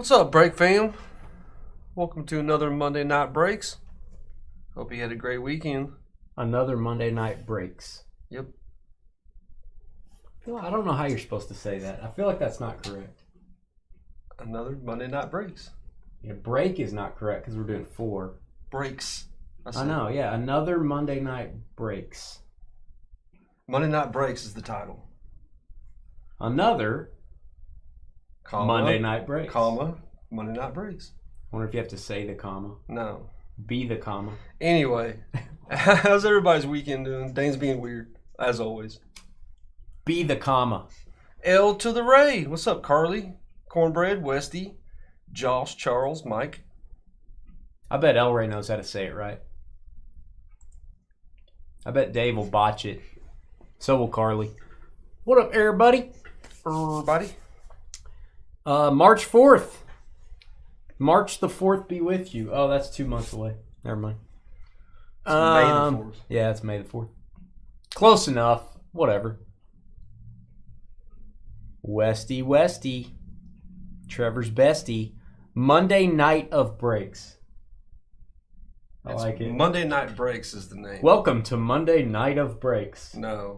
What's up, Break fam? Welcome to another Monday Night Breaks. Hope you had a great weekend. Another Monday Night Breaks. Yep. Well, I don't know how you're supposed to say that. I feel like that's not correct. Another Monday Night Breaks. Yeah, break is not correct because we're doing 4. Breaks. I know, yeah. Another Monday Night Breaks. Monday Night Breaks is the title. Another Comma, Monday Night Breaks. Comma, Monday Night Breaks. I wonder if you have to say the comma. No. Be the comma. Anyway, how's everybody's weekend doing? Dane's being weird, as always. Be the comma. L to the Ray. What's up, Carly? Cornbread, Westy, Josh, Charles, Mike. I bet El Ray knows how to say it right. I bet Dave will botch it. So will Carly. What up, everybody? Everybody. March 4th. March the 4th be with you. Oh, that's 2 months away. Never mind. It's May the 4th. Yeah, it's May the 4th. Close enough. Whatever. Westy. Trevor's bestie. Monday Night of Breaks. I like it. Monday Night Breaks is the name. Welcome to Monday Night of Breaks. No.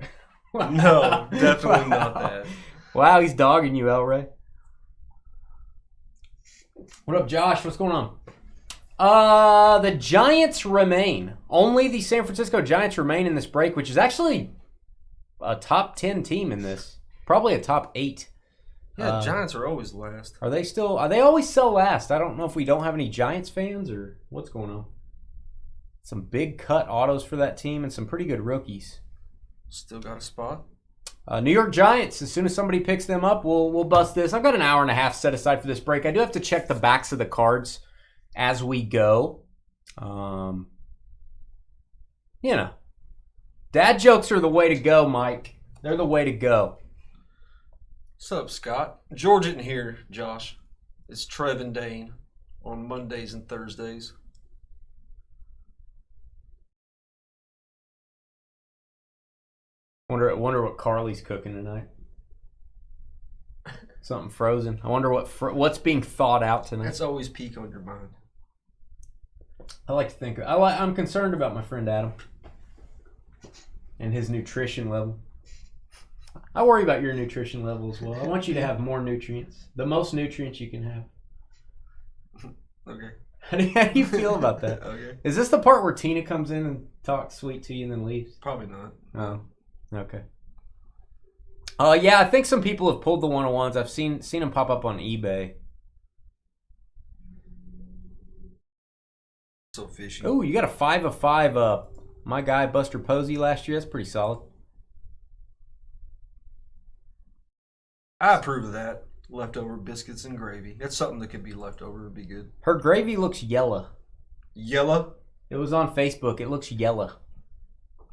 No, definitely not that. Wow, he's dogging you, El Ray. What up, Josh? What's going on? The Giants remain. Only the San Francisco Giants remain in this break, which is actually a top 10 team in this. Probably a top 8. Yeah, Giants are always last. Are they always sell last? I don't know if we don't have any Giants fans or what's going on. Some big cut autos for that team and some pretty good rookies. Still got a spot. New York Giants, as soon as somebody picks them up, we'll bust this. I've got an hour and a half set aside for this break. I do have to check the backs of the cards as we go. Dad jokes are the way to go, Mike. They're the way to go. What's up, Scott? George isn't here, Josh. It's Trev and Dane on Mondays and Thursdays. Wonder what Carly's cooking tonight. Something frozen. I wonder what's being thawed out tonight. That's always peak on your mind. I like to think. I'm concerned about my friend Adam and his nutrition level. I worry about your nutrition level as well. I want you to have more nutrients, the most nutrients you can have. Okay. How do you feel about that? Okay. Is this the part where Tina comes in and talks sweet to you and then leaves? Probably not. Oh, okay. Yeah, I think some people have pulled the 101s. I've seen them pop up on eBay. So fishy. Oh, you got a 5 of 5. My guy Buster Posey last year. That's pretty solid. I approve of that. Leftover biscuits and gravy. That's something that could be left over. Would be good. Her gravy looks yellow. Yellow? It was on Facebook. It looks yellow.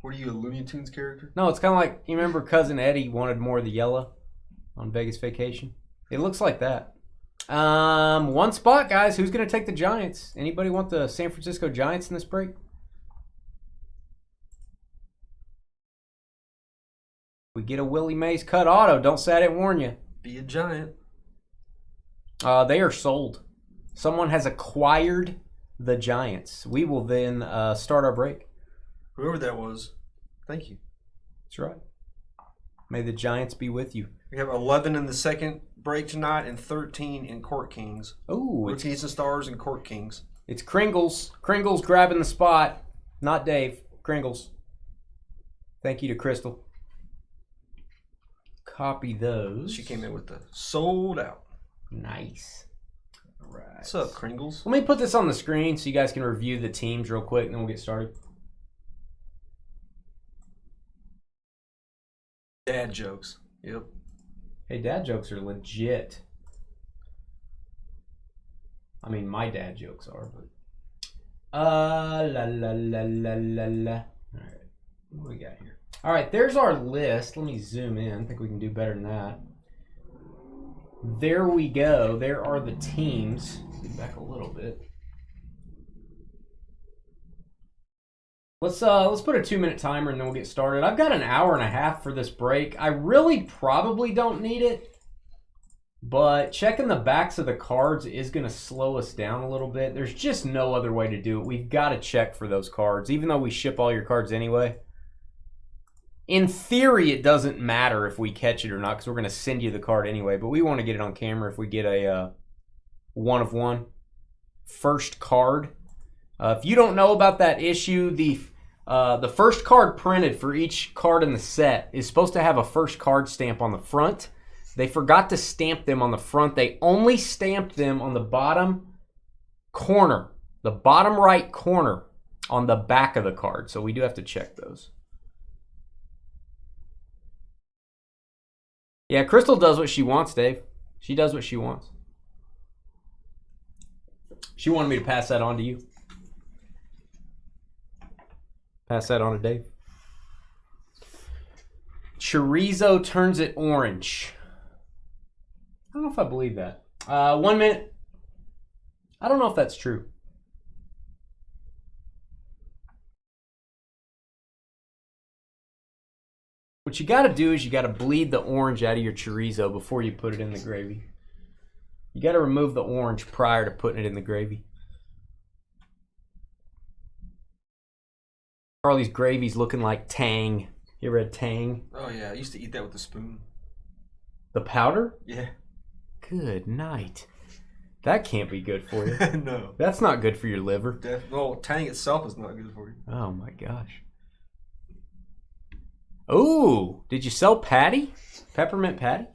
What are you, a Looney Tunes character? No, it's kind of like, you remember Cousin Eddie wanted more of the yellow on Vegas Vacation? It looks like that. One spot, guys. Who's going to take the Giants? Anybody want the San Francisco Giants in this break? We get a Willie Mays cut auto. Don't say I didn't warn you. Be a Giant. They are sold. Someone has acquired the Giants. We will then start our break. Whoever that was, thank you. That's right. May the Giants be with you. We have 11 in the second break tonight and 13 in Court Kings. Oh, Rookies and Stars and Court Kings. It's Kringles. Kringles grabbing the spot. Not Dave. Kringles. Thank you to Crystal. Copy those. She came in with the sold out. Nice. All right. What's up, Kringles? Let me put this on the screen so you guys can review the teams real quick, and then we'll get started. Dad jokes. Yep. Hey, dad jokes are legit. I mean, my dad jokes are, but... la la la la la la. All right. What do we got here? All right, there's our list. Let me zoom in. I think we can do better than that. There we go. There are the teams. Get back a little bit. Let's put a 2-minute timer and then we'll get started. I've got an hour and a half for this break. I really probably don't need it. But checking the backs of the cards is going to slow us down a little bit. There's just no other way to do it. We've got to check for those cards, even though we ship all your cards anyway. In theory, it doesn't matter if we catch it or not because we're going to send you the card anyway. But we want to get it on camera if we get a 1 of 1 first card. If you don't know about that issue, the first card printed for each card in the set is supposed to have a first card stamp on the front. They forgot to stamp them on the front. They only stamped them on the bottom corner, the bottom right corner on the back of the card. So we do have to check those. Yeah, Crystal does what she wants, Dave. She does what she wants. She wanted me to pass that on to you. Pass that on to Dave. Chorizo turns it orange. I don't know if I believe that. 1 minute. I don't know if that's true. What you got to do is you got to bleed the orange out of your chorizo before you put it in the gravy. You got to remove the orange prior to putting it in the gravy. Carly's gravy's looking like Tang. You ever had Tang? Oh, yeah. I used to eat that with a spoon. The powder? Yeah. Good night. That can't be good for you. No. That's not good for your liver. Well, Tang itself is not good for you. Oh, my gosh. Ooh, did you sell patty? Peppermint patty?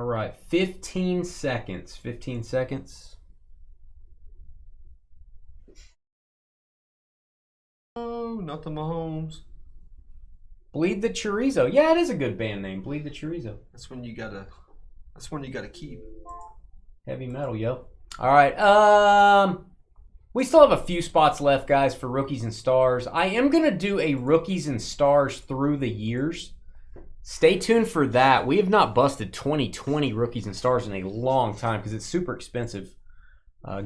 All right, 15 seconds. 15 seconds. Oh, not the Mahomes. Bleed the Chorizo. Yeah, it is a good band name. Bleed the Chorizo. That's when you gotta keep. Heavy metal, yo. All right. We still have a few spots left, guys, for Rookies and Stars. I am gonna do a Rookies and Stars through the years. Stay tuned for that. We have not busted 2020 Rookies and Stars in a long time because it's super expensive.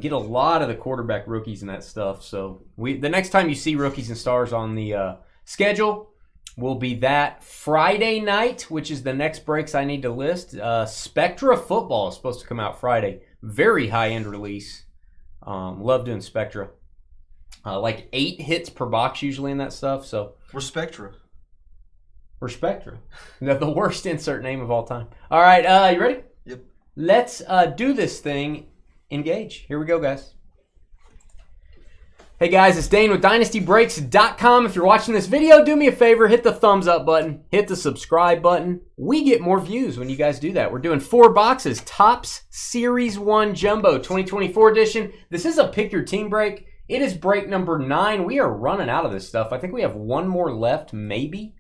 Get a lot of the quarterback rookies and that stuff. So the next time you see Rookies and Stars on the schedule will be that Friday night, which is the next breaks I need to list. Spectra Football is supposed to come out Friday. Very high-end release. Love doing Spectra. Like 8 hits per box usually in that stuff. So We're Spectra. We're Spectra. The worst insert name of all time. All right, you ready? Yep. Let's do this thing. Engage. Here we go, guys. Hey guys, it's Dane with DynastyBreaks.com. If you're watching this video, do me a favor, hit the thumbs up button, hit the subscribe button. We get more views when you guys do that. We're doing 4 boxes, Topps Series 1 Jumbo 2024 edition. This is a pick your team break. It is break number 9. We are running out of this stuff. I think we have 1 more left, maybe.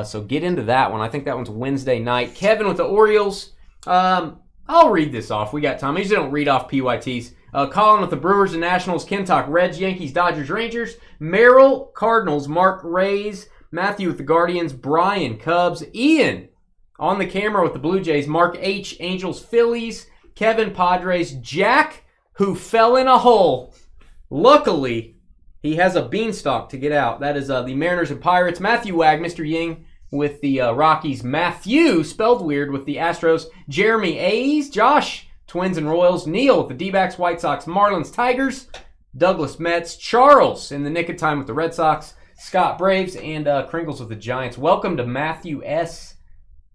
So get into that one. I think that one's Wednesday night. Kevin with the Orioles. I'll read this off. We got time. I usually don't read off PYTs. Colin with the Brewers and Nationals. Ken talk Reds, Yankees, Dodgers, Rangers. Merrill, Cardinals. Mark, Rays. Matthew with the Guardians. Brian, Cubs. Ian on the camera with the Blue Jays. Mark H, Angels, Phillies. Kevin, Padres. Jack, who fell in a hole. Luckily, he has a beanstalk to get out. That is the Mariners and Pirates. Matthew Wag, Mr. Ying with the Rockies. Matthew, spelled weird, with the Astros. Jeremy A's. Josh, Twins and Royals. Neil with the D-backs, White Sox, Marlins, Tigers. Douglas, Mets. Charles in the nick of time with the Red Sox. Scott, Braves. And Kringles with the Giants. Welcome to Matthew S.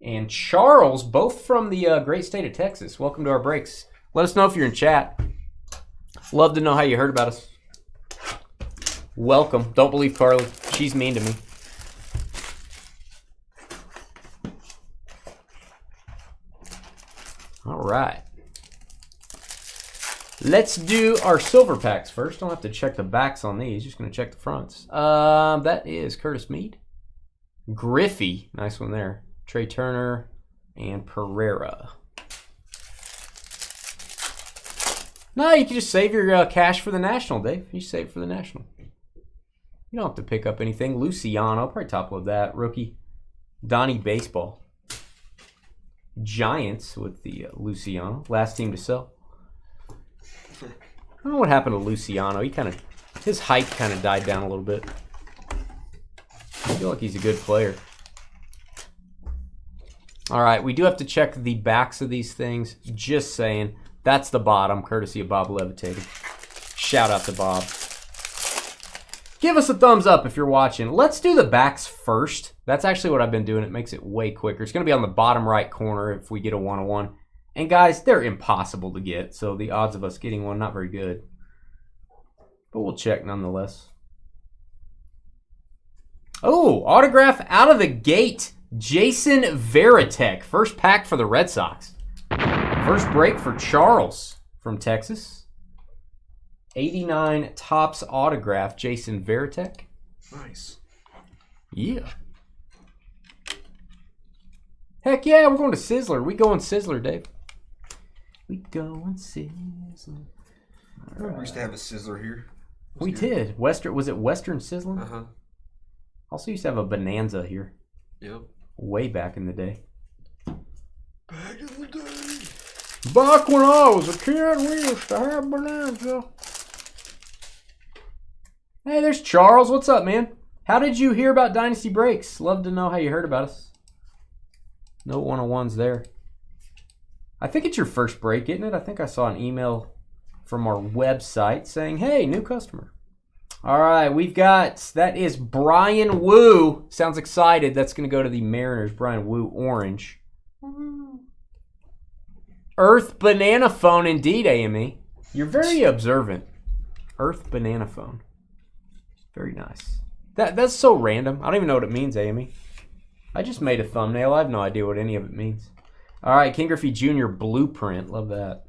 and Charles, both from the great state of Texas. Welcome to our breaks. Let us know if you're in chat. Love to know how you heard about us. Welcome. Don't believe Carly. She's mean to me. All right. Let's do our silver packs first. Don't have to check the backs on these. Just going to check the fronts. That is Curtis Mead. Griffey. Nice one there. Trey Turner and Pereira. No, you can just save your cash for the National, Dave. You save it for the National. You don't have to pick up anything. Luciano. Probably top load that. Rookie. Donnie Baseball. Giants with the Luciano. Last team to sell. I don't know what happened to Luciano. His hype kind of died down a little bit. I feel like he's a good player. All right, we do have to check the backs of these things. Just saying. That's the bottom, courtesy of Bob Levitating. Shout out to Bob. Give us a thumbs up if you're watching. Let's do the backs first. That's actually what I've been doing. It makes it way quicker. It's going to be on the bottom right corner if we get a 101. And guys, they're impossible to get, so the odds of us getting one, not very good. But we'll check nonetheless. Oh, autograph out of the gate. Jason Varitek. First pack for the Red Sox. First break for Charles from Texas. 89 Topps autograph, Jason Varitek. Nice. Yeah. Heck yeah, we're going to Sizzler. We going Sizzler, Dave. We going Sizzler. I remember we used to have a Sizzler here. We did. Western, was it Western Sizzling? Uh-huh. Also used to have a Bonanza here. Yep. Way back in the day. Back in the day. Back when I was a kid, we used to have Bonanza. Hey, there's Charles. What's up, man? How did you hear about Dynasty Breaks? Love to know how you heard about us. No 101s there. I think it's your first break, isn't it? I think I saw an email from our website saying, hey, new customer. All right, we've got, that is Brian Wu. Sounds excited. That's going to go to the Mariners. Brian Wu, orange. Earth Banana Phone, indeed, AME. You're very observant. Earth Banana Phone. Very nice. That's so random. I don't even know what it means, AME. I just made a thumbnail. I have no idea what any of it means. All right, King Griffey Jr. Blueprint. Love that.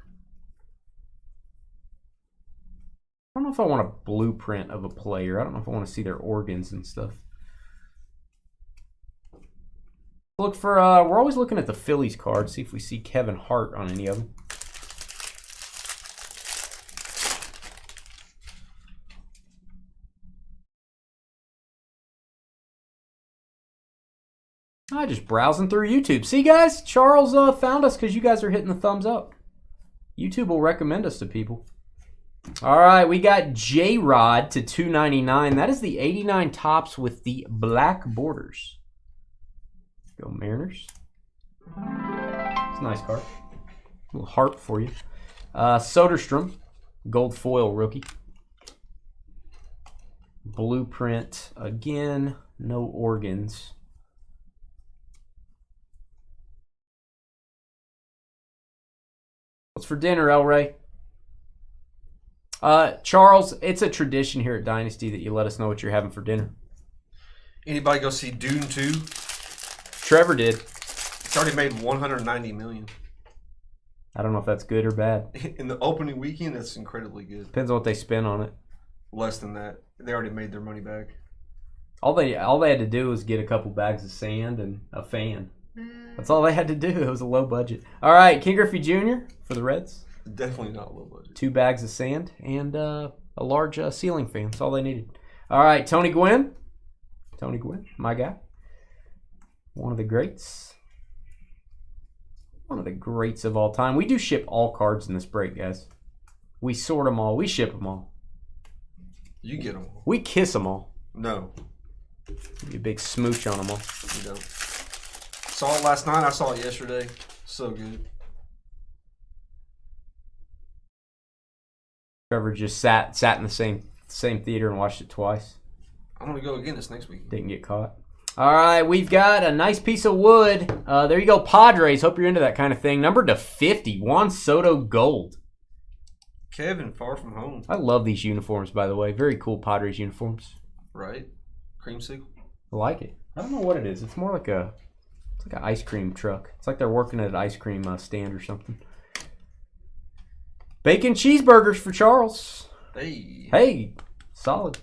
I don't know if I want a blueprint of a player. I don't know if I want to see their organs and stuff. Look for, we're always looking at the Phillies cards, see if we see Kevin Hart on any of them. Just browsing through YouTube. See, guys, Charles found us because you guys are hitting the thumbs up. YouTube will recommend us to people. All right, we got J-Rod to 299. That is the 89 Topps with the black borders. Go Mariners. It's a nice card. A little heart for you. Soderstrom, gold foil rookie. Blueprint again. No organs. What's for dinner, El Ray? Charles, it's a tradition here at Dynasty that you let us know what you're having for dinner. Anybody go see Dune 2? Trevor did. It's already made $190 million. I don't know if that's good or bad. In the opening weekend, that's incredibly good. Depends on what they spend on it. Less than that. They already made their money back. All they had to do was get a couple bags of sand and a fan. That's all they had to do. It was a low budget. All right, King Griffey Jr. for the Reds. Definitely not low budget. 2 bags of sand and a large ceiling fan. That's all they needed. All right, Tony Gwynn. Tony Gwynn, my guy. One of the greats. One of the greats of all time. We do ship all cards in this break, guys. We sort them all. We ship them all. You get them all. We kiss them all. No. You big smooch on them all. You don't. Saw it last night. I saw it yesterday. So good. Trevor just sat in the same theater and watched it twice. I'm going to go again this next week. Didn't get caught. All right, we've got a nice piece of wood. There you go, Padres. Hope you're into that kind of thing. Numbered to 50, Juan Soto Gold. Kevin, far from home. I love these uniforms, by the way. Very cool Padres uniforms. Right? Creamsicle. I like it. I don't know what it is. It's more like an ice cream truck. It's like they're working at an ice cream stand or something. Bacon cheeseburgers for Charles. Hey, solid.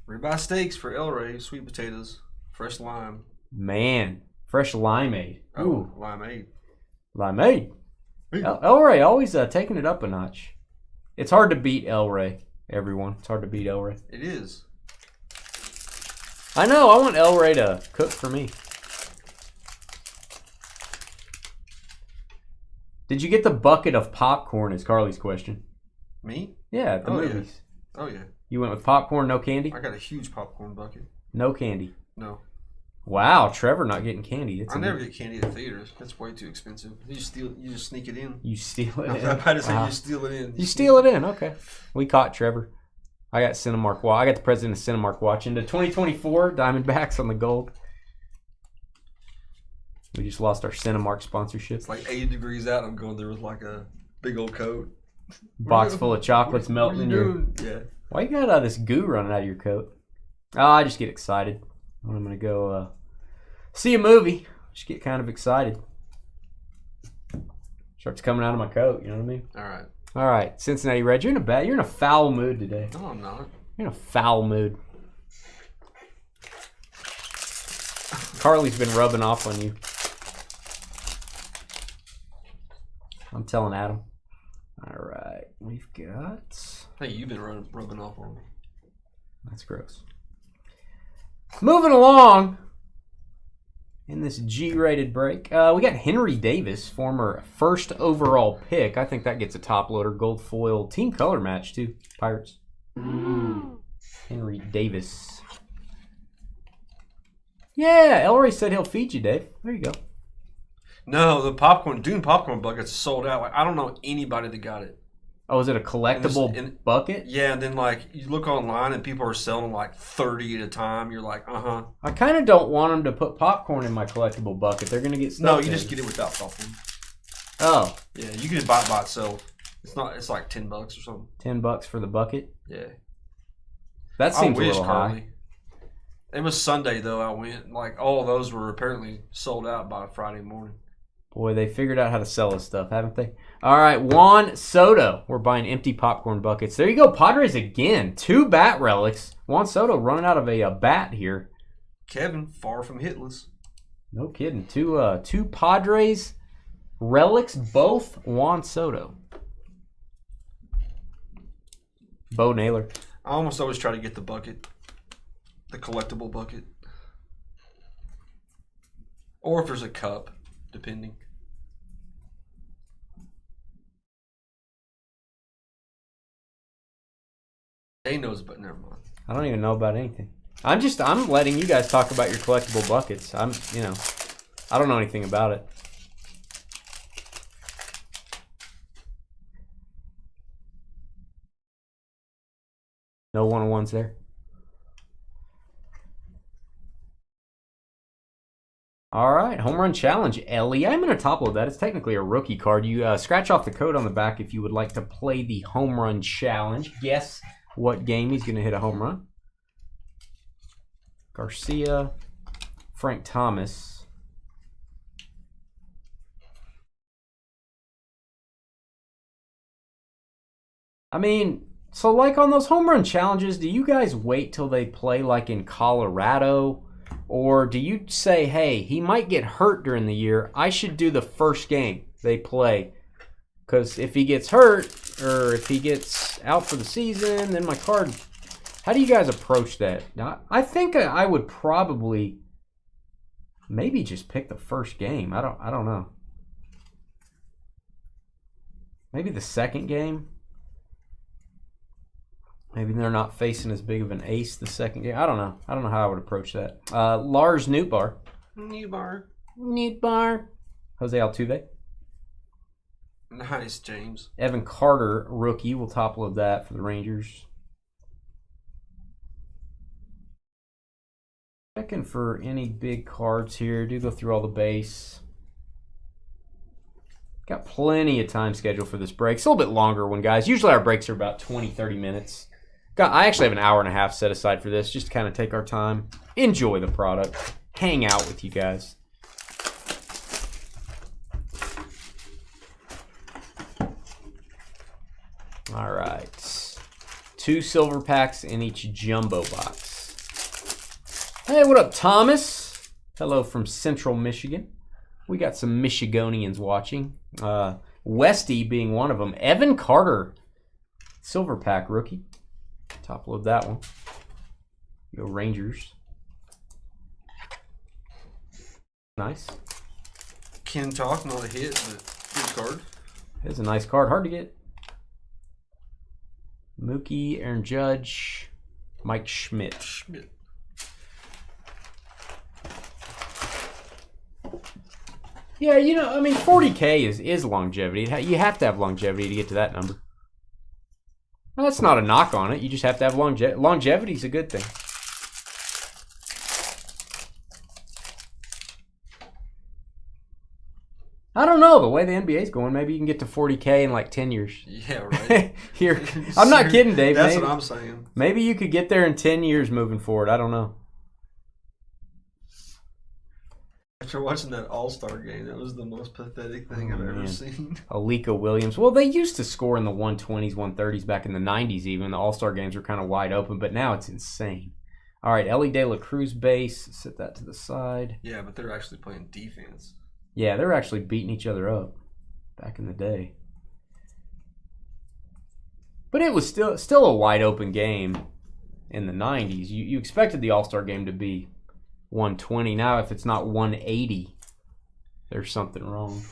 Ribeye steaks for El Ray. Sweet potatoes. Fresh lime. Man, fresh limeade. Oh, limeade. Limeade. El Ray always taking it up a notch. It's hard to beat El Ray, everyone. It's hard to beat El Ray. It is. I know. I want El Ray to cook for me. Did you get the bucket of popcorn is Carly's question. Me? Yeah, at the movies. Yeah. Oh, yeah. You went with popcorn, no candy? I got a huge popcorn bucket. No candy. No. Wow, Trevor not getting candy. It's I never get candy at theaters. That's way too expensive. You just sneak it in. You steal it I'm in. about to say you steal it in. You steal it in, okay. We caught Trevor. I got Cinemark. I got the president of Cinemark watching the 2024 Diamondbacks on the gold. We just lost our Cinemark sponsorship. It's like 80 degrees out. I'm going there with like a big old coat. Box full of chocolates melting in your... Yeah. Why you got this goo running out of your coat? Oh, I just get excited when I'm going to go see a movie. Just get kind of excited. Starts coming out of my coat, you know what I mean? All right, Cincinnati Reds, you're in a foul mood today. No, I'm not. You're in a foul mood. Carly's been rubbing off on you. I'm telling Adam. All right, we've got... Hey, you've been rubbing off on me. That's gross. Moving along in this G-rated break, we got Henry Davis, former first overall pick. I think that gets a top loader gold foil team color match too. Pirates. Henry Davis. Yeah, Ellery said he'll feed you, Dave. There you go. No, the Dune popcorn bucket's sold out. Like, I don't know anybody that got it. Oh, is it a collectible bucket? Yeah, and then like you look online and people are selling like 30 at a time. You're like, I kind of don't want them to put popcorn in my collectible bucket. They're gonna get stuff. No, you just get it without popcorn. Oh. Yeah, you can buy it by itself. It's like $10 or something. $10 for the bucket. Yeah. That seems a little high. It was Sunday though. I went like all of those were apparently sold out by Friday morning. Boy, they figured out how to sell this stuff, haven't they? All right, Juan Soto. We're buying empty popcorn buckets. There you go, Padres again. 2 bat relics. Juan Soto running out of a bat here. Kevin, far from hitless. No kidding. Two Padres relics, both Juan Soto. Bo Naylor. I almost always try to get the bucket, the collectible bucket. Or if there's a cup, depending. He knows, but never mind. I don't even know about anything. I'm letting you guys talk about your collectible buckets. I don't know anything about it. No one-on-ones there. All right, home run challenge, Ellie. I'm going to top load that. It's technically a rookie card. You scratch off the code on the back if you would like to play the home run challenge. Guess what game he's going to hit a home run. Garcia, Frank Thomas. I mean, so like on those home run challenges, do you guys wait till they play like in Colorado? Or do you say, hey, he might get hurt during the year. I should do the first game they play. Because if he gets hurt or if he gets out for the season, then my card... How do you guys approach that? Now, I think I would probably maybe just pick the first game. I don't know. Maybe the second game. Maybe they're not facing as big of an ace the second game. I don't know. I don't know how I would approach that. Lars Nootbaar. Nootbaar. Jose Altuve. Nice, James. Evan Carter, rookie. We'll top load that for the Rangers. Checking for any big cards here. Do go through all the base. Got plenty of time scheduled for this break. It's a little bit longer one, guys. Usually our breaks are about 20, 30 minutes. I actually have an hour and a half set aside for this, just to kind of take our time, enjoy the product, hang out with you guys. All right. 2 silver packs in each jumbo box. Hey, what up, Thomas? Hello from Central Michigan. We got some Michigonians watching. Westy being one of them. Evan Carter, silver pack rookie. Top load that one. Go Rangers. Nice. Ken Talk, not a hit, but good card. It's a nice card. Hard to get. Mookie, Aaron Judge, Mike Schmidt. Yeah, you know, I mean, 40K is longevity. You have to have longevity to get to that number. Well, that's not a knock on it. You just have to have longevity. Longevity is a good thing. I don't know. The way the NBA's going, maybe you can get to 40K in like 10 years. Yeah, right. Here, I'm not kidding, Dave. That's what I'm saying. Maybe you could get there in 10 years moving forward. I don't know. After watching that All-Star game, that was the most pathetic thing I've ever seen. Alika Williams. Well, they used to score in the 120s, 130s back in the 90s even. The All-Star games were kind of wide open, but now it's insane. All right, Ellie De La Cruz base. Set that to the side. Yeah, but they're actually playing defense. Yeah, they're actually beating each other up back in the day. But it was still a wide open game in the 90s. You expected the All-Star game to be 120. Now if it's not 180, there's something wrong.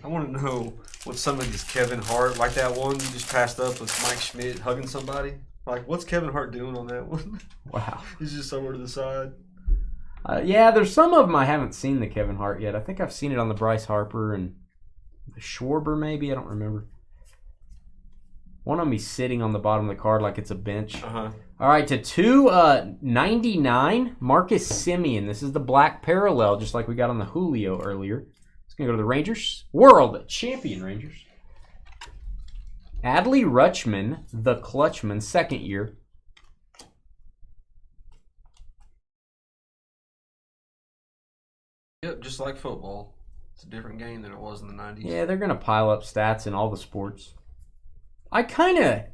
I want to know what some of these Kevin Hart, like that one you just passed up with Mike Schmidt hugging somebody. Like, what's Kevin Hart doing on that one? Wow. He's just somewhere to the side. Yeah, there's some of them I haven't seen the Kevin Hart yet. I think I've seen it on the Bryce Harper and the Schwarber maybe. I don't remember. One of them he's sitting on the bottom of the card like it's a bench. Uh-huh. All right, to 299, Marcus Simeon. This is the black parallel, just like we got on the Julio earlier. It's going to go to the Rangers. World champion Rangers. Adley Rutschman, the Clutchman, second year. Yep, just like football. It's a different game than it was in the 90s. Yeah, they're going to pile up stats in all the sports. I kind of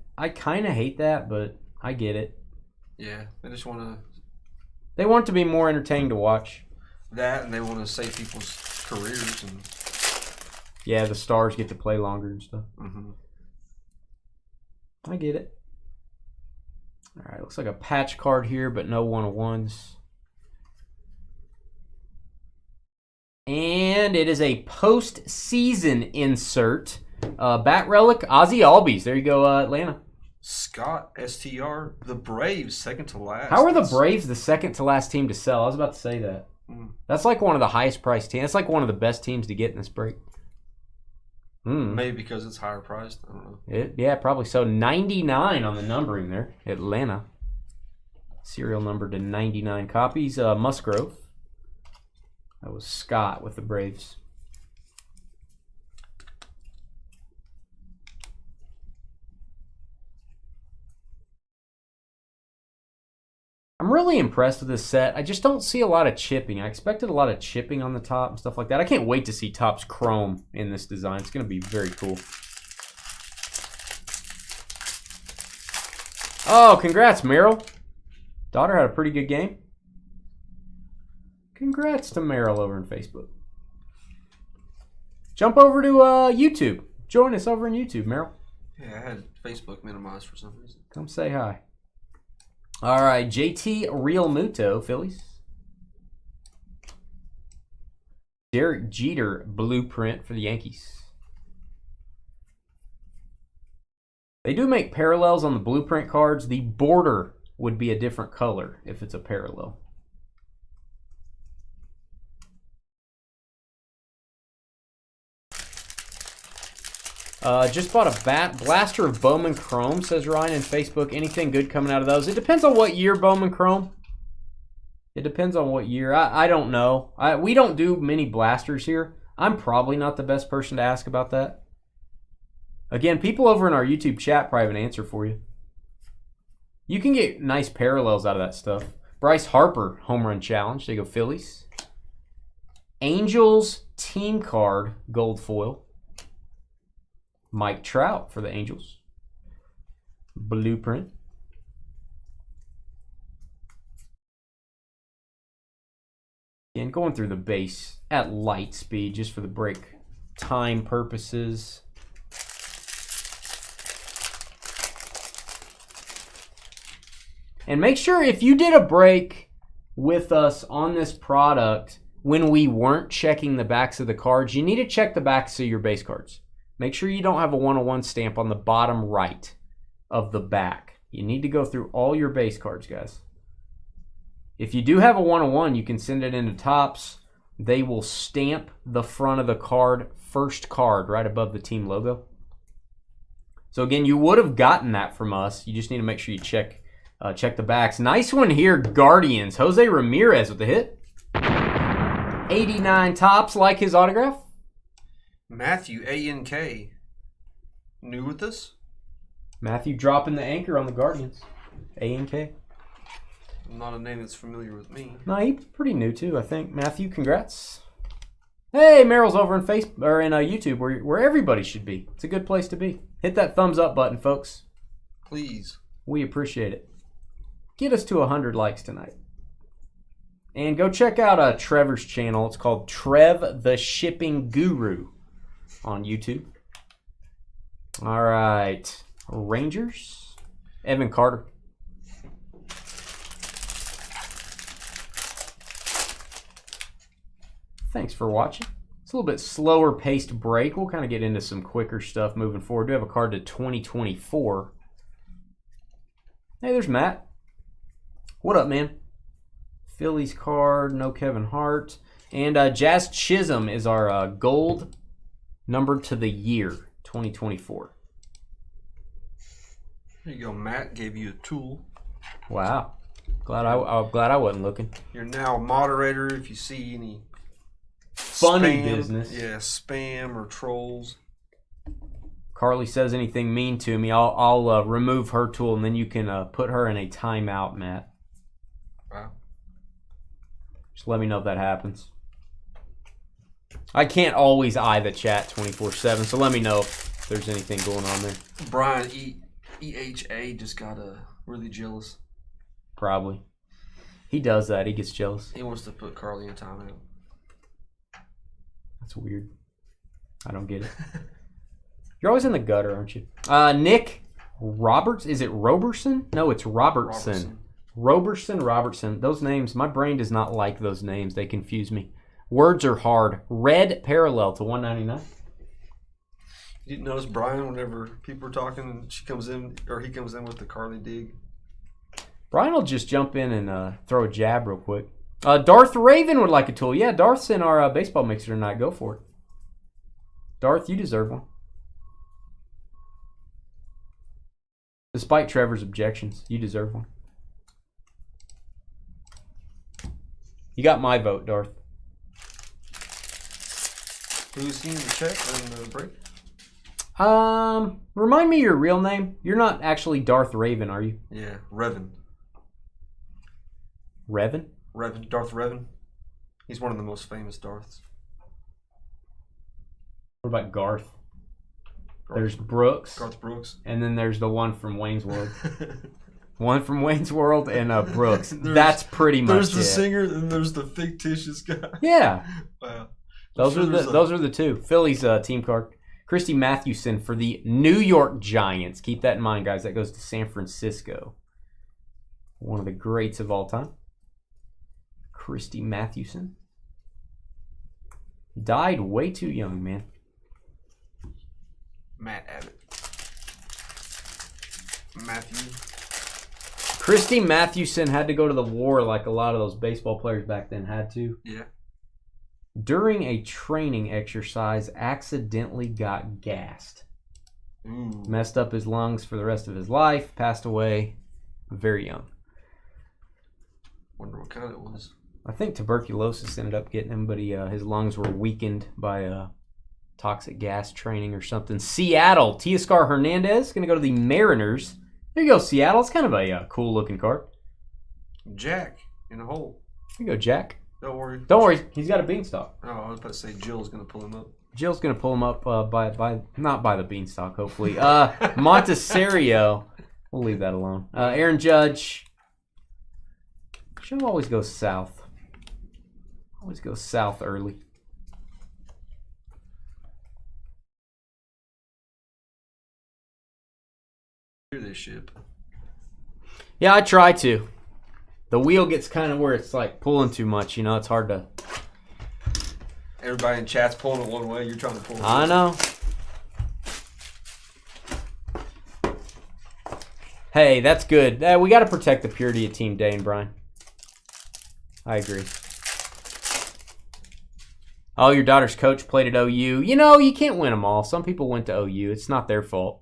hate that, but I get it. Yeah, they just want to... They want it to be more entertaining to watch. That, and they want to save people's careers. And yeah, the stars get to play longer and stuff. mm-hmm. I get it. All right, looks like a patch card here, but no 101s. And it is a postseason insert. Bat Relic, Ozzy Albies. There you go, Atlanta. Scott, STR, the Braves, second to last. How are the Braves the second to last team to sell? I was about to say that. That's like one of the highest priced teams. That's like one of the best teams to get in this break. Maybe because it's higher priced. I don't know. Yeah, probably so. 99 on the numbering there. Atlanta. Serial number to 99 copies. Musgrove. That was Scott with the Braves. I'm really impressed with this set. I just don't see a lot of chipping. I expected a lot of chipping on the top and stuff like that. I can't wait to see Topps Chrome in this design. It's going to be very cool. Oh, congrats, Merrill. Daughter had a pretty good game. Congrats to Merrill over on Facebook. Jump over to YouTube. Join us over on YouTube, Merrill. Yeah, I had Facebook minimized for some reason. Come say hi. All right, JT Real Muto, Phillies. Derek Jeter blueprint for the Yankees. They do make parallels on the blueprint cards. The border would be a different color if it's a parallel. Just bought a blaster of Bowman Chrome, says Ryan in Facebook. Anything good coming out of those? It depends on what year Bowman Chrome. It depends on what year. I don't know. We don't do many blasters here. I'm probably not the best person to ask about that. Again, people over in our YouTube chat probably have an answer for you. You can get nice parallels out of that stuff. Bryce Harper, home run challenge. There you go, Phillies. Angels team card, gold foil. Mike Trout for the Angels. Blueprint. And going through the base at light speed just for the break time purposes. And make sure if you did a break with us on this product when we weren't checking the backs of the cards, you need to check the backs of your base cards. Make sure you don't have a 101 stamp on the bottom right of the back. You need to go through all your base cards, guys. If you do have a 101, you can send it into Topps they will stamp the front of the card, first card, right above the team logo. So again, you would have gotten that from us. You just need to make sure you check the backs. Nice one here, Guardians. Jose Ramirez with the hit. 89 tops, like his autograph. Matthew, A-N-K. New with us? Matthew dropping the anchor on the Guardians. A-N-K. Not a name that's familiar with me. No, he's pretty new too, I think. Matthew, congrats. Hey, Merrill's over in Facebook or in YouTube, where everybody should be. It's a good place to be. Hit that thumbs up button, folks. Please. We appreciate it. Get us to 100 likes tonight. And go check out Trevor's channel. It's called Trev the Shipping Guru on YouTube. All right. Rangers. Evan Carter. Thanks for watching. It's a little bit slower paced break. We'll kind of get into some quicker stuff moving forward. We do have a card to 2024. Hey, there's Matt. What up, man? Phillies card, no Kevin Hart. And Jazz Chisholm is our gold number to the year, 2024. There you go, Matt. Gave you a tool. Wow. Glad I wasn't looking. You're now a moderator if you see any funny spam, business. Yeah, spam or trolls. Carly says anything mean to me, I'll remove her tool, and then you can put her in a timeout, Matt. Wow. Just let me know if that happens. I can't always eye the chat 24/7, so let me know if there's anything going on there. Brian EHA just got really jealous. Probably. He does that. He gets jealous. He wants to put Carly in timeout. That's weird. I don't get it. You're always in the gutter, aren't you? Nick Roberts. Is it Roberson? No, it's Robertson. Robertson. Those names, my brain does not like those names. They confuse me. Words are hard. Red parallel to 199. You didn't notice Brian whenever people are talking and she comes in, or he comes in with the Carly dig? Brian will just jump in and throw a jab real quick. Darth Raven would like a tool. Yeah, Darth's in our baseball mixer tonight. Go for it. Darth, you deserve one. Despite Trevor's objections, you deserve one. You got my vote, Darth. Who's he in the check or in the break? Remind me your real name. You're not actually Darth Raven, are you? Yeah, Revan. Revan? Darth Revan. He's one of the most famous Darths. What about Garth? There's Brooks. Garth Brooks. And then there's the one from Wayne's World. One from Wayne's World and Brooks. That's pretty much There's the it. singer and there's the fictitious guy. Yeah. Wow. Those are the two. Phillies team card. Christy Mathewson for the New York Giants. Keep that in mind, guys. That goes to San Francisco. One of the greats of all time. Christy Mathewson. Died way too young, man. Matt Abbott. Matthew. Christy Mathewson had to go to the war like a lot of those baseball players back then had to. Yeah. During a training exercise, accidentally got gassed. Ooh. Messed up his lungs for the rest of his life. Passed away very young. Wonder what kind it was. I think tuberculosis ended up getting him, but his lungs were weakened by toxic gas training or something. Seattle, Teoscar Hernandez, going to go to the Mariners. There you go, Seattle. It's kind of a cool-looking card. Jack in a hole. There you go, Jack. Don't worry. Don't worry. He's got a beanstalk. Oh, I was about to say Jill's going to pull him up. Jill's going to pull him up by not by the beanstalk, hopefully. Montesario. We'll leave that alone. Aaron Judge. Should always go south. Always go south early. Hear this ship. Yeah, I try to. The wheel gets kind of where it's like pulling too much, you know. It's hard to. Everybody in chat's pulling it one way. You're trying to pull it. I know. Hey, that's good. We got to protect the purity of Team Dane, Brian. I agree. Oh, your daughter's coach played at OU. You know, you can't win them all. Some people went to OU. It's not their fault.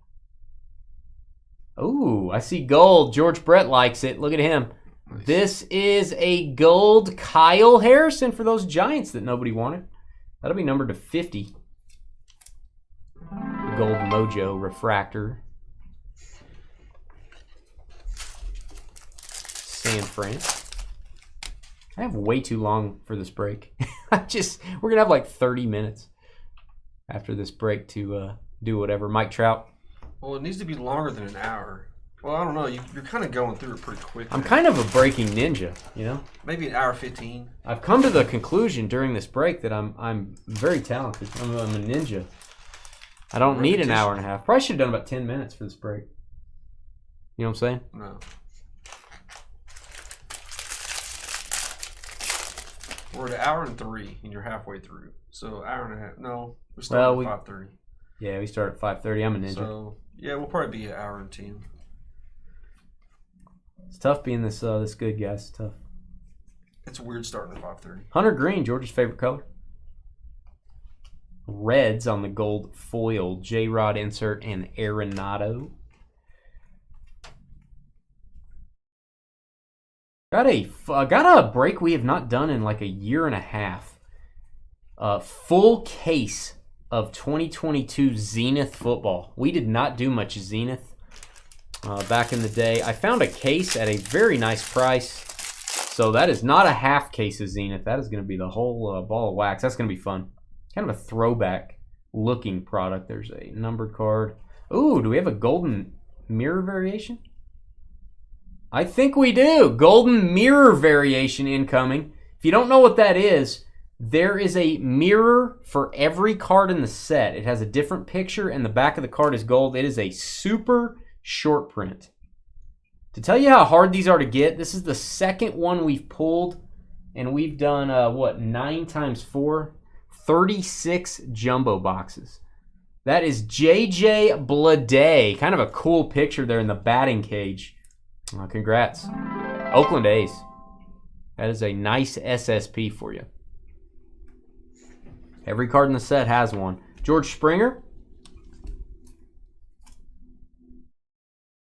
Ooh, I see gold. George Brett likes it. Look at him. Nice. This is a gold Kyle Harrison for those Giants that nobody wanted. That'll be numbered to 50. Gold Mojo Refractor. San Fran. I have way too long for this break. We're gonna have like 30 minutes after this break to do whatever. Mike Trout. Well, it needs to be longer than an hour. Well, I don't know. You're kind of going through it pretty quick. I'm kind of a breaking ninja, you know. Maybe an hour 15. I've come to the conclusion during this break that I'm very talented. I'm a ninja. I don't need an hour and a half. Probably should have done about 10 minutes for this break. You know what I'm saying? No. We're at an hour and 3, and you're halfway through. So hour and a half. No, we're starting at 5:30. Yeah, we start at 5:30. I'm a ninja. So yeah, we'll probably be an hour and 10. It's tough being this good, guys. It's tough. It's weird starting at 5:30. Hunter Green, George's favorite color. Reds on the gold foil. J-Rod insert and Arenado. Got a break we have not done in like a year and a half. Full case of 2022 Zenith football. We did not do much Zenith back in the day. I found a case at a very nice price. So that is not a half case of Zenith. That is going to be the whole ball of wax. That's going to be fun. Kind of a throwback looking product. There's a numbered card. Ooh, do we have a golden mirror variation? I think we do. Golden mirror variation incoming. If you don't know what that is, there is a mirror for every card in the set. It has a different picture and the back of the card is gold. It is a super short print. To tell you how hard these are to get, this is the second one we've pulled, and we've done, 9 times 4? 36 jumbo boxes. That is J.J. Bleday. Kind of a cool picture there in the batting cage. Congrats. Oakland A's. That is a nice SSP for you. Every card in the set has one. George Springer.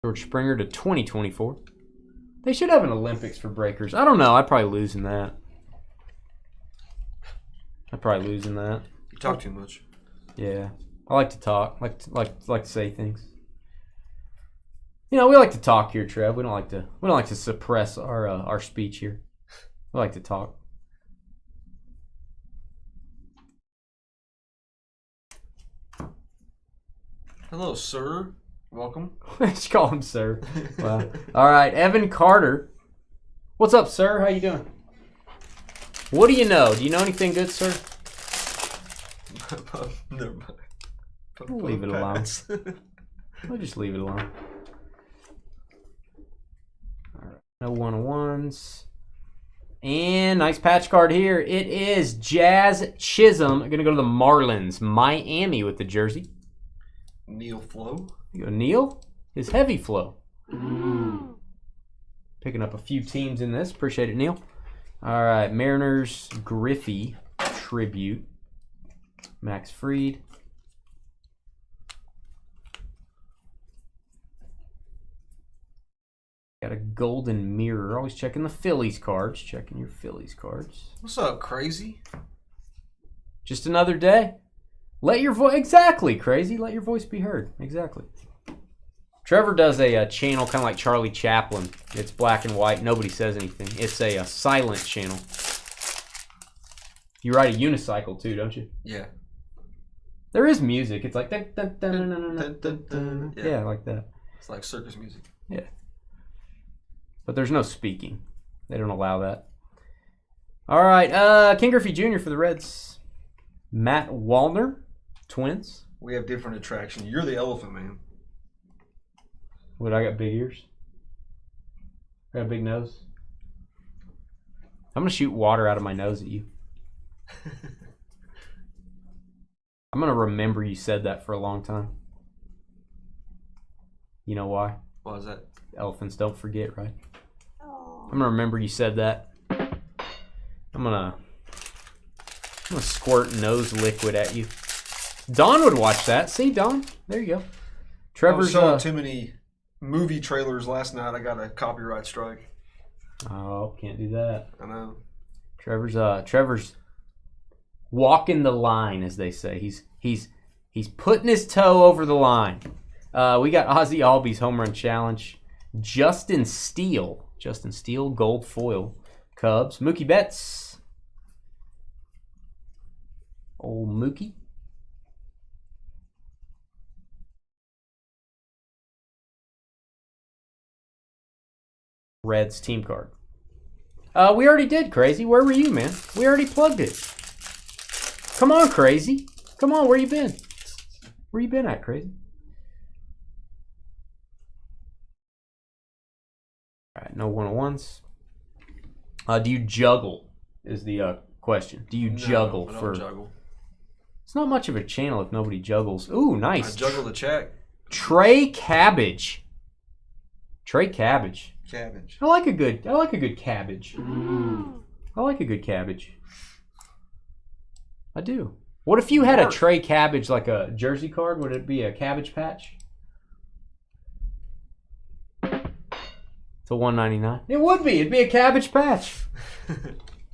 George Springer to 2024. They should have an Olympics for breakers. I don't know. I'd probably lose in that. You talk too much. Yeah. I like to talk. Like to say things. You know, we like to talk here, Trev. We don't like to suppress our speech here. We like to talk. Hello, sir. Welcome. Just call him sir. Wow. All right, Evan Carter. What's up, sir? How you doing? What do you know? Do you know anything good, sir? Never mind. We'll leave it alone. We'll just leave it alone. All right. No 101s. And nice patch card here. It is Jazz Chisholm. Going to go to the Marlins. Miami with the jersey. Neil Flow. You go Neil. His heavy flow. Picking up a few teams in this. Appreciate it, Neil. All right. Mariners Griffey tribute. Max Fried. Got a golden mirror. Always checking the Phillies cards. Checking your Phillies cards. What's up, crazy? Just another day. Let your voice... Exactly, crazy. Let your voice be heard. Exactly. Trevor does a channel kind of like Charlie Chaplin. It's black and white. Nobody says anything. It's a silent channel. You ride a unicycle too, don't you? Yeah. There is music. It's like... Dun, dun, dun, dun, dun, dun, dun, dun. Yeah, like that. It's like circus music. Yeah. But there's no speaking. They don't allow that. All right. King Griffey Jr. for the Reds. Matt Wallner, Twins. We have different attraction. You're the elephant man. What, I got big ears? I got a big nose? I'm going to shoot water out of my nose at you. I'm going to remember you said that for a long time. You know why? Why is that? Elephants don't forget, right? I'm going to remember you said that. I'm going gonna squirt nose liquid at you. Don would watch that. See, Don? There you go. Trevor's I was too many movie trailers last night. I got a copyright strike. Oh, can't do that. I know. Trevor's walking the line, as they say. He's putting his toe over the line. We got Ozzy Albies home run challenge. Justin Steele, gold foil. Cubs. Mookie Betts. Old Mookie. Reds team card. We already did, Crazy. Where were you, man? We already plugged it. Come on, Crazy. Come on, where you been? Where you been at, Crazy? All right, no one-on-ones. Do you juggle is the question. Do you juggle? I don't juggle. It's not much of a channel if nobody juggles. Ooh, nice. I juggle the check. Trey Cabbage. Cabbage. I like a good cabbage. I like a good cabbage. I do. What if you had a Trey Cabbage like a jersey card? Would it be a Cabbage Patch? It's a $1.99. It would be. It'd be a Cabbage Patch.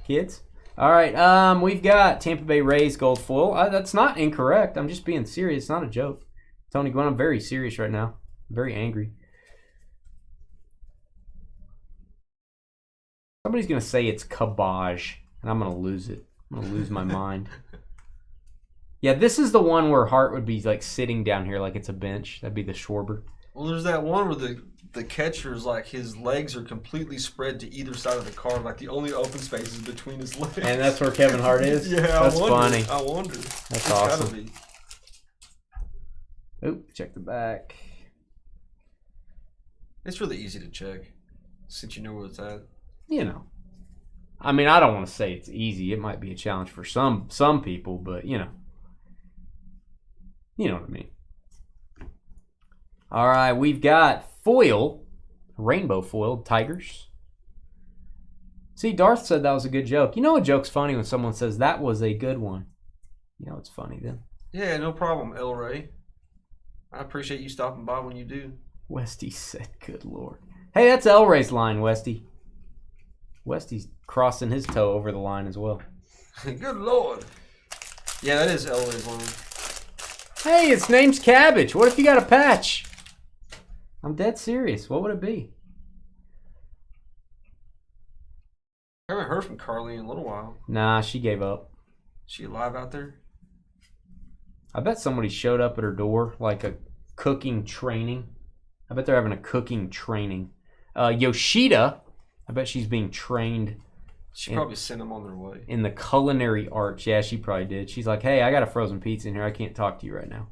Kids. All right. We've got Tampa Bay Rays gold foil. That's not incorrect. I'm just being serious. It's not a joke. Tony Gwynn, I'm very serious right now. I'm very angry. Somebody's going to say it's Cabbage, and I'm going to lose it. I'm going to lose my mind. Yeah, this is the one where Hart would be like sitting down here like it's a bench. That'd be the Schwarber. Well, there's that one where the catcher's like his legs are completely spread to either side of the card. Like the only open space is between his legs. And that's where Kevin Hart is? Yeah, that's funny. I wonder. That's awesome. Oop, check the back. It's really easy to check since you know where it's at. You know. I mean, I don't want to say it's easy. It might be a challenge for some people, but you know. You know what I mean. All right, we've got foil, rainbow foil, Tigers. See, Darth said that was a good joke. You know a joke's funny when someone says that was a good one. You know it's funny then. Yeah, no problem, El Ray. I appreciate you stopping by when you do. Westy said, good Lord. Hey, that's El Ray's line, Westy. Westy's crossing his toe over the line as well. Good Lord. Yeah, that is El Ray's line. Hey, its name's Cabbage. What if you got a patch? I'm dead serious. What would it be? I haven't heard from Carly in a little while. Nah, she gave up. She alive out there? I bet somebody showed up at her door like a cooking training. I bet they're having a cooking training. Yoshida, I bet she's being trained. She probably sent them on their way. In the culinary arts. Yeah, she probably did. She's like, hey, I got a frozen pizza in here. I can't talk to you right now.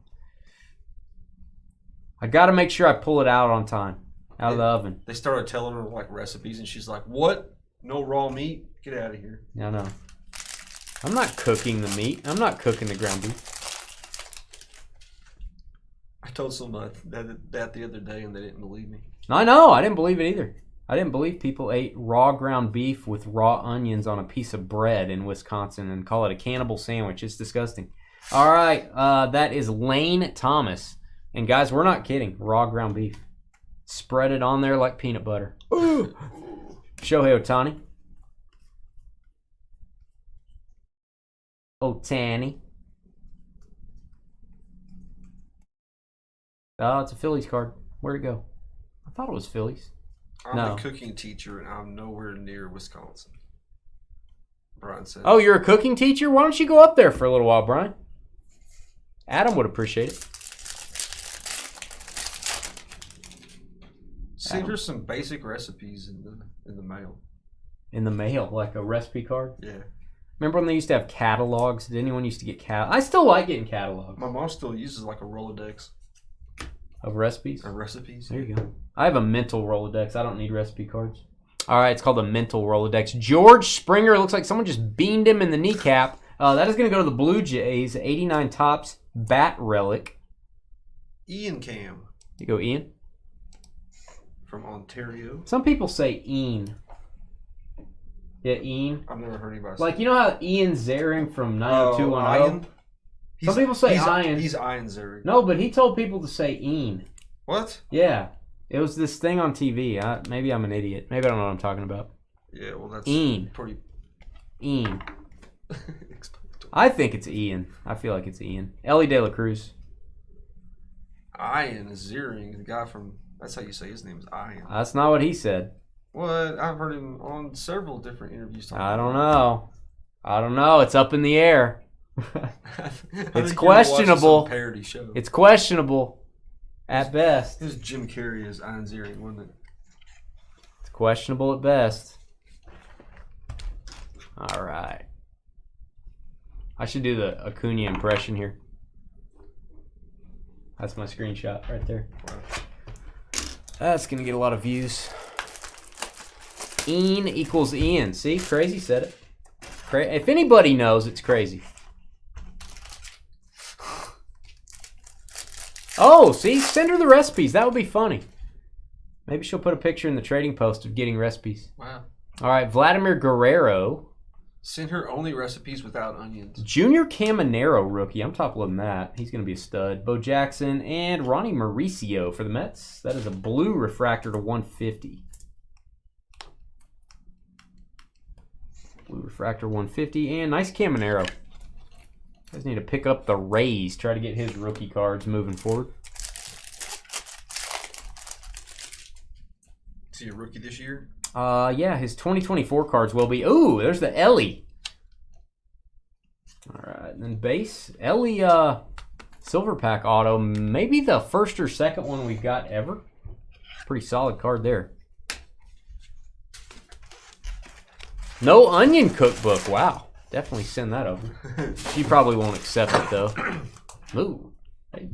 I got to make sure I pull it out on time. Out of the oven. They started telling her like recipes and she's like, what? No raw meat? Get out of here. Yeah, I know. I'm not cooking the meat. I'm not cooking the ground beef. I told somebody that the other day and they didn't believe me. I know. I didn't believe it either. I didn't believe people ate raw ground beef with raw onions on a piece of bread in Wisconsin and call it a cannibal sandwich. It's disgusting. All right. That is Lane Thomas. And guys, we're not kidding. Raw ground beef. Spread it on there like peanut butter. Ooh. Shohei Ohtani. Ohtani. Oh, it's a Phillies card. Where'd it go? I thought it was Phillies. I'm a cooking teacher and I'm nowhere near Wisconsin. Brian said. Oh, you're a cooking teacher? Why don't you go up there for a little while, Brian? Adam would appreciate it. See, there's some basic recipes in the mail. In the mail, like a recipe card? Yeah. Remember when they used to have catalogs? Did anyone used to get I still like getting catalogs. My mom still uses like a Rolodex. Of recipes? Of recipes. There you go. I have a mental Rolodex. I don't need recipe cards. All right, it's called a mental Rolodex. George Springer, looks like someone just beamed him in the kneecap. That is going to go to the Blue Jays. 89 Topps Bat Relic. Ian Cam. You go, Ian? From Ontario. Some people say Ian. Yeah, Ian. I've never heard anybody say Like, you know how Ian Zaring from 90210? Ian? Some people say he's Ian. He's Ian Zurich. No, but he told people to say Ian. What? Yeah. It was this thing on TV. Maybe I'm an idiot. Maybe I don't know what I'm talking about. Yeah, well, that's Ian. pretty... Ian. I think it's Ian. I feel like it's Ian. Ellie De La Cruz. Ian Ziering, the guy from... That's how you say his name is Ian. That's not what he said. What? I've heard him on several different interviews. I don't know. I don't know. It's up in the air. It's Some questionable. parody show. It's questionable at best. It was Jim Carrey as Ian Ziering, wasn't it? It's questionable at best. All right. I should do the Acuna impression here. That's my screenshot right there. Wow. That's going to get a lot of views. Ian equals Ian. See? Crazy said it. If anybody knows, it's crazy. Oh, see? Send her the recipes. That would be funny. Maybe she'll put a picture in the trading post of getting recipes. Wow. All right, Vladimir Guerrero. Send her only recipes without onions. Junior Caminero rookie. I'm top loading that. He's going to be a stud. Bo Jackson and Ronnie Mauricio for the Mets. That is a blue refractor to 150. Blue refractor 150. And nice Caminero. Guys need to pick up the Rays. Try to get his rookie cards moving forward. Is he a rookie this year? Yeah, his 2024 cards will be. Ooh, there's the Ellie. All right, and then base Ellie silver pack auto. Maybe the first or second one we've got ever. Pretty solid card there. No onion cookbook. Wow, definitely send that over. She probably won't accept it though. Ooh, hey.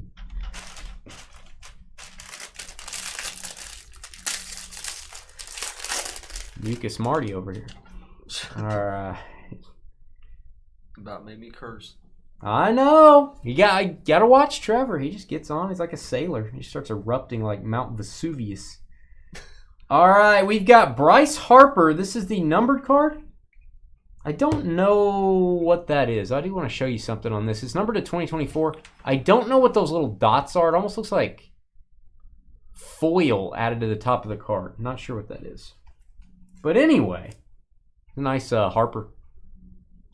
Mucus Marty over here. All right. About made me curse. I know. You gotta watch Trevor. He just gets on. He's like a sailor. He starts erupting like Mount Vesuvius. All right, we've got Bryce Harper. This is the numbered card. I don't know what that is. I do want to show you something on this. It's numbered to 2024. I don't know what those little dots are. It almost looks like foil added to the top of the card. Not sure what that is. But anyway, nice Harper.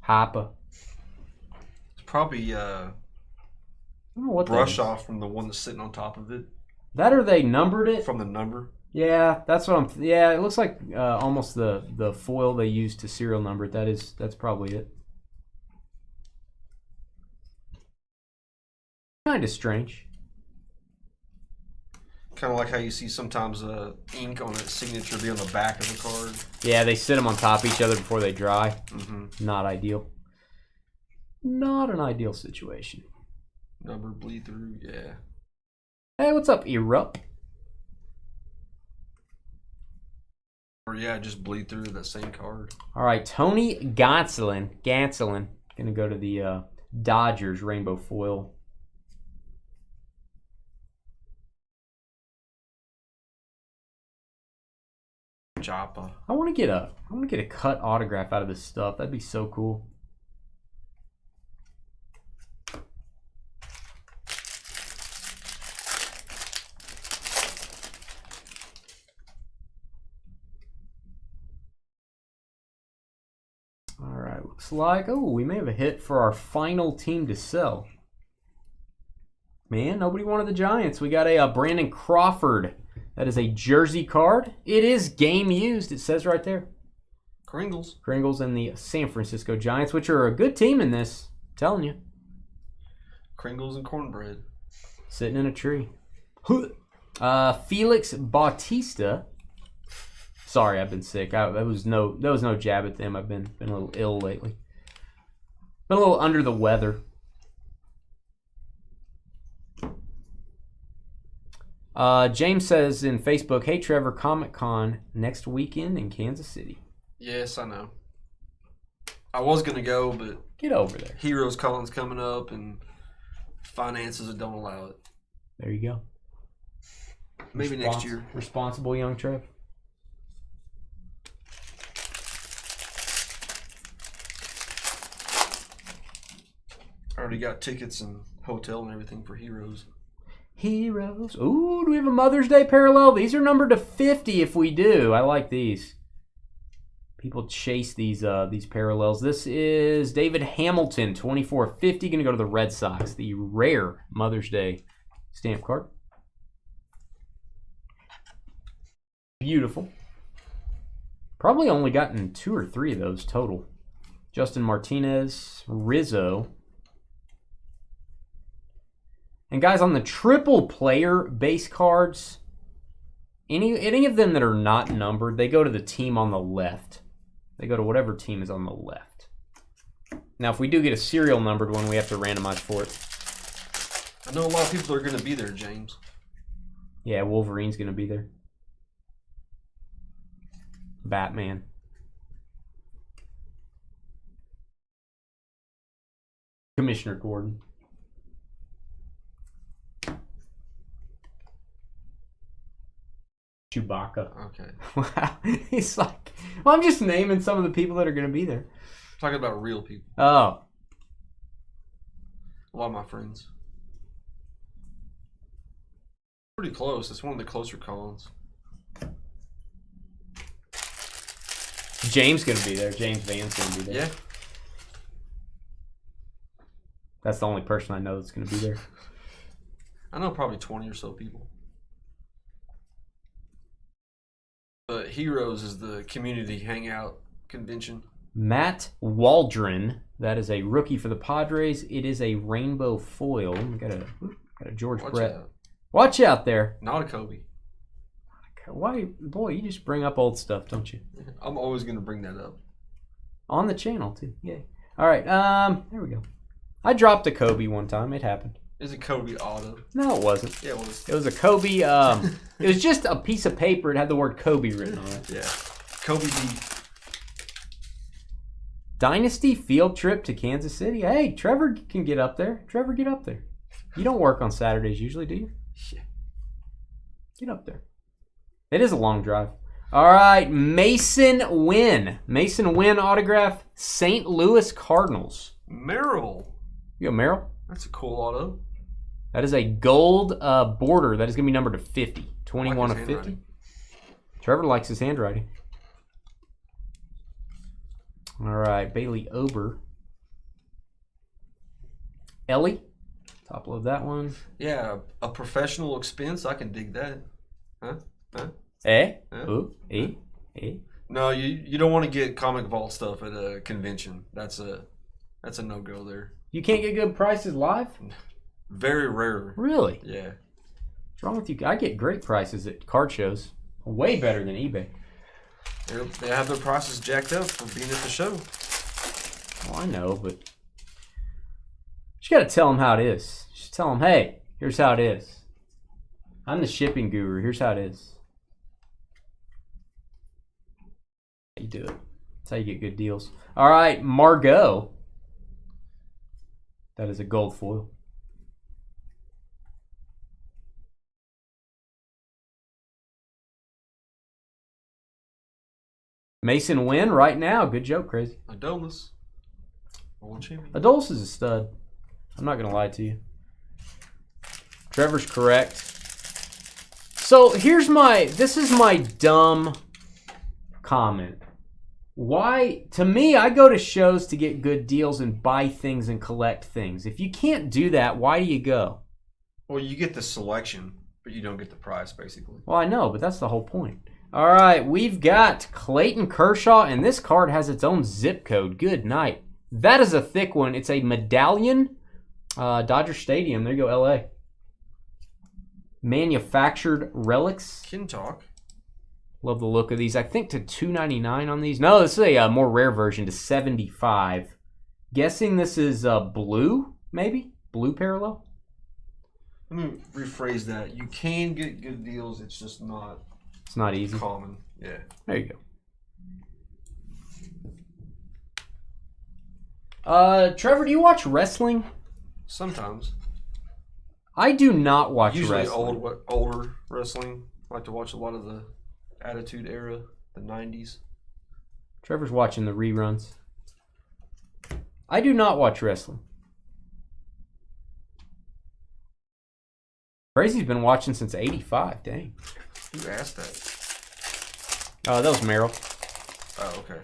It's probably I don't know what brush off from the one that's sitting on top of it. That or they numbered it? From the number? Yeah, that's what I'm... Yeah, it looks like almost the foil they used to serial number it. That's probably it. Kind of strange. Kind of like how you see sometimes ink on a signature be on the back of the card. Yeah, they sit them on top of each other before they dry. Mm-hmm. Not ideal. Not an ideal situation. Number bleed through, yeah. Hey, what's up, Erupt? Or yeah, just bleed through that same card. All right, Tony Gonsolin. Gonna go to the Dodgers rainbow foil. Joppa. I want to get a cut autograph out of this stuff. That'd be so cool. All right, looks like we may have a hit for our final team to sell. Man, nobody wanted the Giants. We got a Brandon Crawford. That is a jersey card. It is game used. It says right there. Kringles and the San Francisco Giants, which are a good team in this. I'm telling you. Kringles and cornbread. Sitting in a tree. Felix Bautista. Sorry, I've been sick. There was no jab at them. I've been a little ill lately. Been a little under the weather. James says in Facebook, "Hey Trevor, Comic-Con next weekend in Kansas City." Yes, I know. I was gonna go, but get over there. Heroes Con's coming up, and finances don't allow it. There you go. Maybe next year. Responsible young Trev. already got tickets and hotel and everything for Heroes. Heroes. Ooh, do we have a Mother's Day parallel? These are numbered to 50 if we do. I like these. People chase these parallels. This is David Hamilton, 2450. Going to go to the Red Sox. The rare Mother's Day stamp card. Beautiful. Probably only gotten 2 or 3 of those total. Justin Martinez, Rizzo. And guys, on the triple player base cards, any of them that are not numbered, they go to the team on the left. They go to whatever team is on the left. Now, if we do get a serial numbered one, we have to randomize for it. I know a lot of people are going to be there, James. Yeah, Wolverine's going to be there. Batman. Commissioner Gordon. Chewbacca. Okay. Wow. He's like, well, I'm just naming some of the people that are going to be there. Talking about real people. Oh. A lot of my friends. Pretty close. It's one of the closer cons. James going to be there. James Van's going to be there. Yeah. That's the only person I know that's going to be there. I know probably 20 or so people. But Heroes is the community hangout convention. Matt Waldron. That is a rookie for the Padres. It is a rainbow foil. We got a George Brett. Out. Watch out there. Not a Kobe. Why, boy, you just bring up old stuff, don't you? I'm always going to bring that up. On the channel, too. Yay. All right, there we go. I dropped a Kobe one time. It happened. Is it Kobe auto? No, it wasn't. Yeah, it was. It was a Kobe. It was just a piece of paper. It had the word Kobe written on it. Yeah. Kobe B. Dynasty field trip to Kansas City. Hey, Trevor can get up there. Trevor, get up there. You don't work on Saturdays usually, do you? Yeah. Get up there. It is a long drive. All right, Mason Wynn. Mason Wynn autograph, St. Louis Cardinals. Merrill. You got Merrill? That's a cool auto. That is a gold border. That is going to be numbered to 50. 21 like of 50. Trevor likes his handwriting. All right, Bailey Ober. Ellie. Top load that one. Yeah, a professional expense. I can dig that. Huh? Eh? Huh? Ooh. Eh? Eh? No, you don't want to get comic vault stuff at a convention. That's a no-go there. You can't get good prices live? Very rare. Really? Yeah. What's wrong with you? I get great prices at card shows. Way better than eBay. They have their prices jacked up for being at the show. Well, I know, but you got to tell them how it is. Just tell them, hey, here's how it is. I'm the shipping guru. Here's how it is. You do it. That's how you get good deals. All right, Margot. That is a gold foil. Mason Wynn right now. Good joke, Crazy. Adonis. World champion. Adolis is a stud. I'm not going to lie to you. Trevor's correct. So this is my dumb comment. Why, to me, I go to shows to get good deals and buy things and collect things. If you can't do that, why do you go? Well, you get the selection, but you don't get the price, basically. Well, I know, but that's the whole point. All right, we've got Clayton Kershaw, and this card has its own zip code. Good night. That is a thick one. It's a medallion. Dodger Stadium. There you go, LA. Manufactured relics. Can talk. Love the look of these. I think to $2.99 on these. No, this is a more rare version to $75. Guessing this is blue, maybe? Blue parallel? Let me rephrase that. You can get good deals. It's just not. It's not easy. Common. Yeah. There you go. Trevor, do you watch wrestling? Sometimes. I do not watch Usually wrestling. older wrestling. I like to watch a lot of the Attitude Era, the 90s. Trevor's watching the reruns. I do not watch wrestling. Brazy's been watching since '85. Dang. Who asked that? That was Meryl. Oh, okay.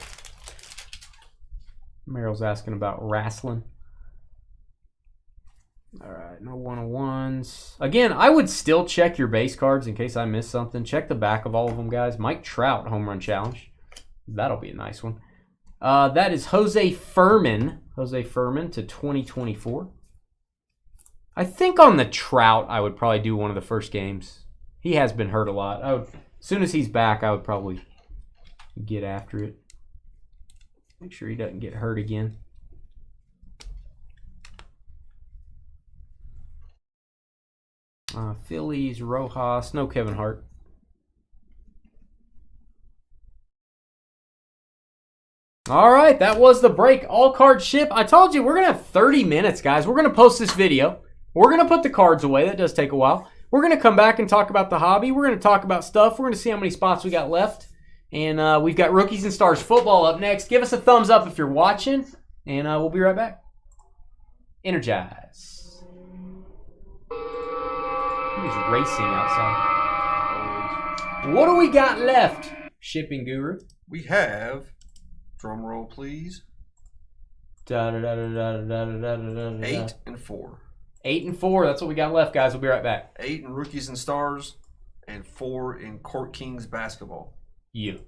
Meryl's asking about wrestling. All right, no 101s. Again, I would still check your base cards in case I missed something. Check the back of all of them, guys. Mike Trout home run challenge. That'll be a nice one. That is Jose Furman. Jose Furman to 2024. I think on the Trout, I would probably do one of the first games. He has been hurt a lot. As soon as he's back, I would probably get after it. Make sure he doesn't get hurt again. Phillies, Rojas, no Kevin Hart. All right, that was the break. All card ship. I told you we're going to have 30 minutes, guys. We're going to post this video. We're going to put the cards away. That does take a while. We're going to come back and talk about the hobby. We're going to talk about stuff. We're going to see how many spots we got left. And we've got Rookies and Stars football up next. Give us a thumbs up if you're watching. And we'll be right back. Energize. Who's racing outside? What do we got left, Shipping Guru? We have, drum roll please, 8 and 4. 8 and 4. That's what we got left, guys. We'll be right back. 8 in Rookies and Stars, and 4 in Court Kings basketball. You.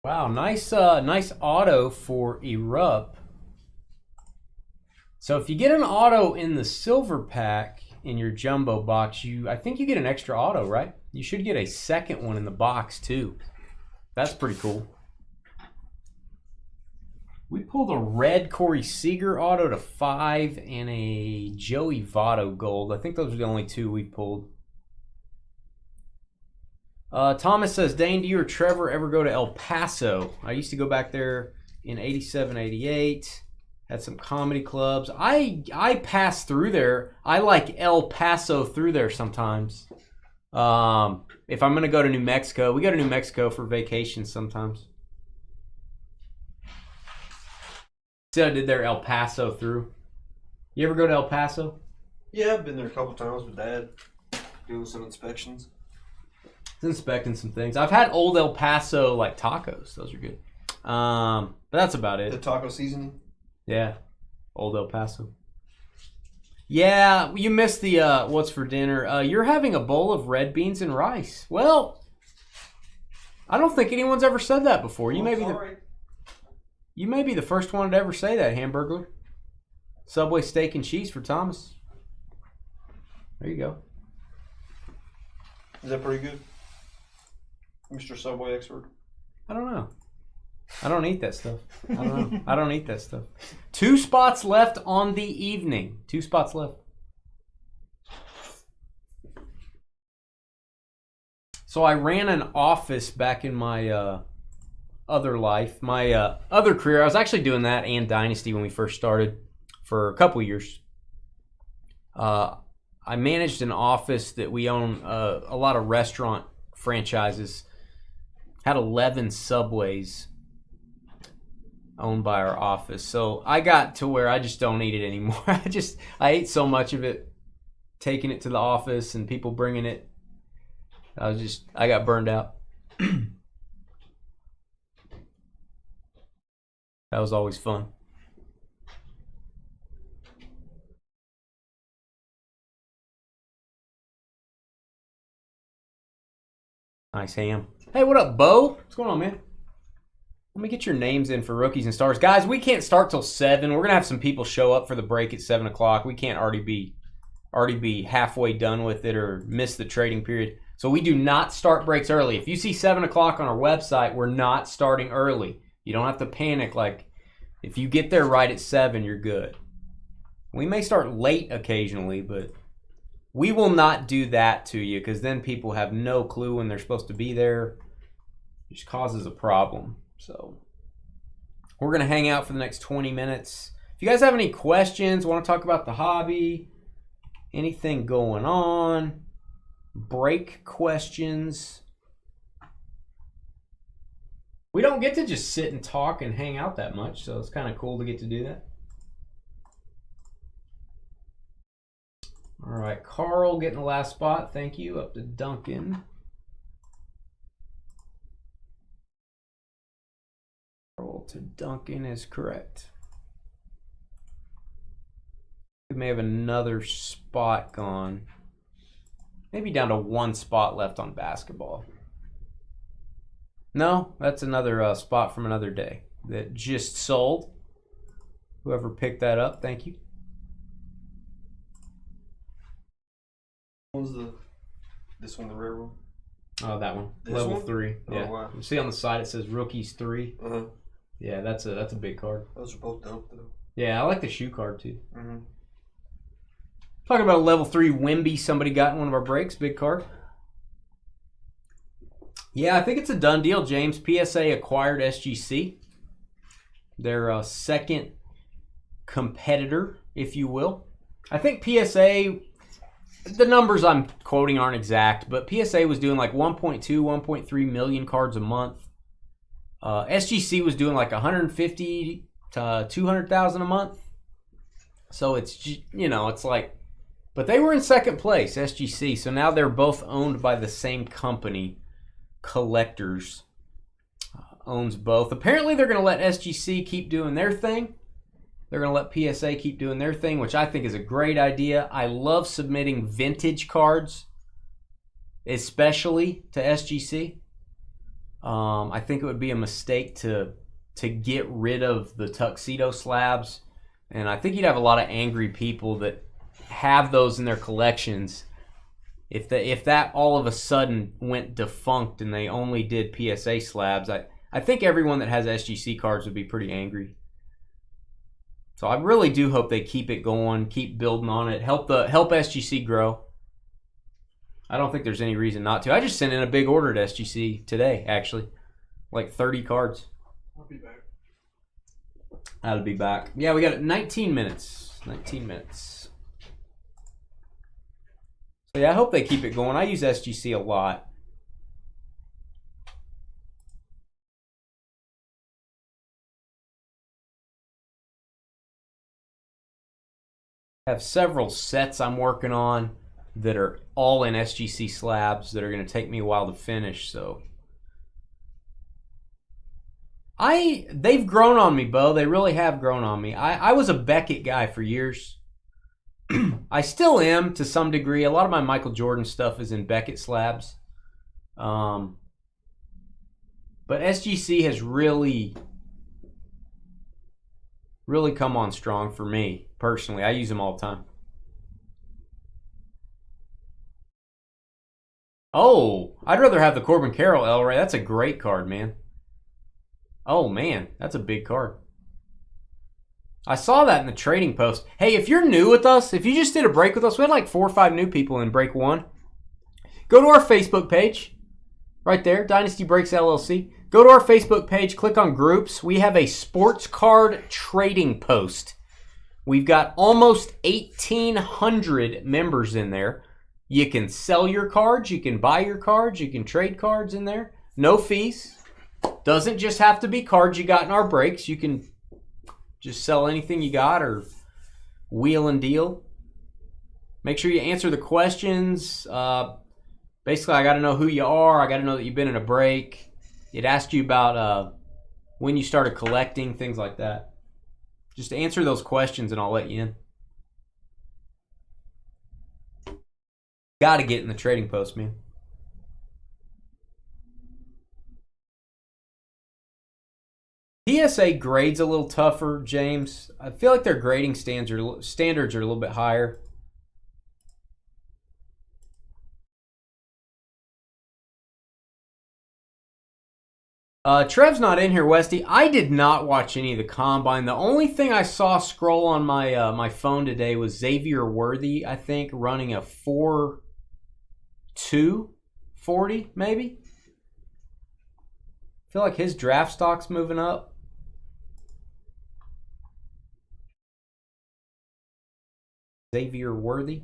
Wow, nice auto for Erupt. So if you get an auto in the silver pack in your jumbo box, I think you get an extra auto, right? You should get a second one in the box too. That's pretty cool. We pulled a red Corey Seager auto to 5 and a Joey Votto gold. I think those are the only two we pulled. Thomas says, Dane, do you or Trevor ever go to El Paso? I used to go back there in 87, 88. Had some comedy clubs. I pass through there. I like El Paso through there sometimes. If I'm going to go to New Mexico, we go to New Mexico for vacations sometimes. So I did their El Paso through. You ever go to El Paso? Yeah, I've been there a couple times with Dad, doing some inspections. Inspecting some things. I've had old El Paso like tacos. Those are good. But that's about it. The taco seasoning? Yeah. Old El Paso. Yeah, you missed the what's for dinner. You're having a bowl of red beans and rice. Well, I don't think anyone's ever said that before. You may be the first one to ever say that, Hamburglar. Subway steak and cheese for Thomas. There you go. Is that pretty good? Mr. Subway expert? I don't know. I don't eat that stuff. I don't know. I don't eat that stuff. 2 spots left on the evening. 2 spots left. So I ran an office back in my other life. My other career, I was actually doing that and Dynasty when we first started for a couple years. I managed an office that we own a lot of restaurant franchises. Had 11 Subways owned by our office. So I got to where I just don't eat it anymore. I ate so much of it, taking it to the office and people bringing it. I got burned out. That was always fun. Nice ham. Hey, what up, Bo? What's going on, man? Let me get your names in for rookies and stars. Guys, we can't start till 7. We're going to have some people show up for the break at 7 o'clock. We can't already be halfway done with it or miss the trading period. So we do not start breaks early. If you see 7 o'clock on our website, we're not starting early. You don't have to panic. Like, if you get there right at 7, you're good. We may start late occasionally, but we will not do that to you because then people have no clue when they're supposed to be there. It just causes a problem. So we're going to hang out for the next 20 minutes. If you guys have any questions, want to talk about the hobby, anything going on, break questions. We don't get to just sit and talk and hang out that much, so it's kind of cool to get to do that. All right, Carl getting the last spot. Thank you. Up to Duncan. Carl to Duncan is correct. We may have another spot gone. Maybe down to 1 spot left on basketball. No, that's another spot from another day that just sold. Whoever picked that up, thank you. What was this one, the rare one? Oh, that one. This Level one? 3. Yeah. Oh, wow. You see on the side it says Rookies 3. Uh-huh. Yeah, that's a big card. Those are both dope, though. Yeah, I like the shoe card, too. Mm-hmm. Talking about a level 3 Wimby somebody got in one of our breaks. Big card. Yeah, I think it's a done deal, James. PSA acquired SGC. Their second competitor, if you will. I think PSA, the numbers I'm quoting aren't exact, but PSA was doing like 1.2, 1.3 million cards a month. SGC was doing like 150 to 200,000 a month. So it's, it's like, but they were in second place, SGC. So now they're both owned by the same company. Collectors owns both. Apparently they're going to let SGC keep doing their thing. They're going to let PSA keep doing their thing, which I think is a great idea. I love submitting vintage cards, especially to SGC. I think it would be a mistake to get rid of the tuxedo slabs, and I think you'd have a lot of angry people that have those in their collections. If that all of a sudden went defunct and they only did PSA slabs, I think everyone that has SGC cards would be pretty angry. So I really do hope they keep it going, keep building on it, help SGC grow. I don't think there's any reason not to. I just sent in a big order to SGC today, actually. Like 30 cards. I'll be back. I'll be back. Yeah, we got 19 minutes. 19 minutes. So yeah, I hope they keep it going. I use SGC a lot. I have several sets I'm working on that are all in SGC slabs that are going to take me a while to finish. So they've grown on me, Bo. They really have grown on me. I was a Beckett guy for years. I still am to some degree. A lot of my Michael Jordan stuff is in Beckett slabs. But SGC has really come on strong for me personally. I use them all the time. Oh, I'd rather have the Corbin Carroll El Rey. That's a great card, man. Oh, man, that's a big card. I saw that in the trading post. Hey, if you're new with us, if you just did a break with us, we had like 4 or 5 new people in break 1. Go to our Facebook page. Right there, Dynasty Breaks LLC. Go to our Facebook page, click on groups. We have a sports card trading post. We've got almost 1,800 members in there. You can sell your cards, you can buy your cards, you can trade cards in there. No fees. Doesn't just have to be cards you got in our breaks. You can just sell anything you got or wheel and deal. Make sure you answer the questions. Basically, I got to know who you are. I got to know that you've been in a break. It asks you about when you started collecting, things like that. Just answer those questions and I'll let you in. Got to get in the trading post, man. PSA grades a little tougher, James. I feel like their grading standards are a little bit higher. Trev's not in here, Westy. I did not watch any of the combine. The only thing I saw scroll on my my phone today was Xavier Worthy, I think, running a 4.2 40, maybe. I feel like his draft stock's moving up. Xavier Worthy.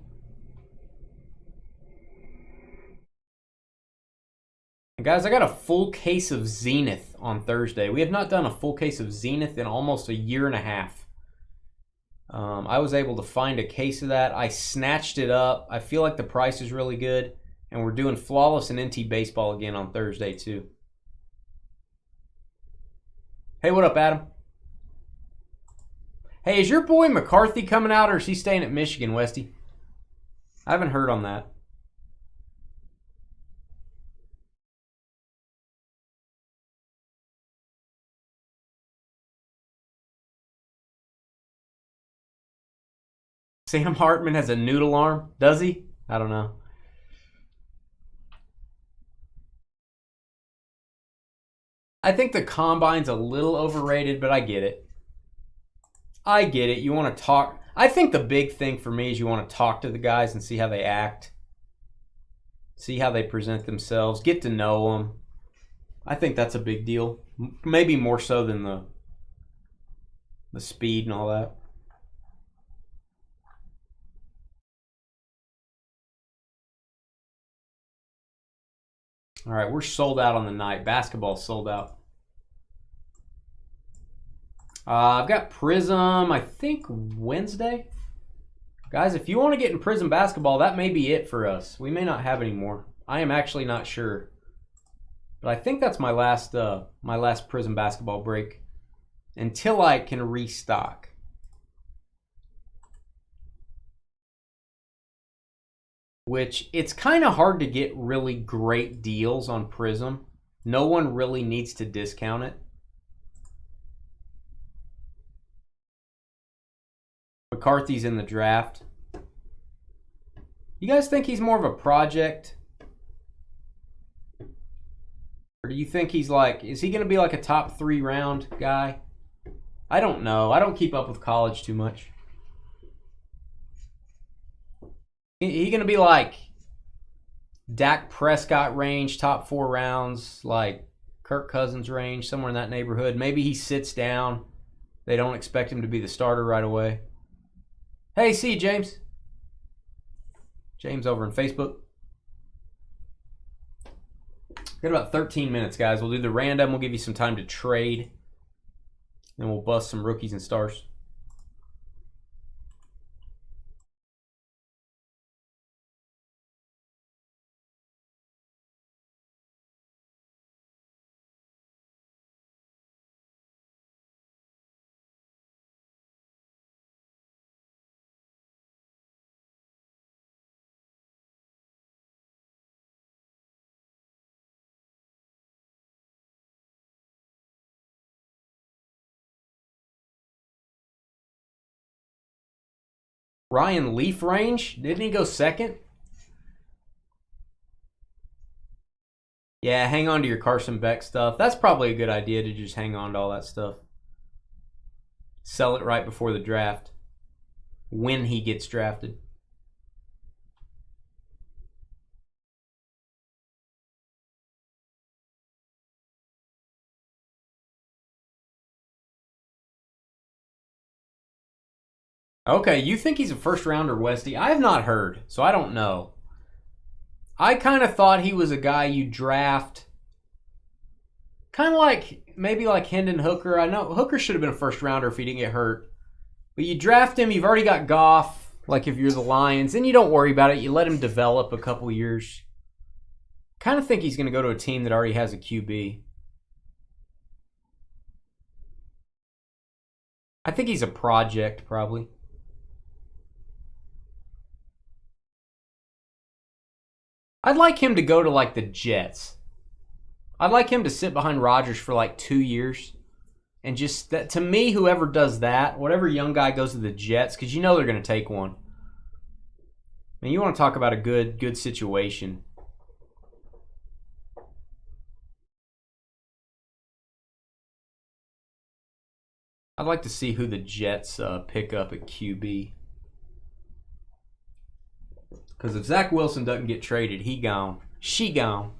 And guys, I got a full case of Zenith on Thursday. We have not done a full case of Zenith in almost 1.5 years. I was able to find a case of that. I snatched it up. I feel like the price is really good. And we're doing Flawless and NT Baseball again on Thursday, too. Hey, what up, Adam? Hey, is your boy McCarthy coming out or is he staying at Michigan, Westy? I haven't heard on that. Sam Hartman has a noodle arm. Does he? I don't know. I think the combine's a little overrated, but I get it. I get it. You want to talk. I think the big thing for me is you want to talk to the guys and see how they act. See how they present themselves. Get to know them. I think that's a big deal. Maybe more so than the speed and all that. All right, we're sold out on the night. Basketball sold out. I've got Prism, I think, Wednesday. Guys, if you want to get in Prism basketball, that may be it for us. We may not have any more. I am actually not sure. But I think that's my last Prism basketball break until I can restock. Which, it's kind of hard to get really great deals on Prism. No one really needs to discount it. McCarthy's in the draft. You guys think he's more of a project? Or do you think he's like, is he going to be like a top 3 round guy? I don't know. I don't keep up with college too much. He going to be like Dak Prescott range, top 4 rounds, like Kirk Cousins range, somewhere in that neighborhood. Maybe he sits down. They don't expect him to be the starter right away. Hey, see you, James. James over on Facebook. Got about 13 minutes, guys. We'll do the random. We'll give you some time to trade. Then we'll bust some rookies and stars. Ryan Leaf range? Didn't he go second? Yeah, hang on to your Carson Beck stuff. That's probably a good idea to just hang on to all that stuff. Sell it right before the draft. When he gets drafted. Okay, you think he's a first rounder, Westy? I have not heard, so I don't know. I kind of thought he was a guy you draft. Kind of like, maybe like Hendon Hooker. I know Hooker should have been a first rounder if he didn't get hurt. But you draft him, you've already got Goff, like if you're the Lions, and you don't worry about it. You let him develop a couple years. Kind of think he's going to go to a team that already has a QB. I think he's a project, probably. I'd like him to go to like the Jets. I'd like him to sit behind Rodgers for like 2 years. And just, that, to me, whoever does that, whatever young guy goes to the Jets, because you know they're going to take one. And you want to talk about a good situation. I'd like to see who the Jets pick up at QB. Because if Zach Wilson doesn't get traded, he gone. She gone.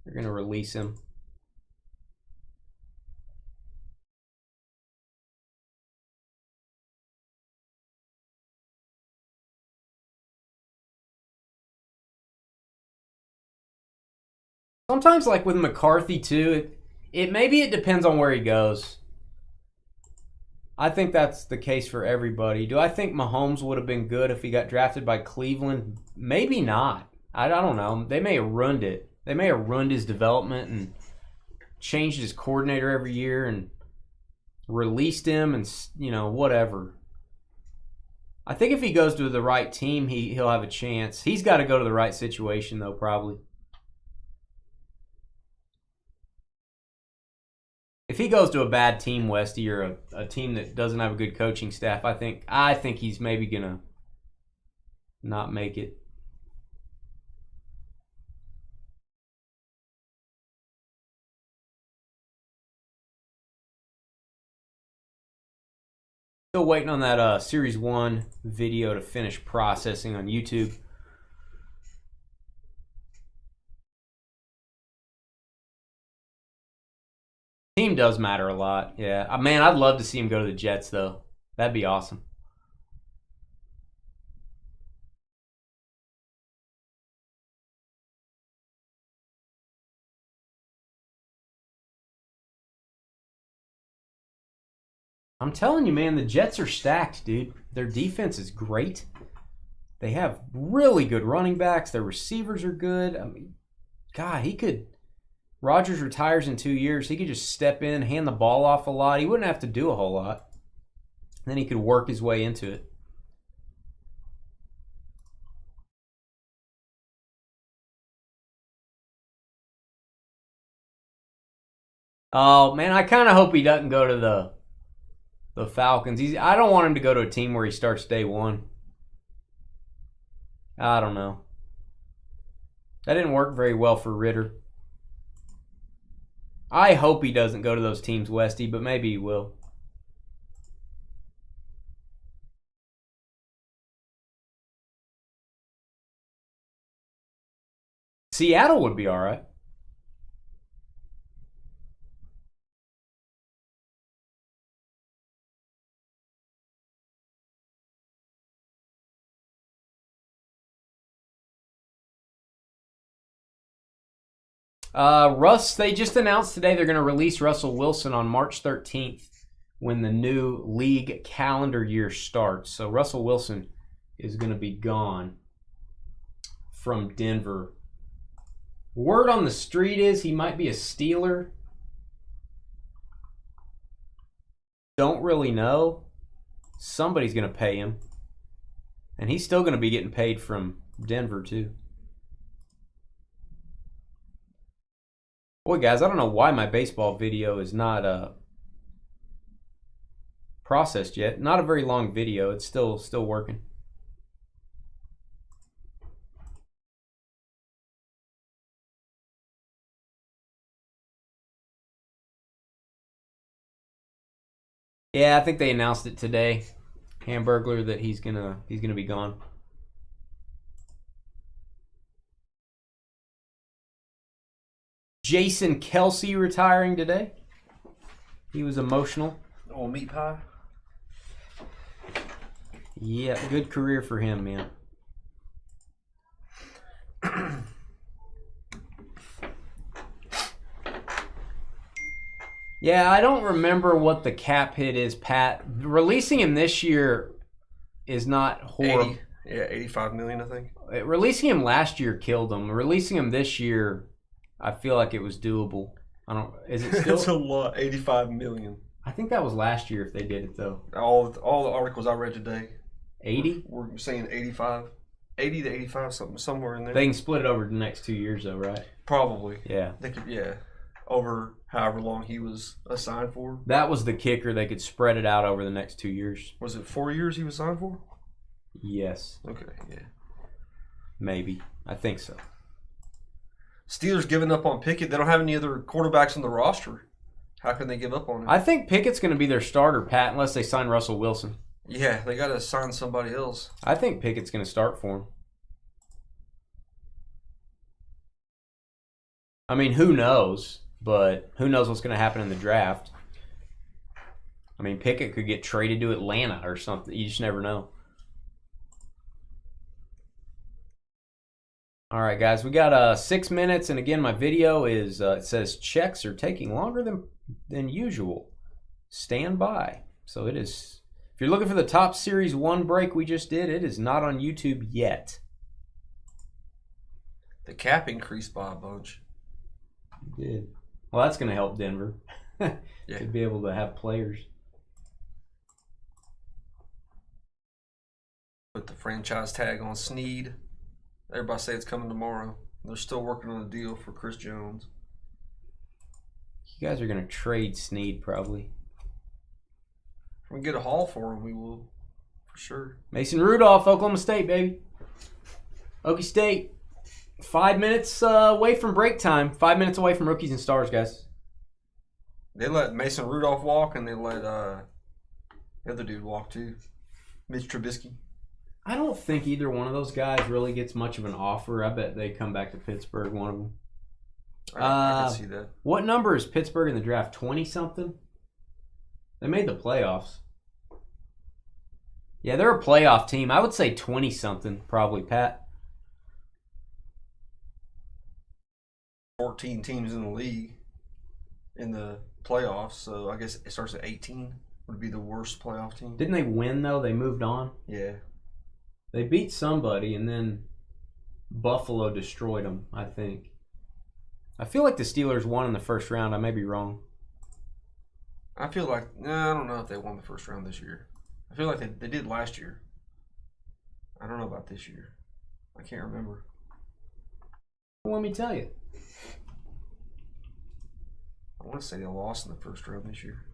They're going to release him. Sometimes, like with McCarthy too, maybe it depends on where he goes. I think that's the case for everybody. Do I think Mahomes would have been good if he got drafted by Cleveland? Maybe not. I don't know. They may have ruined it. They may have ruined his development and changed his coordinator every year and released him and, you know, whatever. I think if he goes to the right team, he'll have a chance. He's got to go to the right situation, though, probably. If he goes to a bad team, Westy, or a team that doesn't have a good coaching staff, I think he's maybe gonna not make it. Still waiting on that Series 1 video to finish processing on YouTube. Team does matter a lot, yeah. Man, I'd love to see him go to the Jets, though. That'd be awesome. I'm telling you, man, the Jets are stacked, dude. Their defense is great. They have really good running backs. Their receivers are good. I mean, God, Rodgers retires in 2 years. He could just step in, hand the ball off a lot. He wouldn't have to do a whole lot. Then he could work his way into it. Oh man, I kind of hope he doesn't go to the Falcons. I don't want him to go to a team where he starts day one. I don't know. That didn't work very well for Ritter. I hope he doesn't go to those teams, Westy, but maybe he will. Seattle would be all right. Russ, they just announced today they're going to release Russell Wilson on March 13th when the new league calendar year starts. So Russell Wilson is going to be gone from Denver. Word on the street is he might be a Steeler. Don't really know. Somebody's going to pay him. And he's still going to be getting paid from Denver too. Boy, guys, I don't know why my baseball video is not processed yet. Not a very long video. It's still working. Yeah, I think they announced it today, Hamburglar, that he's gonna be gone. Jason Kelsey retiring today. He was emotional. Oh, meat pie. Yeah, good career for him, man. Yeah, I don't remember what the cap hit is, Pat. Releasing him this year is not horrible. 80, yeah, 85 million, I think. Releasing him last year killed him. Releasing him this year, I feel like it was doable. I don't. Is it still? It's a lot. 85 million. I think that was last year if they did it though. All the articles I read today. 80? We're saying 85. 80 to 85, somewhere in there. They can split it over the next 2 years though, right? Probably. Yeah. They could, yeah. Over however long he was assigned for. That was the kicker. They could spread it out over the next 2 years. Was it 4 years he was signed for? Yes. Okay, yeah. Maybe. I think so. Steelers giving up on Pickett. They don't have any other quarterbacks on the roster. How can they give up on him? I think Pickett's going to be their starter, Pat, unless they sign Russell Wilson. Yeah, they got to sign somebody else. I think Pickett's going to start for him. I mean, who knows? But who knows what's going to happen in the draft? I mean, Pickett could get traded to Atlanta or something. You just never know. All right, guys, we got 6 minutes, and again, my video is it says checks are taking longer than usual. Stand by. So it is. If you're looking for the top Series 1 break we just did, it is not on YouTube yet. The cap increased by a bunch. It did. Well, that's going to help Denver. Yeah. To be able to have players. Put the franchise tag on Snead. Everybody say it's coming tomorrow. They're still working on a deal for Chris Jones. You guys are going to trade Snead probably. If we get a haul for him, we will. For sure. Mason Rudolph, Oklahoma State, baby. Okie State. 5 minutes away from break time. 5 minutes away from Rookies and Stars, guys. They let Mason Rudolph walk, and they let the other dude walk too. Mitch Trubisky. I don't think either one of those guys really gets much of an offer. I bet they come back to Pittsburgh, one of them. I can see that. What number is Pittsburgh in the draft? 20-something? They made the playoffs. Yeah, they're a playoff team. I would say 20-something probably, Pat. 14 teams in the league in the playoffs, so I guess it starts at 18. Would be the worst playoff team. Didn't they win, though? They moved on? Yeah. They beat somebody, and then Buffalo destroyed them, I think. I feel like the Steelers won in the first round. I may be wrong. I feel like, I don't know if they won the first round this year. I feel like they did last year. I don't know about this year. I can't remember. Well, let me tell you. want to say they lost in the first round this year.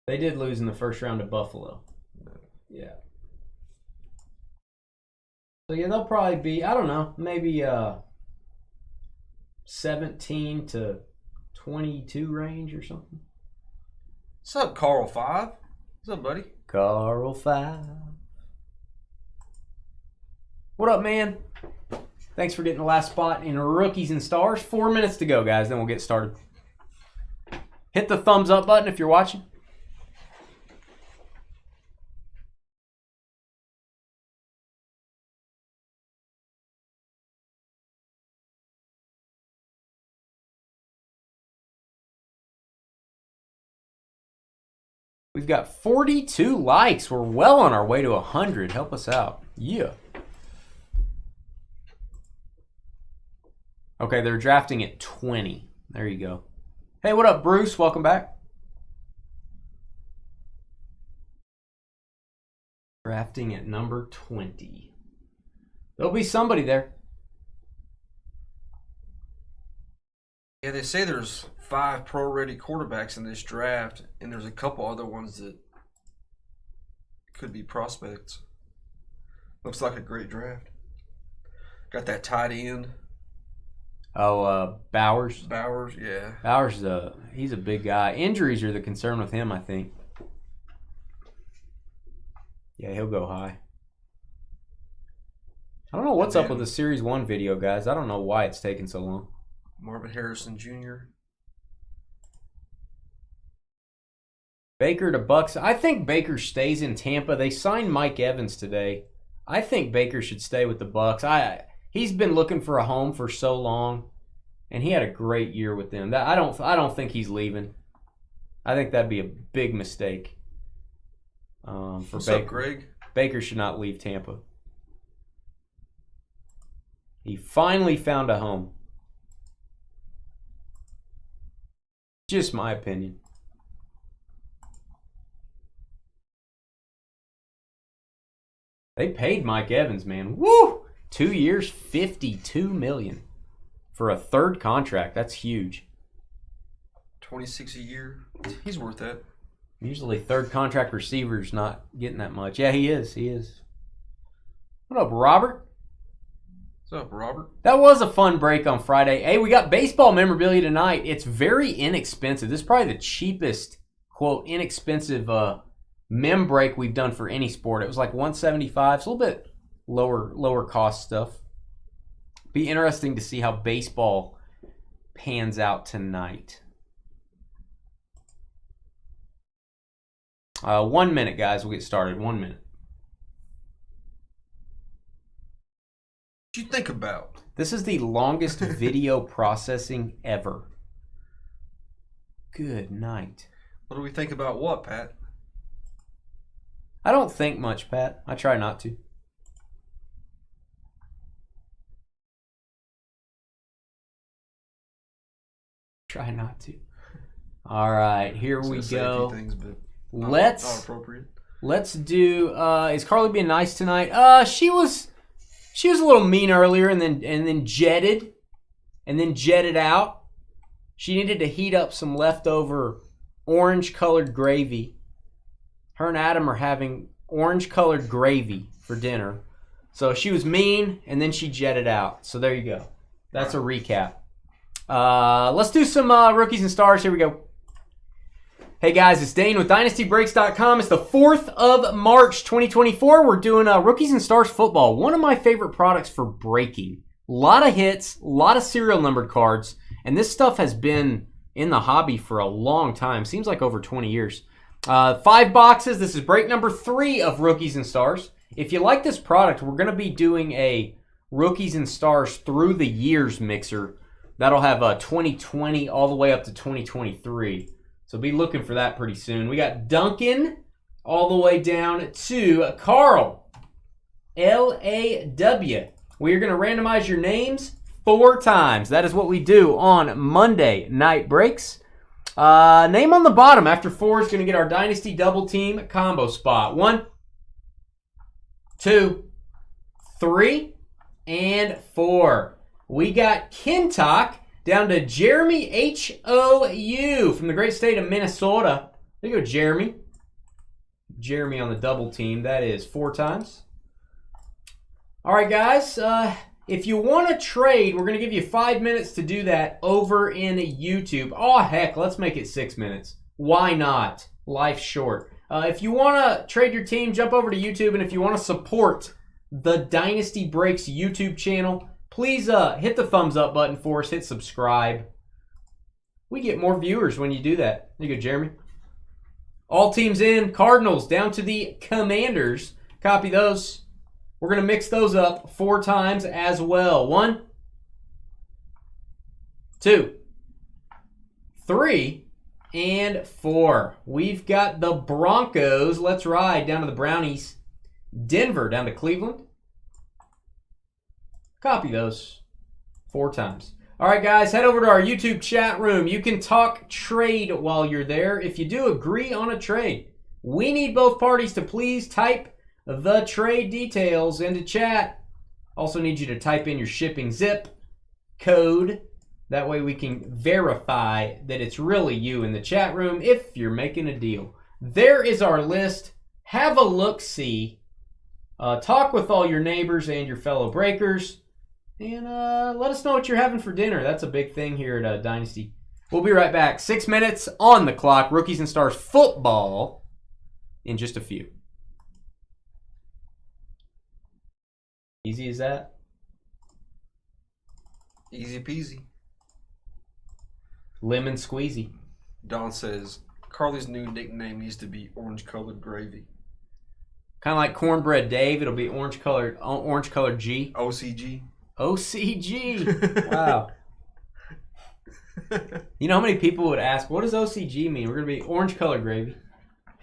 They did lose in the first round to Buffalo. Yeah. So yeah, they'll probably be, I don't know, maybe 17 to 22 range or something. What's up, Carl 5? What's up, buddy? Carl 5. What up, man? Thanks for getting the last spot in Rookies and Stars. 4 minutes to go, guys, then we'll get started. Hit the thumbs up button if you're watching. We've got 42 likes. We're well on our way to 100. Help us out. Yeah. Okay, they're drafting at 20. There you go. Hey, what up, Bruce? Welcome back. Drafting at number 20. There'll be somebody there. Yeah, they say there's 5 pro-ready quarterbacks in this draft, and there's a couple other ones that could be prospects. Looks like a great draft. Got that tight end. Oh, Bowers. Bowers, yeah. Bowers, he's a big guy. Injuries are the concern with him, I think. Yeah, he'll go high. I don't know what's up with the Series 1 video, guys. I don't know why it's taking so long. Marvin Harrison Jr. Baker to Bucks. I think Baker stays in Tampa. They signed Mike Evans today. I think Baker should stay with the Bucks. He's been looking for a home for so long, and he had a great year with them. I don't think he's leaving. I think that'd be a big mistake for What's Baker. up, Greg? Baker should not leave Tampa. He finally found a home. Just my opinion. They paid Mike Evans, man. Woo! 2 years, $52 million for a third contract. That's huge. 26 a year. He's worth that. Usually third contract receivers not getting that much. Yeah, he is. He is. What up, Robert? What's up, Robert? That was a fun break on Friday. Hey, we got baseball memorabilia tonight. It's very inexpensive. This is probably the cheapest, quote, inexpensive mem break we've done for any sport. It was like $175. It's a little bit lower cost stuff. Be interesting to see how baseball pans out tonight. 1 minute, guys. We'll get started. 1 minute. What you think about? This is the longest video processing ever. Good night. What do we think about what, Pat? I don't think much, Pat. I try not to. Try not to. All right, here we go. Things, but Let's not appropriate. Let's do. Is Carly being nice tonight? She was a little mean earlier, and then jetted out. She needed to heat up some leftover orange-colored gravy. Her and Adam are having orange-colored gravy for dinner. So she was mean, and then she jetted out. So there you go. That's a recap. Let's do some rookies and stars. Here we go. Hey guys, it's Dane with DynastyBreaks.com. It's the 4th of March, 2024. We're doing rookies and stars football. One of my favorite products for breaking. A lot of hits, a lot of serial numbered cards, and this stuff has been in the hobby for a long time. Seems like over 20 years. 5 boxes. This is break number 3 of Rookies and Stars. If you like this product, we're going to be doing a Rookies and Stars through the years mixer. That'll have 2020 all the way up to 2023. So be looking for that pretty soon. We got Duncan all the way down to Carl. L-A-W. We're going to randomize your names 4 times. That is what we do on Monday Night Breaks. Name on the bottom after 4 is going to get our Dynasty Double Team combo spot. 1, 2, 3, and 4. We got Kintock down to Jeremy H.O.U. from the great state of Minnesota. There you go, Jeremy. Jeremy on the double team. That is 4 times. All right, guys. If you want to trade, we're going to give you 5 minutes to do that over in YouTube. Oh, heck, let's make it 6 minutes. Why not? Life's short. If you want to trade your team, jump over to YouTube. And if you want to support the Dynasty Breaks YouTube channel, please hit the thumbs up button for us. Hit subscribe. We get more viewers when you do that. There you go, Jeremy. All teams in. Cardinals down to the Commanders. Copy those. We're going to mix those up 4 times as well. 1, 2, 3, and 4. We've got the Broncos. Let's ride down to the Brownies. Denver down to Cleveland. Copy those 4 times. All right, guys, head over to our YouTube chat room. You can talk trade while you're there. If you do agree on a trade, we need both parties to please type the trade details into chat. Also need you to type in your shipping zip code. That way we can verify that it's really you in the chat room if you're making a deal. There is our list. Have a look-see. Talk with all your neighbors and your fellow breakers. And let us know what you're having for dinner. That's a big thing here at Dynasty. We'll be right back. 6 minutes on the clock. Rookies and Stars football in just a few. Easy as that? Easy peasy. Lemon squeezy. Don says, Carly's new nickname needs to be Orange Colored Gravy. Kind of like Cornbread Dave. It'll be orange colored G. OCG. OCG. Wow. You know how many people would ask, what does OCG mean? We're going to be orange colored gravy.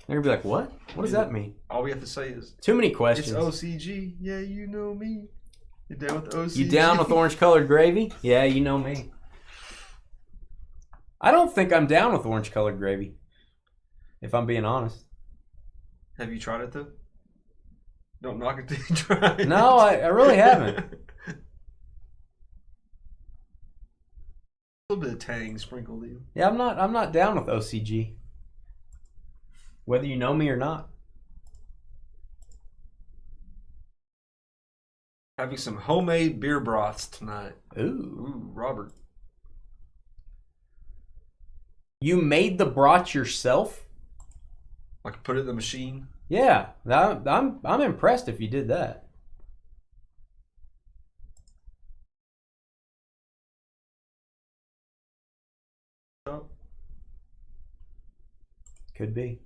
They're going to be like, what? What does that mean? All we have to say is, too many questions. It's OCG. Yeah, you know me. You down with OCG? You down with orange colored gravy? Yeah, you know me. I don't think I'm down with orange colored gravy, if I'm being honest. Have you tried it though? Don't knock it till you try it. No, I really haven't. A little bit of tang sprinkled in. Yeah, I'm not down with OCG. Whether you know me or not. Having some homemade beer broths tonight. Ooh, Robert. You made the broth yourself? Like put it in the machine? Yeah, I'm impressed if you did that. Could be.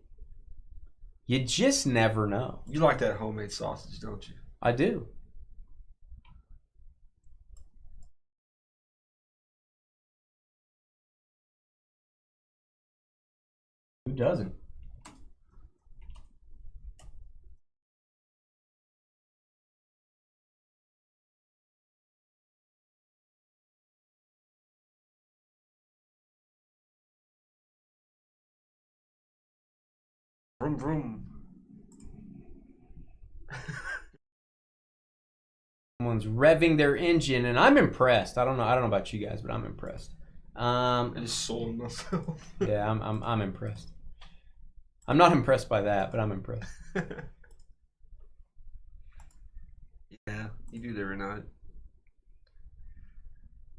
You just never know. You like that homemade sausage, don't you? I do. Who doesn't? Vroom vroom. Someone's revving their engine, and I'm impressed. I don't know about you guys, but I'm impressed. I just sold myself. Yeah, I'm impressed. I'm not impressed by that, but I'm impressed. Yeah, you do that every night.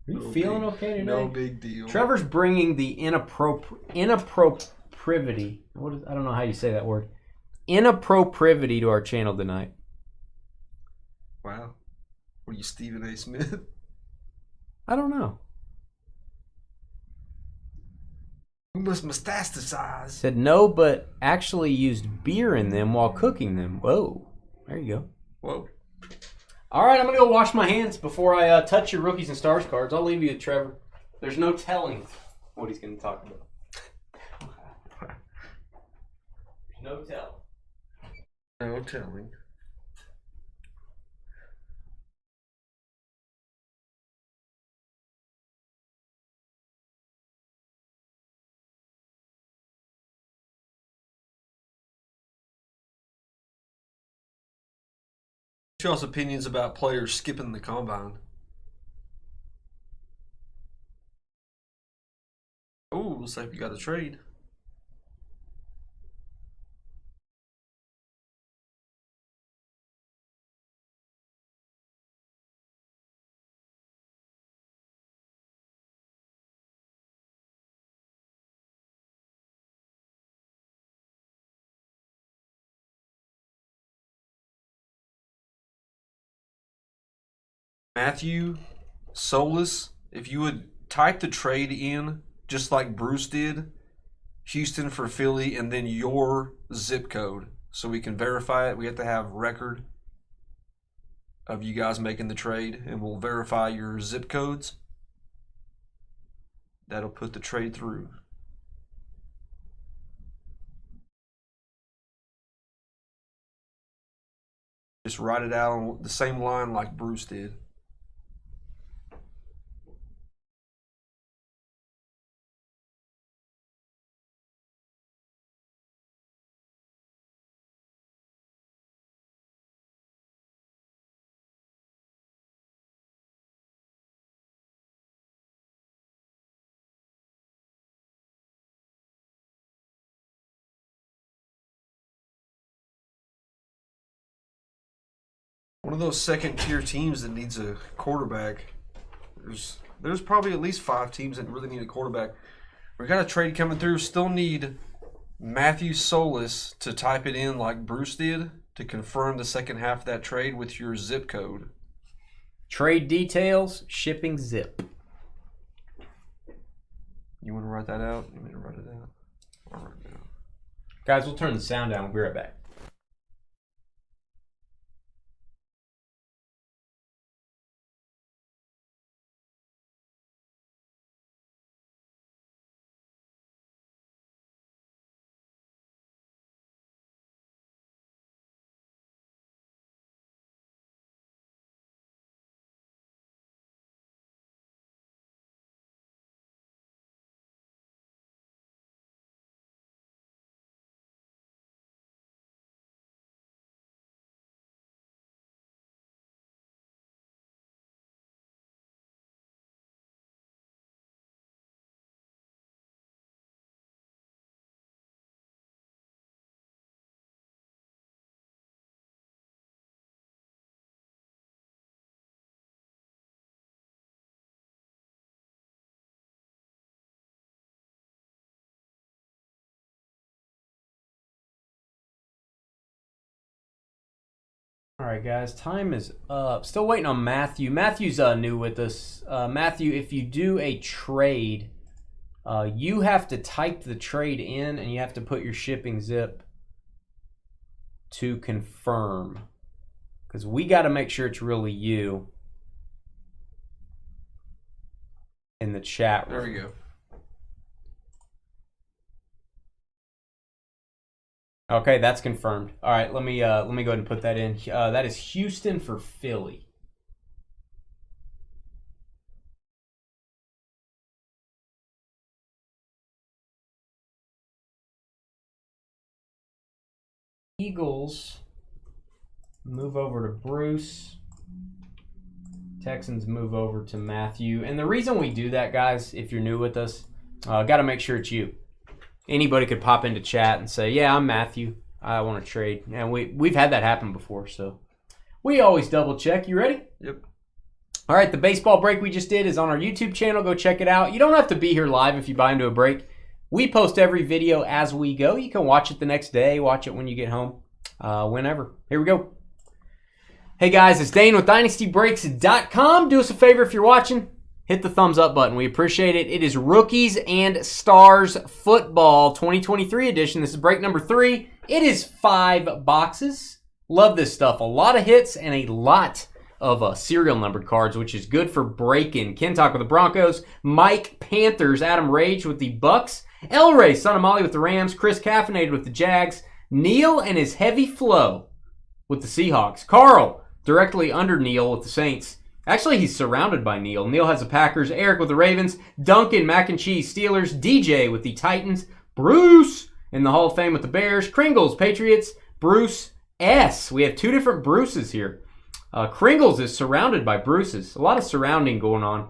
Are you feeling okay today? No big deal. Trevor's bringing the inappropriativity. I don't know how you say that word. Inappropriativity to our channel tonight. Wow. What are you, Stephen A. Smith? I don't know. We must metastasize. Said no, but actually used beer in them while cooking them. Whoa. There you go. Whoa. All right, I'm going to go wash my hands before I touch your Rookies and Stars cards. I'll leave you with Trevor. There's no telling what he's going to talk about. No telling. No telling. Y'all's opinions about players skipping the combine. We'll say if you got a trade. Matthew Solis, if you would type the trade in just like Bruce did, Houston for Philly, and then your zip code so we can verify it. We have to have record of you guys making the trade, and we'll verify your zip codes. That'll put the trade through. Just write it out on the same line like Bruce did. One of those second-tier teams that needs a quarterback. There's probably at least 5 teams that really need a quarterback. We got a trade coming through. Still need Matthew Solis to type it in like Bruce did to confirm the second half of that trade with your zip code. Trade details, shipping zip. You want to write that out? You want me to write it out? I'll write it down. Guys, we'll turn the sound down. We'll be right back. All right, guys, time is up. Still waiting on Matthew. Matthew's new with us. Matthew, if you do a trade, you have to type the trade in and you have to put your shipping zip to confirm. Because we got to make sure it's really you in the chat room. There we go. Okay, that's confirmed. All right, let me go ahead and put that in. That is Houston for Philly. Eagles move over to Bruce. Texans move over to Matthew. And the reason we do that, guys, if you're new with us, got to make sure it's you. Anybody could pop into chat and say, yeah, I'm Matthew. I want to trade. And we've had that happen before, so we always double check. You ready? Yep. All right, the baseball break we just did is on our YouTube channel. Go check it out. You don't have to be here live if you buy into a break. We post every video as we go. You can watch it the next day, watch it when you get home, whenever. Here we go. Hey, guys, it's Dane with DynastyBreaks.com. Do us a favor if you're watching. Hit the thumbs up button. We appreciate it. It is Rookies and Stars Football 2023 edition. This is break number 3. It is 5 boxes. Love this stuff. A lot of hits and a lot of serial numbered cards, which is good for breaking. Ken Talk with the Broncos. Mike Panthers. Adam Rage with the Bucks. El Rey, Son of Molly with the Rams. Chris Caffeinated with the Jags. Neil and his Heavy Flow with the Seahawks. Carl, directly under Neil with the Saints. Actually, he's surrounded by Neil. Neil has the Packers. Eric with the Ravens. Duncan, Mac and Cheese, Steelers. DJ with the Titans. Bruce in the Hall of Fame with the Bears. Kringles, Patriots. Bruce S. We have 2 different Bruces here. Kringles is surrounded by Bruces. A lot of surrounding going on.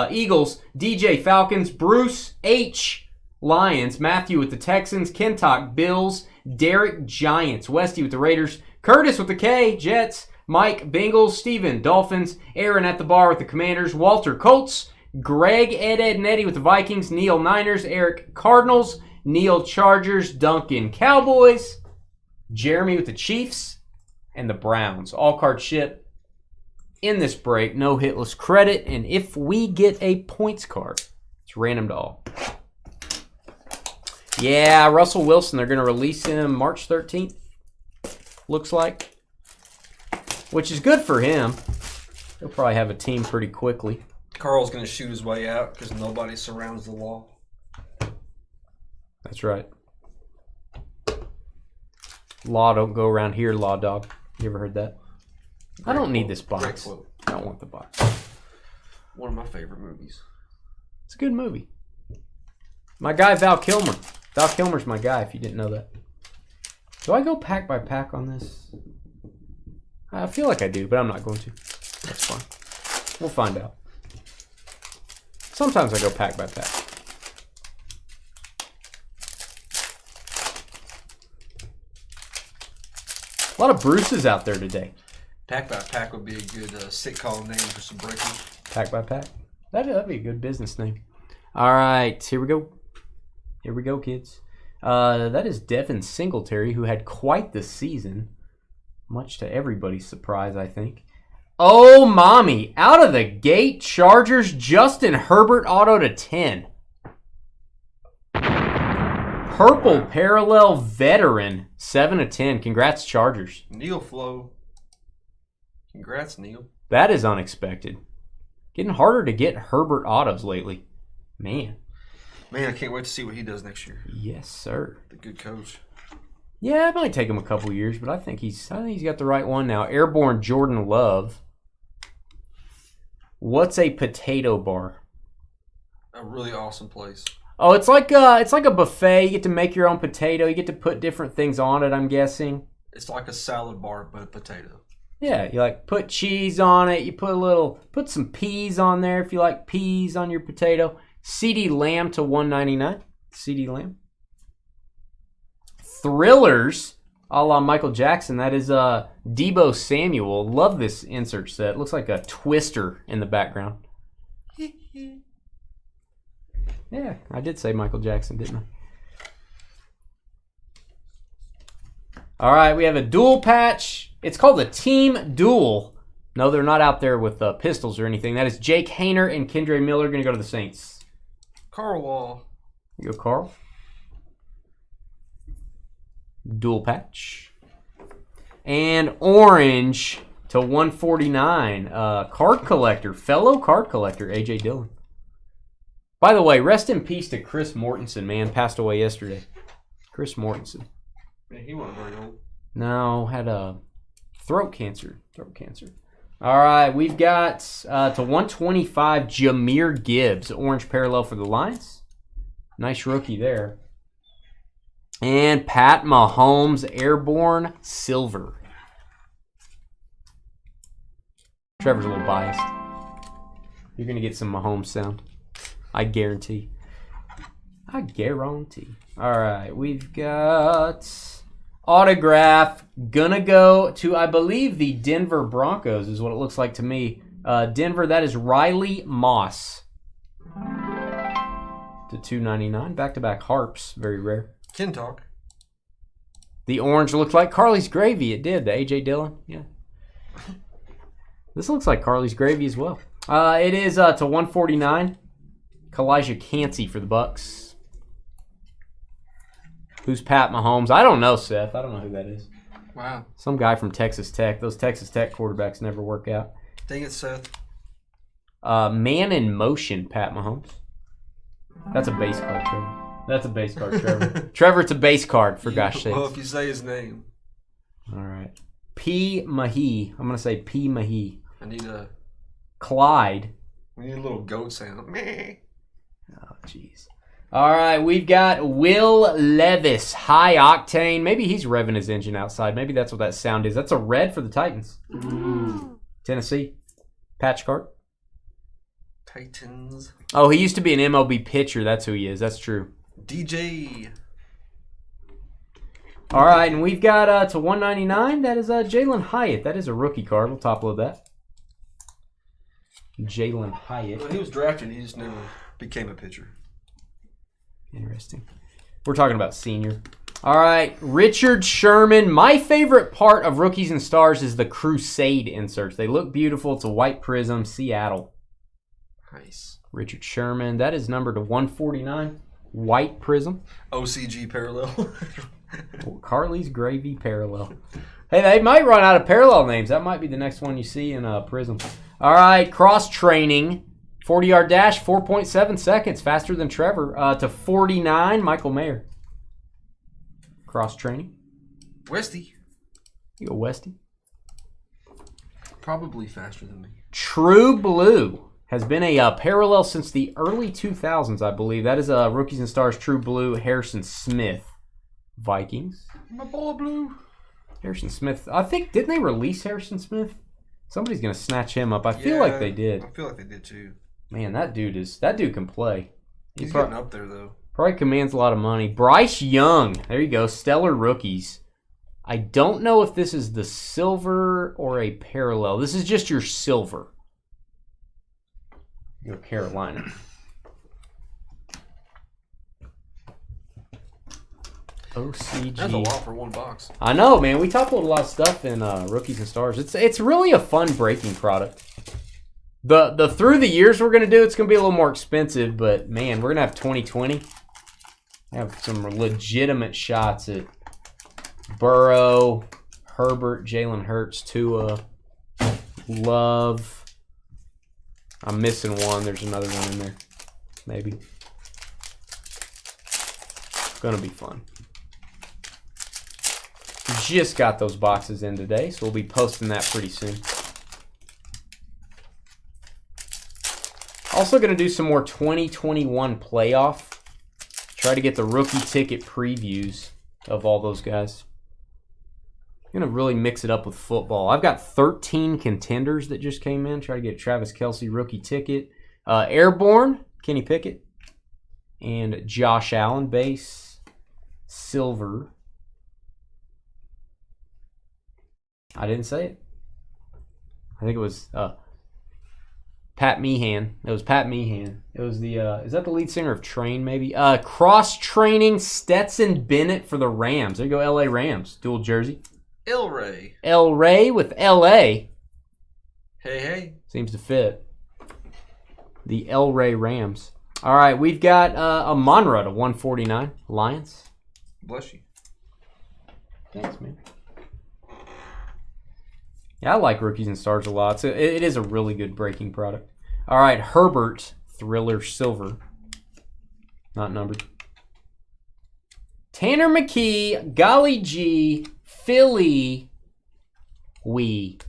Eagles. DJ, Falcons. Bruce H. Lions. Matthew with the Texans. Kentock, Bills. Derek, Giants. Westy with the Raiders. Curtis with the K, Jets. Mike, Bengals. Steven, Dolphins. Aaron at the bar with the Commanders. Walter, Colts. Greg, Ed, and Eddie with the Vikings. Neil, Niners. Eric, Cardinals. Neil, Chargers. Duncan, Cowboys. Jeremy with the Chiefs and the Browns. All card ship in this break. No hitless credit. And if we get a points card, it's random to all. Yeah, Russell Wilson. They're going to release him March 13th. Looks like. Which is good for him. He'll probably have a team pretty quickly. Carl's going to shoot his way out because nobody surrounds the wall. That's right. Law don't go around here, Law Dog. You ever heard that? I don't need this box. I don't want the box. One of my favorite movies. It's a good movie. My guy, Val Kilmer. Val Kilmer's my guy, if you didn't know that. Do I go pack by pack on this? I feel like I do, but I'm not going to. That's fine. We'll find out. Sometimes I go pack by pack. A lot of Bruces out there today. Pack by pack would be a good sitcom name for some breakers. Pack by pack. That'd be a good business name. All right, here we go. Here we go, kids. That is Devin Singletary, who had quite the season. Much to everybody's surprise, I think. Oh, mommy. Out of the gate, Chargers, Justin Herbert auto to 10. Purple parallel veteran, 7 of 10. Congrats, Chargers. Neil Flo. Congrats, Neil. That is unexpected. Getting harder to get Herbert autos lately. Man, I can't wait to see what he does next year. Yes, sir. The good coach. Yeah, it might take him a couple years, but I think he's got the right one now. Airborne Jordan Love. What's a potato bar? A really awesome place. Oh, it's like a buffet. You get to make your own potato. You get to put different things on it, I'm guessing. It's like a salad bar, but a potato. Yeah, you like put cheese on it. You put some peas on there if you like peas on your potato. CD Lamb to $1.99. CD Lamb. Thrillers, a la Michael Jackson. That is Debo Samuel. Love this insert set. Looks like a twister in the background. Yeah, I did say Michael Jackson, didn't I? All right, we have a dual patch. It's called a Team Duel. No, they're not out there with pistols or anything. That is Jake Hayner and Kendre Miller going to go to the Saints. Carl Wall. You go, Carl. Dual patch. And orange to 149. Card collector, fellow card collector, A.J. Dillon. By the way, rest in peace to Chris Mortensen, man. Passed away yesterday. Chris Mortensen. Man, he wasn't very old. No, had a throat cancer. All right, we've got to 125, Jahmyr Gibbs. Orange parallel for the Lions. Nice rookie there. And Pat Mahomes, airborne silver. Trevor's a little biased. You're going to get some Mahomes sound. I guarantee. All right, we've got autograph. Gonna go to, I believe, the Denver Broncos is what it looks like to me. Denver, that is Riley Moss. To $2.99. Back-to-back harps. Very rare. Kentock. The orange looked like Carly's Gravy. It did. The A.J. Dillon. Yeah. This looks like Carly's Gravy as well. It is to $149. Kalijah Cansey for the Bucks. Who's Pat Mahomes? I don't know, Seth. I don't know who that is. Wow. Some guy from Texas Tech. Those Texas Tech quarterbacks never work out. Dang it, Seth. Man in Motion, Pat Mahomes. That's a base card, Trevor. Trevor, it's a base card, for gosh sakes. Well, if you say his name. All right. P. Mahee. I'm going to say P. Mahee. I need a... Clyde. We need a little goat sound. Meh. Oh, jeez. All right, we've got Will Levis, high octane. Maybe he's revving his engine outside. Maybe that's what that sound is. That's a red for the Titans. Tennessee. Patch card. Titans. Oh, he used to be an MLB pitcher. That's who he is. That's true. DJ. All right, and we've got to 199. That is Jalen Hyatt. That is a rookie card. We'll top load that. Jalen Hyatt. When he was drafted, he just never became a pitcher. Interesting. We're talking about senior. All right, Richard Sherman. My favorite part of Rookies and Stars is the Crusade inserts. They look beautiful. It's a white prism, Seattle. Nice. Richard Sherman. That is numbered to 149. White prism. OCG parallel. Carly's Gravy Parallel. Hey, they might run out of parallel names. That might be the next one you see in Prism. All right, cross training. 40-yard dash, 4.7 seconds. Faster than Trevor. To 49, Michael Mayer. Cross training. Westy. You go Westy. Probably faster than me. True Blue has been a parallel since the early 2000s, I believe. That is Rookies and Stars True Blue, Harrison Smith. Vikings. My ball blue. Harrison Smith. I think, didn't they release Harrison Smith? Somebody's going to snatch him up. I feel like they did. I feel like they did too. Man, that dude can play. He's getting up there though. Probably commands a lot of money. Bryce Young. There you go. Stellar rookies. I don't know if this is the silver or a parallel. This is just your silver. Your Carolina. OCG. That's a lot for one box. I know, man. We top load a lot of stuff in Rookies and Stars. It's really a fun breaking product. The through the years we're gonna do, it's gonna be a little more expensive, but man, we're gonna have 2020. Have some legitimate shots at Burrow, Herbert, Jalen Hurts, Tua, Love. I'm missing one. There's another one in there. Maybe. Gonna be fun. Just got those boxes in today, so we'll be posting that pretty soon. Also going to do some more 2021 playoff. Try to get the rookie ticket previews of all those guys. I'm going to really mix it up with football. I've got 13 contenders that just came in. Try to get Travis Kelce rookie ticket. Airborne, Kenny Pickett. And Josh Allen base. Silver. I didn't say it. I think it was Pat Meehan. It was Pat Meehan. It was the is that the lead singer of Train maybe? Cross training Stetson Bennett for the Rams. There you go, LA Rams. Dual jersey. El Ray. El Ray with LA. Hey, hey. Seems to fit. The El Ray Rams. All right, we've got a Monra to 149. Lions. Bless you. Thanks, man. Yeah, I like Rookies and Stars a lot. So it is a really good breaking product. All right, Herbert, Thriller Silver. Not numbered. Tanner McKee, Golly G, Philly, Wee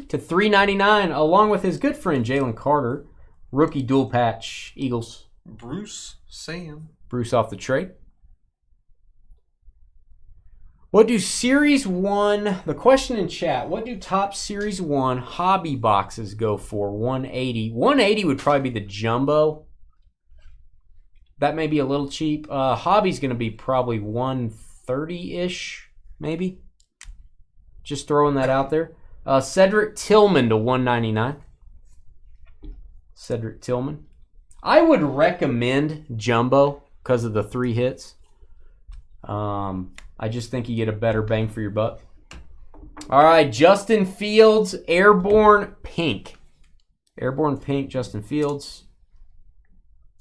to 399, along with his good friend Jalen Carter. Rookie dual patch, Eagles. Bruce Sam. Bruce off the trade. What do Series 1, the question in chat, what do top Series 1 hobby boxes go for? 180. 180 would probably be the jumbo. That may be a little cheap. Hobby's going to be probably 130-ish, maybe. Just throwing that out there. Cedric Tillman to 199. Cedric Tillman. I would recommend jumbo because of the 3 hits. I just think you get a better bang for your buck. All right, Justin Fields, Airborne Pink. Airborne Pink, Justin Fields.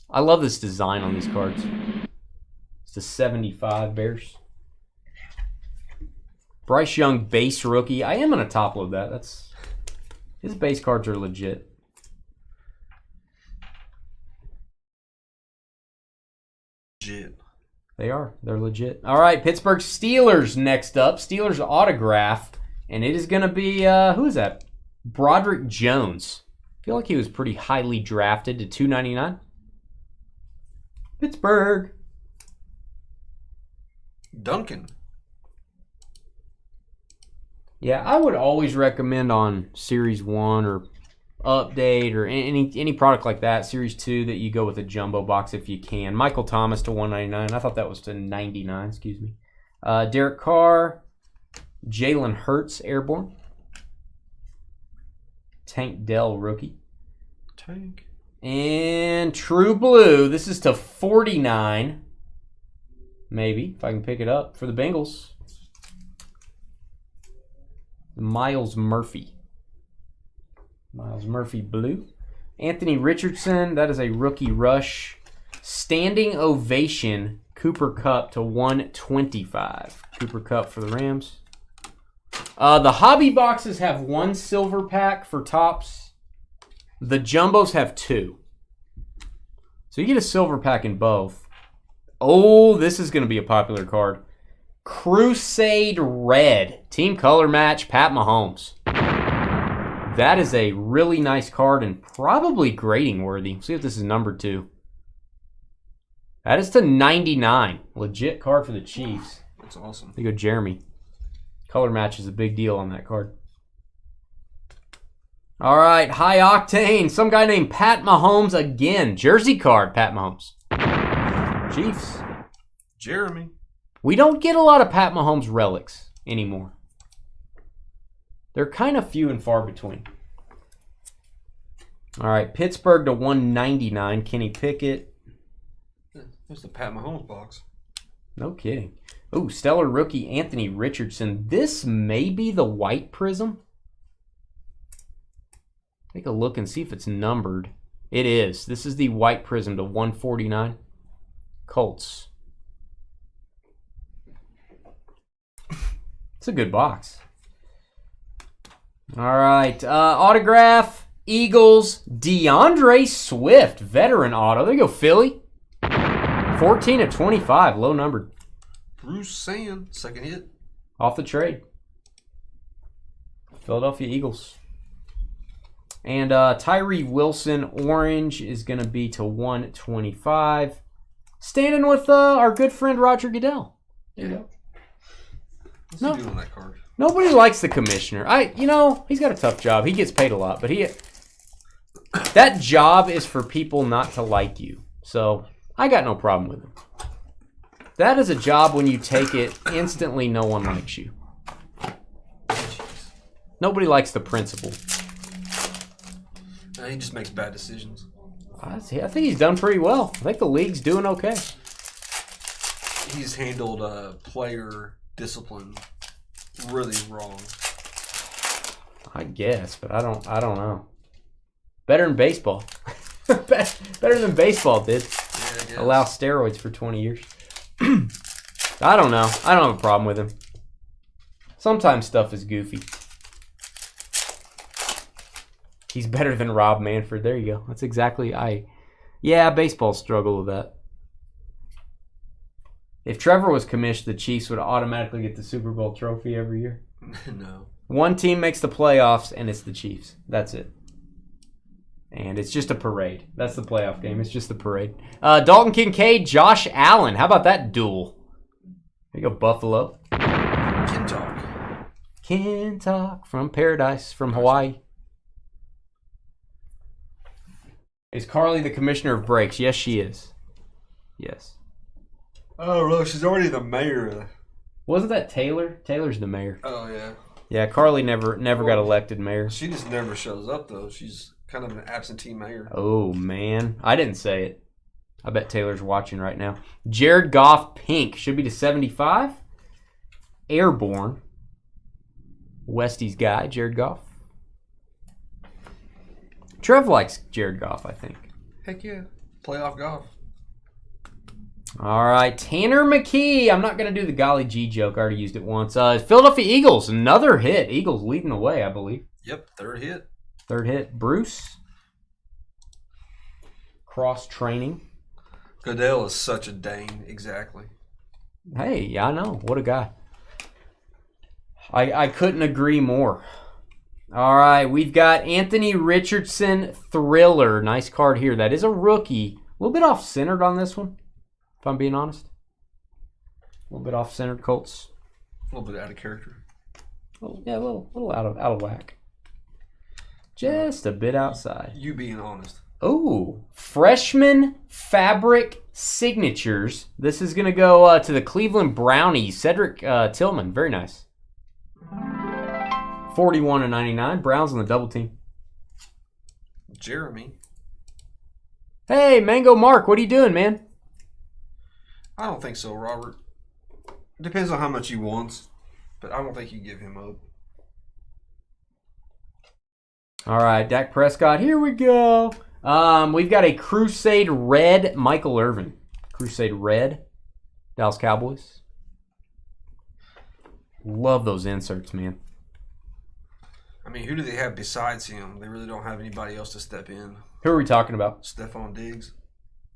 I love this design on these cards. It's the 75 Bears. Bryce Young, base rookie. I am going to top load that. His base cards are legit. Legit. They are. They're legit. All right, Pittsburgh Steelers next up. Steelers autograph. And it is going to be, who is that? Broderick Jones. I feel like he was pretty highly drafted to 299. Pittsburgh. Duncan. Yeah, I would always recommend on Series 1 or update or any product like that, Series 2, that you go with a jumbo box if you can. Michael Thomas to 199. I thought that was to 99, excuse me. Derek Carr, Jalen Hurts, Airborne. Tank Dell, rookie. Tank. And True Blue, this is to 49. Maybe, if I can pick it up, for the Bengals. Miles Murphy. Miles Murphy blue. Anthony Richardson, that is a rookie rush. Standing ovation, Cooper Kupp to 125. Cooper Kupp for the Rams. The hobby boxes have 1 silver pack for tops. The jumbos have 2. So you get a silver pack in both. Oh, this is going to be a popular card. Crusade Red. Team color match, Pat Mahomes. That is a really nice card and probably grading worthy. See if this is numbered 2. That is to 99. Legit card for the Chiefs. That's awesome. There you go, Jeremy. Color match is a big deal on that card. All right, high octane. Some guy named Pat Mahomes again. Jersey card, Pat Mahomes. Chiefs. Jeremy. We don't get a lot of Pat Mahomes relics anymore. They're kind of few and far between. All right, Pittsburgh to 199. Kenny Pickett. There's the Pat Mahomes box. No kidding. Ooh, stellar rookie Anthony Richardson. This may be the white prism. Take a look and see if it's numbered. It is. This is the white prism to 149. Colts. It's a good box. All right. Autograph. Eagles. DeAndre Swift. Veteran auto. There you go, Philly. 14 of 25. Low numbered. Bruce Sand. Second hit. Off the trade. Philadelphia Eagles. And Tyree Wilson. Orange is going to be to 125. Standing with our good friend Roger Goodell. There you go. What's he doing on that card? Nobody likes the commissioner. He's got a tough job. He gets paid a lot, but that job is for people not to like you. So I got no problem with him. That is a job when you take it, instantly no one likes you. Nobody likes the principal. He just makes bad decisions. I think he's done pretty well. I think the league's doing okay. He's handled player discipline really wrong. I guess, but I don't know. Better than baseball. Better than baseball did. Yeah, allow steroids for 20 years. I don't know. I don't have a problem with him. Sometimes stuff is goofy. He's better than Rob Manfred. There you go. That's exactly Yeah, baseball struggle with that. If Trevor was commissioned, the Chiefs would automatically get the Super Bowl trophy every year. No. One team makes the playoffs, and it's the Chiefs. That's it. And it's just a parade. That's the playoff game. It's just a parade. Dalton Kincaid, Josh Allen. How about that duel? There you go, Buffalo. Kintalk from paradise, from Hawaii. Is Carly the commissioner of breaks? Yes, she is. Yes. Oh, really? She's already the mayor. Wasn't that Taylor? Taylor's the mayor. Oh, yeah. Yeah, Carly never got elected mayor. She just never shows up, though. She's kind of an absentee mayor. Oh, man. I didn't say it. I bet Taylor's watching right now. Jared Goff, pink. Should be to 75. Airborne. Westie's guy, Jared Goff. Trev likes Jared Goff, I think. Heck yeah. Playoff golf. All right. Tanner McKee. I'm not going to do the golly G joke. I already used it once. Philadelphia Eagles. Another hit. Eagles leading the way, I believe. Yep. Third hit. Third hit. Bruce. Cross training. Goodell is such a Dane. Exactly. Hey, yeah, I know. What a guy. I couldn't agree more. All right, we've got Anthony Richardson, Thriller. Nice card here. That is a rookie. A little bit off-centered on this one, if I'm being honest. A little bit off-centered, Colts. A little bit out of character. Yeah, a little out of whack. Just a bit outside. You being honest. Oh, freshman fabric signatures. This is going to go to the Cleveland Brownies. Cedric Tillman. Very nice. 41/99. Browns on the double team. Jeremy. Hey, Mango Mark. What are you doing, man? I don't think so, Robert. Depends on how much he wants, but I don't think you give him up. All right, Dak Prescott. Here we go. We've got a Crusade Red Michael Irvin. Crusade Red. Dallas Cowboys. Love those inserts, man. I mean, who do they have besides him? They really don't have anybody else to step in. Who are we talking about? Stephon Diggs.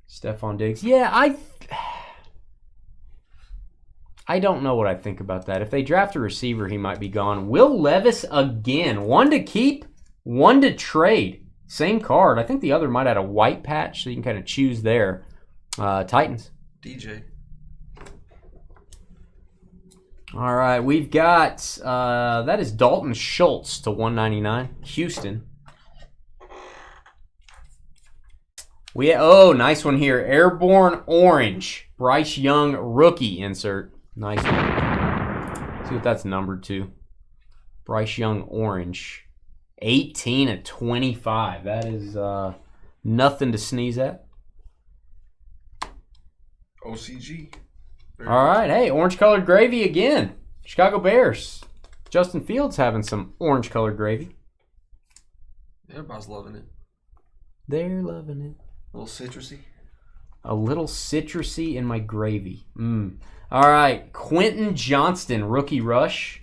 Stephon Diggs. Yeah, I don't know what I think about that. If they draft a receiver, he might be gone. Will Levis again. One to keep, one to trade. Same card. I think the other might add a white patch, so you can kind of choose there. Titans. DJ. All right, we've got, that is Dalton Schultz to 199. Houston. Nice one here. Airborne Orange. Bryce Young rookie insert. Nice one. See what that's numbered to. Bryce Young Orange. 18/25. That is nothing to sneeze at. OCG. All right. Hey, orange-colored gravy again. Chicago Bears. Justin Fields having some orange-colored gravy. Everybody's loving it. They're loving it. A little citrusy. A little citrusy in my gravy. All right. Quentin Johnston, rookie rush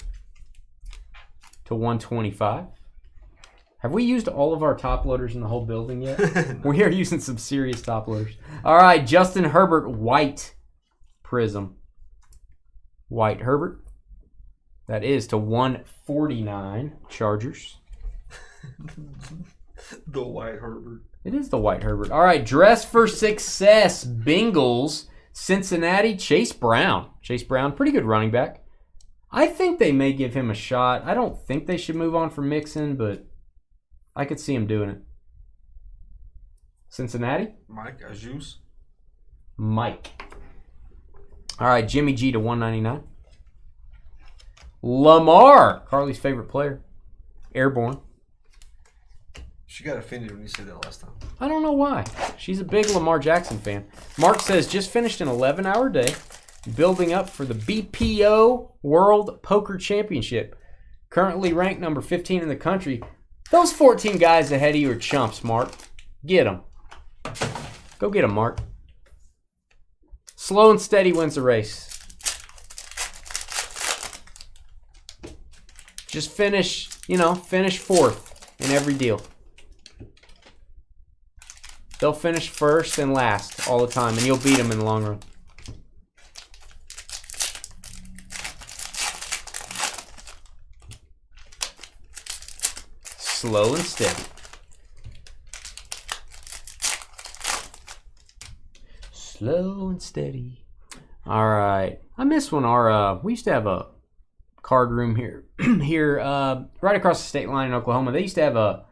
to 125. Have we used all of our top loaders in the whole building yet? No. We are using some serious top loaders. All right. Justin Herbert, white prism. White Herbert. That is to 149. Chargers. The white Herbert. It is the white Herbert. All right, dress for success. Bengals, Cincinnati, Chase Brown. Chase Brown, pretty good running back. I think they may give him a shot. I don't think they should move on from Mixon, but I could see him doing it. Cincinnati? Mike Ajus. Mike. All right, Jimmy G to 199. Lamar, Carly's favorite player. Airborne. She got offended when you said that last time. I don't know why. She's a big Lamar Jackson fan. Mark says, just finished an 11-hour day building up for the BPO World Poker Championship. Currently ranked number 15 in the country. Those 14 guys ahead of you are chumps, Mark. Get them. Go get them, Mark. Slow and steady wins the race. Just finish fourth in every deal. They'll finish first and last all the time, and you'll beat them in the long run. Slow and steady. Slow and steady. All right. I missed one. We used to have a card room here, right across the state line in Oklahoma. They used to have a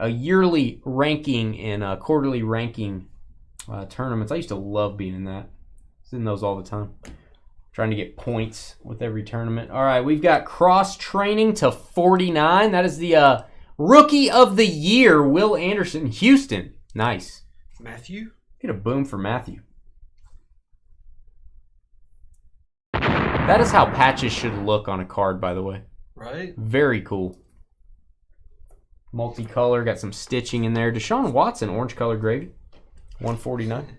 yearly ranking and a quarterly ranking tournaments. I used to love being in that. I was in those all the time. Trying to get points with every tournament. All right, we've got cross training to 49. That is the rookie of the year, Will Anderson, Houston. Nice. Matthew? Get a boom for Matthew. That is how patches should look on a card, by the way. Right? Very cool. Multicolor, got some stitching in there. Deshaun Watson, orange colored gravy. 149.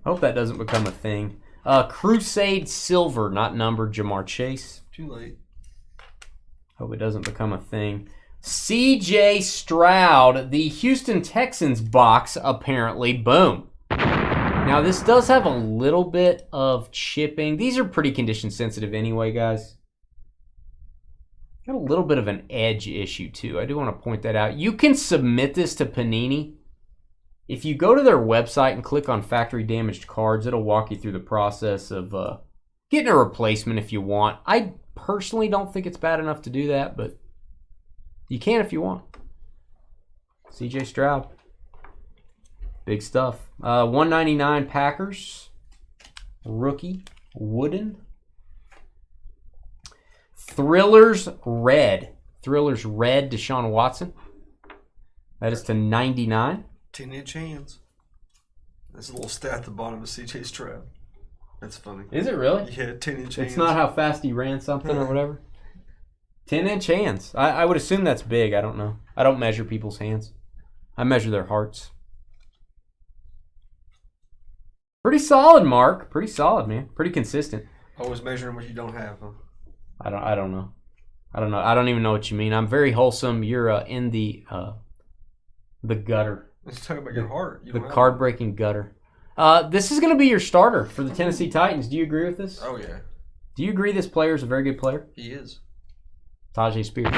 Hope that doesn't become a thing. Crusade Silver, not numbered, Jamar Chase. Too late. Hope it doesn't become a thing. CJ Stroud, the Houston Texans box, apparently. Boom. Now, this does have a little bit of chipping. These are pretty condition sensitive anyway, guys. Got a little bit of an edge issue, too. I do want to point that out. You can submit this to Panini. If you go to their website and click on factory damaged cards, it'll walk you through the process of getting a replacement if you want. I personally don't think it's bad enough to do that, but You can if you want. CJ Stroud. Big stuff. 199 Packers. Rookie. Wooden. Thrillers Red. Thrillers Red Deshaun Watson. That is to 99. 10-inch hands. There's a little stat at the bottom of CJ Stroud. That's funny. Is it really? Yeah, 10-inch hands. It's not how fast he ran something or whatever. 10-inch hands. I would assume that's big. I don't know. I don't measure people's hands. I measure their hearts. Pretty solid, Mark. Pretty solid, man. Pretty consistent. Always measuring what you don't have, huh? I don't know. I don't even know what you mean. I'm very wholesome. You're in the gutter. Let's talk about your heart. The card-breaking gutter. This is going to be your starter for the Tennessee Titans. Do you agree with this? Oh, yeah. Do you agree this player is a very good player? He is. Tajay Spears.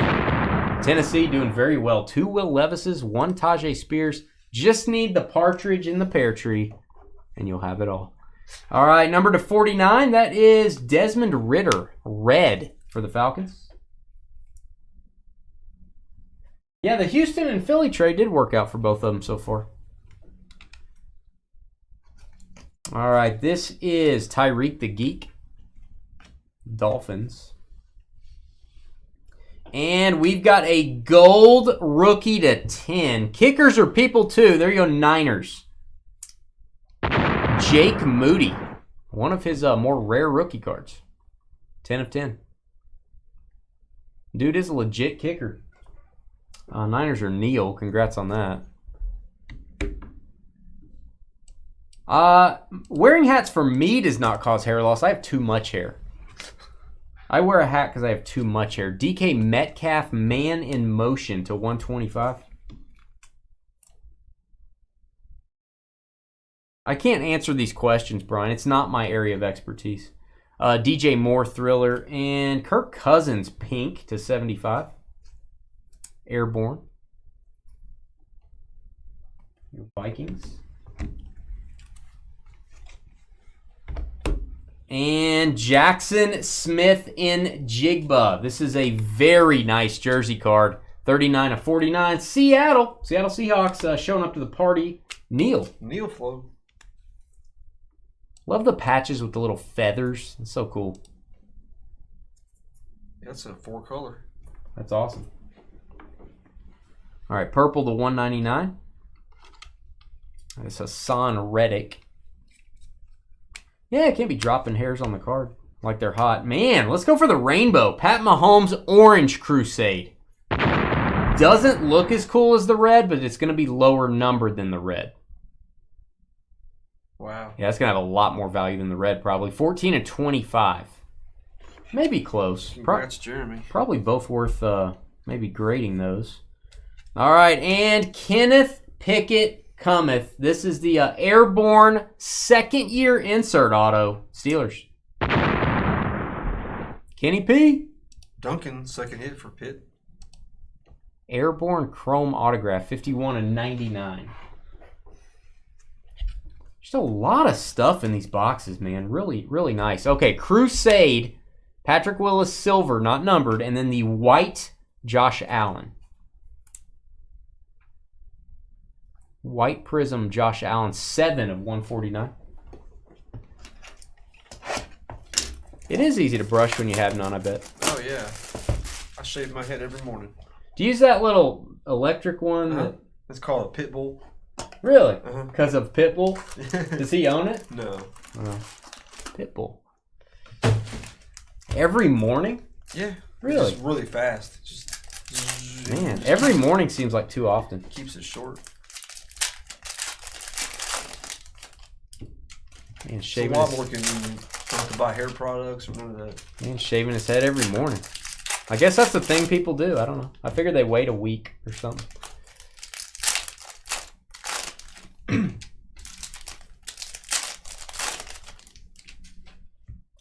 Tennessee doing very well. 2 Will Levises, 1 Tajay Spears. Just need the partridge in the pear tree, and you'll have it all. All right, number to 49, that is Desmond Ridder, red for the Falcons. Yeah, the Houston and Philly trade did work out for both of them so far. All right, this is Tyreek the Geek, Dolphins. And we've got a gold rookie to 10. Kickers are people too. There you go, Niners. Jake Moody, one of his more rare rookie cards. 10 of 10. Dude is a legit kicker. Niners are Neil. Congrats on that. Wearing hats for me does not cause hair loss. I have too much hair. I wear a hat because I have too much hair. DK Metcalf, Man in Motion to 125. I can't answer these questions, Brian. It's not my area of expertise. DJ Moore, Thriller, and Kirk Cousins, Pink to 75. Airborne. Vikings. And Jackson Smith in Jigba. This is a very nice jersey card. 39 of 49. Seattle Seahawks showing up to the party. Neil Flow. Love the patches with the little feathers. It's so cool. That's a 4-color. That's awesome. All right, purple to 199. That's Hassan Reddick. Yeah, it can't be dropping hairs on the card like they're hot. Man, let's go for the rainbow. Pat Mahomes Orange Crusade. Doesn't look as cool as the red, but it's going to be lower numbered than the red. Wow. Yeah, it's going to have a lot more value than the red probably. 14 and 25. Maybe close. Congrats, Jeremy. Probably both worth maybe grading those. All right, and Kenneth Pickett cometh. This is the Airborne second-year insert auto. Steelers. Kenny P. Duncan, second hit for Pitt. Airborne Chrome autograph, 51 and 99. Just a lot of stuff in these boxes, man. Really, really nice. Okay, Crusade, Patrick Willis silver, not numbered, and then the white Josh Allen. White Prism Josh Allen, 7 of 149. It is easy to brush when you have none, I bet. Oh, yeah. I shave my head every morning. Do you use that little electric one? Uh-huh. It's called a Pitbull. Really? Uh-huh. Because of Pitbull? Does he own it? No. Pitbull. Every morning? Yeah. Really? It's just really fast. Man, every morning seems like too often. Keeps it short. Man, It's a shaving lot his, more convenient. Don't have to buy hair products or none of that. man, shaving his head every morning. I guess that's the thing people do. I don't know. I figured they wait a week or something.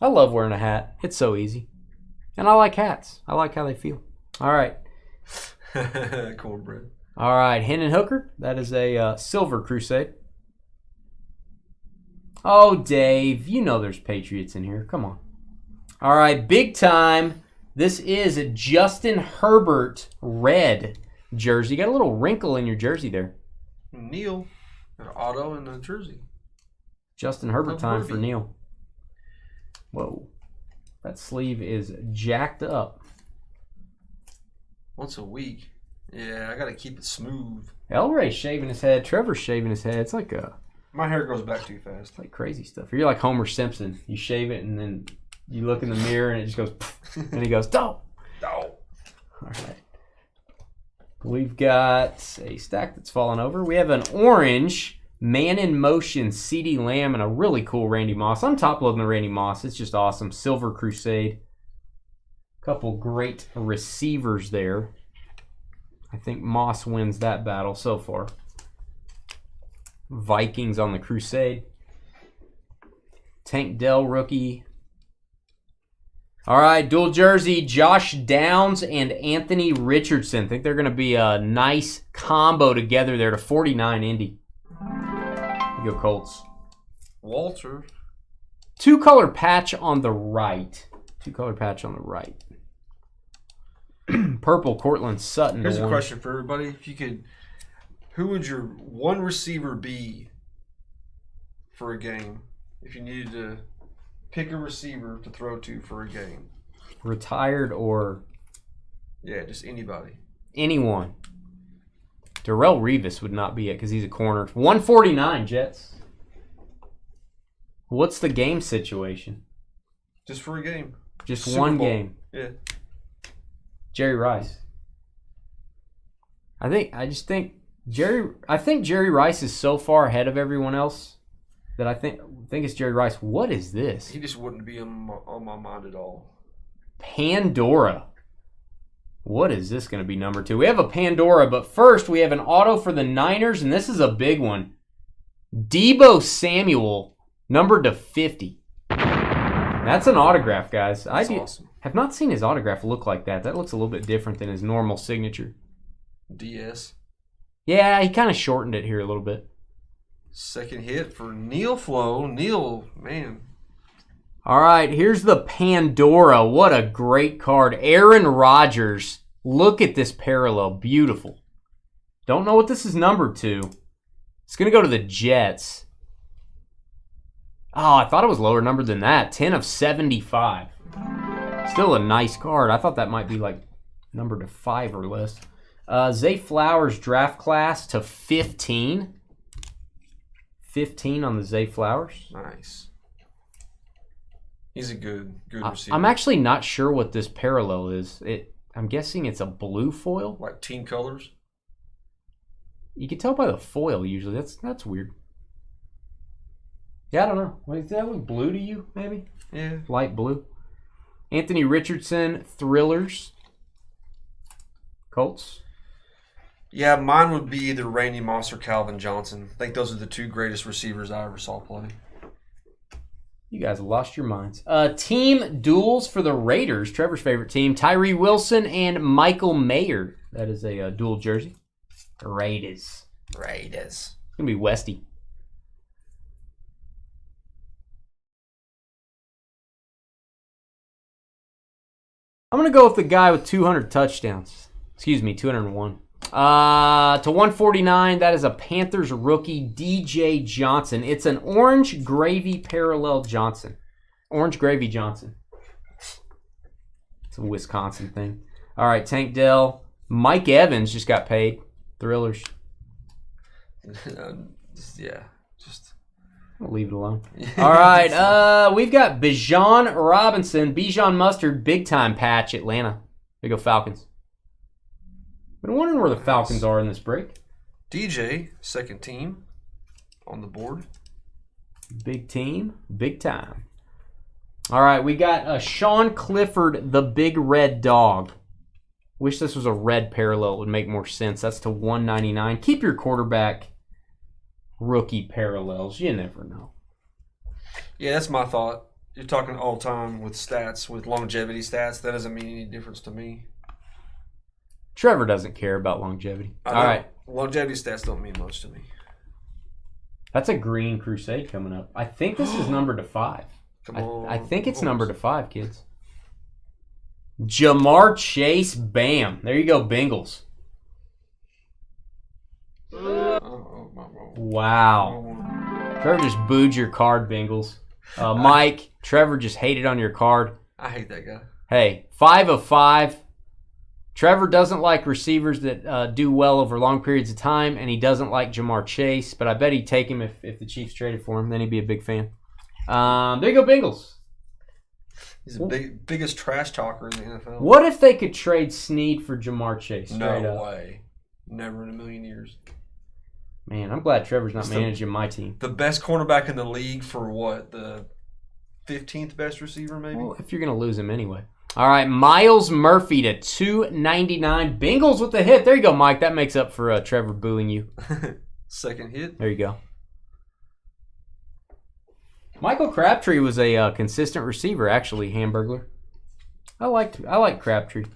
I love wearing a hat. It's so easy. And I like hats. I like how they feel. All right. Cornbread. All right. Hendon Hooker. That is a Silver Crusade. Oh, Dave. You know there's Patriots in here. Come on. All right. Big time This is a Justin Herbert red jersey. You got a little wrinkle in your jersey there. Neil, an auto in the jersey. Justin Herbert time for Neil. Whoa. That sleeve is jacked up. Once a week. Yeah, I got to keep it smooth. Elray's shaving his head. Trevor's shaving his head. It's like my hair grows back too fast. It's like crazy stuff. You're like Homer Simpson. You shave it and then you look in the mirror and it just goes, and he goes, "Don't." No. All right. We've got a stack that's fallen over. We have an orange Man in Motion CD Lamb and a really cool Randy Moss. I'm top loading the Randy Moss. It's just awesome. Silver Crusade. Couple great receivers there. I think Moss wins that battle so far. Vikings on the Crusade. Tank Dell rookie. All right, dual jersey, Josh Downs and Anthony Richardson. Think they're going to be a nice combo together there to 49 Indy. You go Colts. Walter. Two-color patch on the right. Two-color patch on the right. Purple, Cortland Sutton. Here's a question for everybody. If you could, who would your one receiver be for a game? If you needed to pick a receiver to throw to for a game. Retired or? Yeah, just anybody. Anyone. Darrelle Revis would not be it because he's a corner. 149, Jets. What's the game situation? Just for a game. Just Super one Bowl. game. Yeah. Jerry Rice. I think Jerry Rice is so far ahead of everyone else that I think it's Jerry Rice. What is this? He just wouldn't be on my mind at all. Pandora. What is this going to be number 2? We have a Pandora, but first we have an auto for the Niners, and this is a big one. Deebo Samuel, numbered to 50. That's an autograph, guys. That's awesome. Have not seen his autograph look like that. That looks a little bit different than his normal signature. DS. Yeah, he kind of shortened it here a little bit. Second hit for Neil Flo. Neil, man. All right, here's the Pandora. What a great card. Aaron Rodgers. Look at this parallel. Beautiful. Don't know what this is numbered to. It's going to go to the Jets. Oh, I thought it was lower numbered than that. 10 of 75. Still a nice card. I thought that might be like numbered to 5 or less. Zay Flowers draft class to 15. 15 on the Zay Flowers. Nice. He's a good receiver. I'm actually not sure what this parallel is. I'm guessing it's a blue foil. Like team colors? You can tell by the foil usually. That's weird. Yeah, I don't know. Does that look blue to you, maybe? Yeah. Light blue. Anthony Richardson, Thrillers. Colts. Yeah, mine would be either Randy Moss or Calvin Johnson. I think those are the 2 greatest receivers I ever saw play. You guys have lost your minds. Team duels for the Raiders. Trevor's favorite team. Tyree Wilson and Michael Mayer. That is a dual jersey. Raiders. It's going to be Westy. I'm going to go with the guy with 200 touchdowns. Excuse me, 201. To 149, that is a Panthers rookie, DJ Johnson. It's an orange gravy parallel Johnson. Orange gravy Johnson. It's a Wisconsin thing. All right, Tank Dell. Mike Evans just got paid. Thrillers. I'll leave it alone. All right, we've got Bijan Robinson, Bijan Mustard, big time patch, Atlanta. Big go Falcons. Been wondering where the Falcons are in this break. DJ, second team on the board. Big team, big time. All right, we got Sean Clifford, the big red dog. Wish this was a red parallel. It would make more sense. That's to 199. Keep your quarterback rookie parallels. You never know. Yeah, that's my thought. You're talking all time with stats, with longevity stats. That doesn't mean any difference to me. Trevor doesn't care about longevity. All right. Longevity stats don't mean much to me. That's a green Crusade coming up. I think this is numbered to 5. Come on. I think it's numbered to 5, kids. Jamar Chase, bam. There you go, Bengals. Wow. Trevor just booed your card, Bengals. Mike, Trevor just hated on your card. I hate that guy. Hey, 5 of 5. Trevor doesn't like receivers that do well over long periods of time, and he doesn't like Jamar Chase, but I bet he'd take him if the Chiefs traded for him. Then he'd be a big fan. There you go, Bengals. He's the biggest trash talker in the NFL. What if they could trade Snead for Jamar Chase? No way. Never in a million years. Man, I'm glad Trevor's not managing my team. The best cornerback in the league for what? The 15th best receiver, maybe? Well, if you're going to lose him anyway. All right, Miles Murphy to $2.99. Bengals with the hit. There you go, Mike. That makes up for Trevor booing you. Second hit. There you go. Michael Crabtree was a consistent receiver, actually, Hamburglar. I like Crabtree.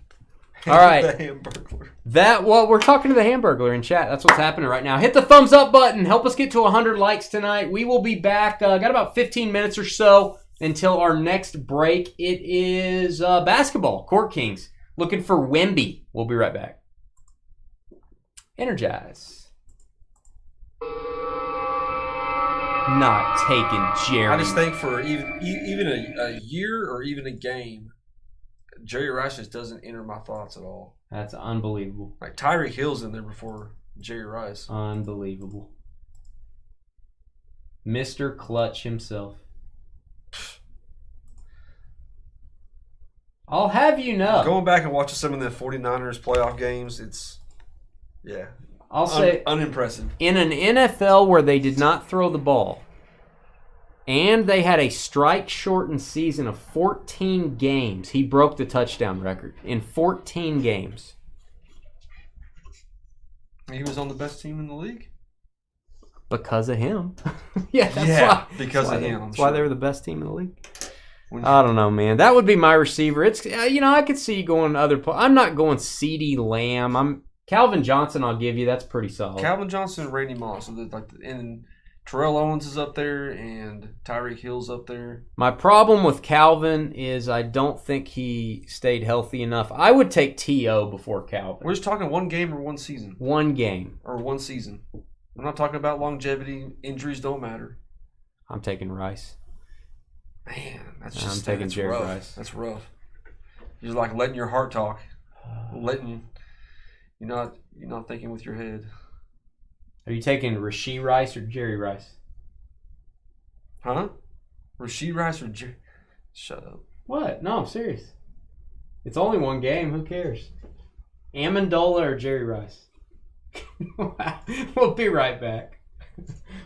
All right. The Hamburglar. We're talking to the Hamburglar in chat. That's what's happening right now. Hit the thumbs up button. Help us get to 100 likes tonight. We will be back. Got about 15 minutes or so until our next break. It is basketball. Court Kings looking for Wemby. We'll be right back. Energize. Not taking Jerry. I just think for even a year or even a game, Jerry Rice just doesn't enter my thoughts at all. That's unbelievable. Like Tyreek Hill's in there before Jerry Rice. Unbelievable. Mr. Clutch himself. I'll have you know. Going back and watching some of the 49ers playoff games, I'll say unimpressive. In an NFL where they did not throw the ball and they had a strike-shortened season of 14 games, he broke the touchdown record in 14 games. He was on the best team in the league? Because of him. That's why. Because of him. That's why they were the best team in the league. I don't know, man. That would be my receiver. It's I could see going other. I'm not going CeeDee Lamb. I'm Calvin Johnson. I'll give you. That's pretty solid. Calvin Johnson and Randy Moss. So and Terrell Owens is up there, and Tyreek Hill's up there. My problem with Calvin is I don't think he stayed healthy enough. I would take T.O. before Calvin. We're just talking one game or one season. One game or one season. I'm not talking about longevity. Injuries don't matter. I'm taking Rice. Man, I'm taking Jerry rough. Rice. That's rough. You're like letting your heart talk. You're not thinking with your head. Are you taking Rashee Rice or Jerry Rice? Huh? Rashee Rice or Jerry? Shut up. What? No, I'm serious. It's only one game. Who cares? Amendola or Jerry Rice? We'll be right back.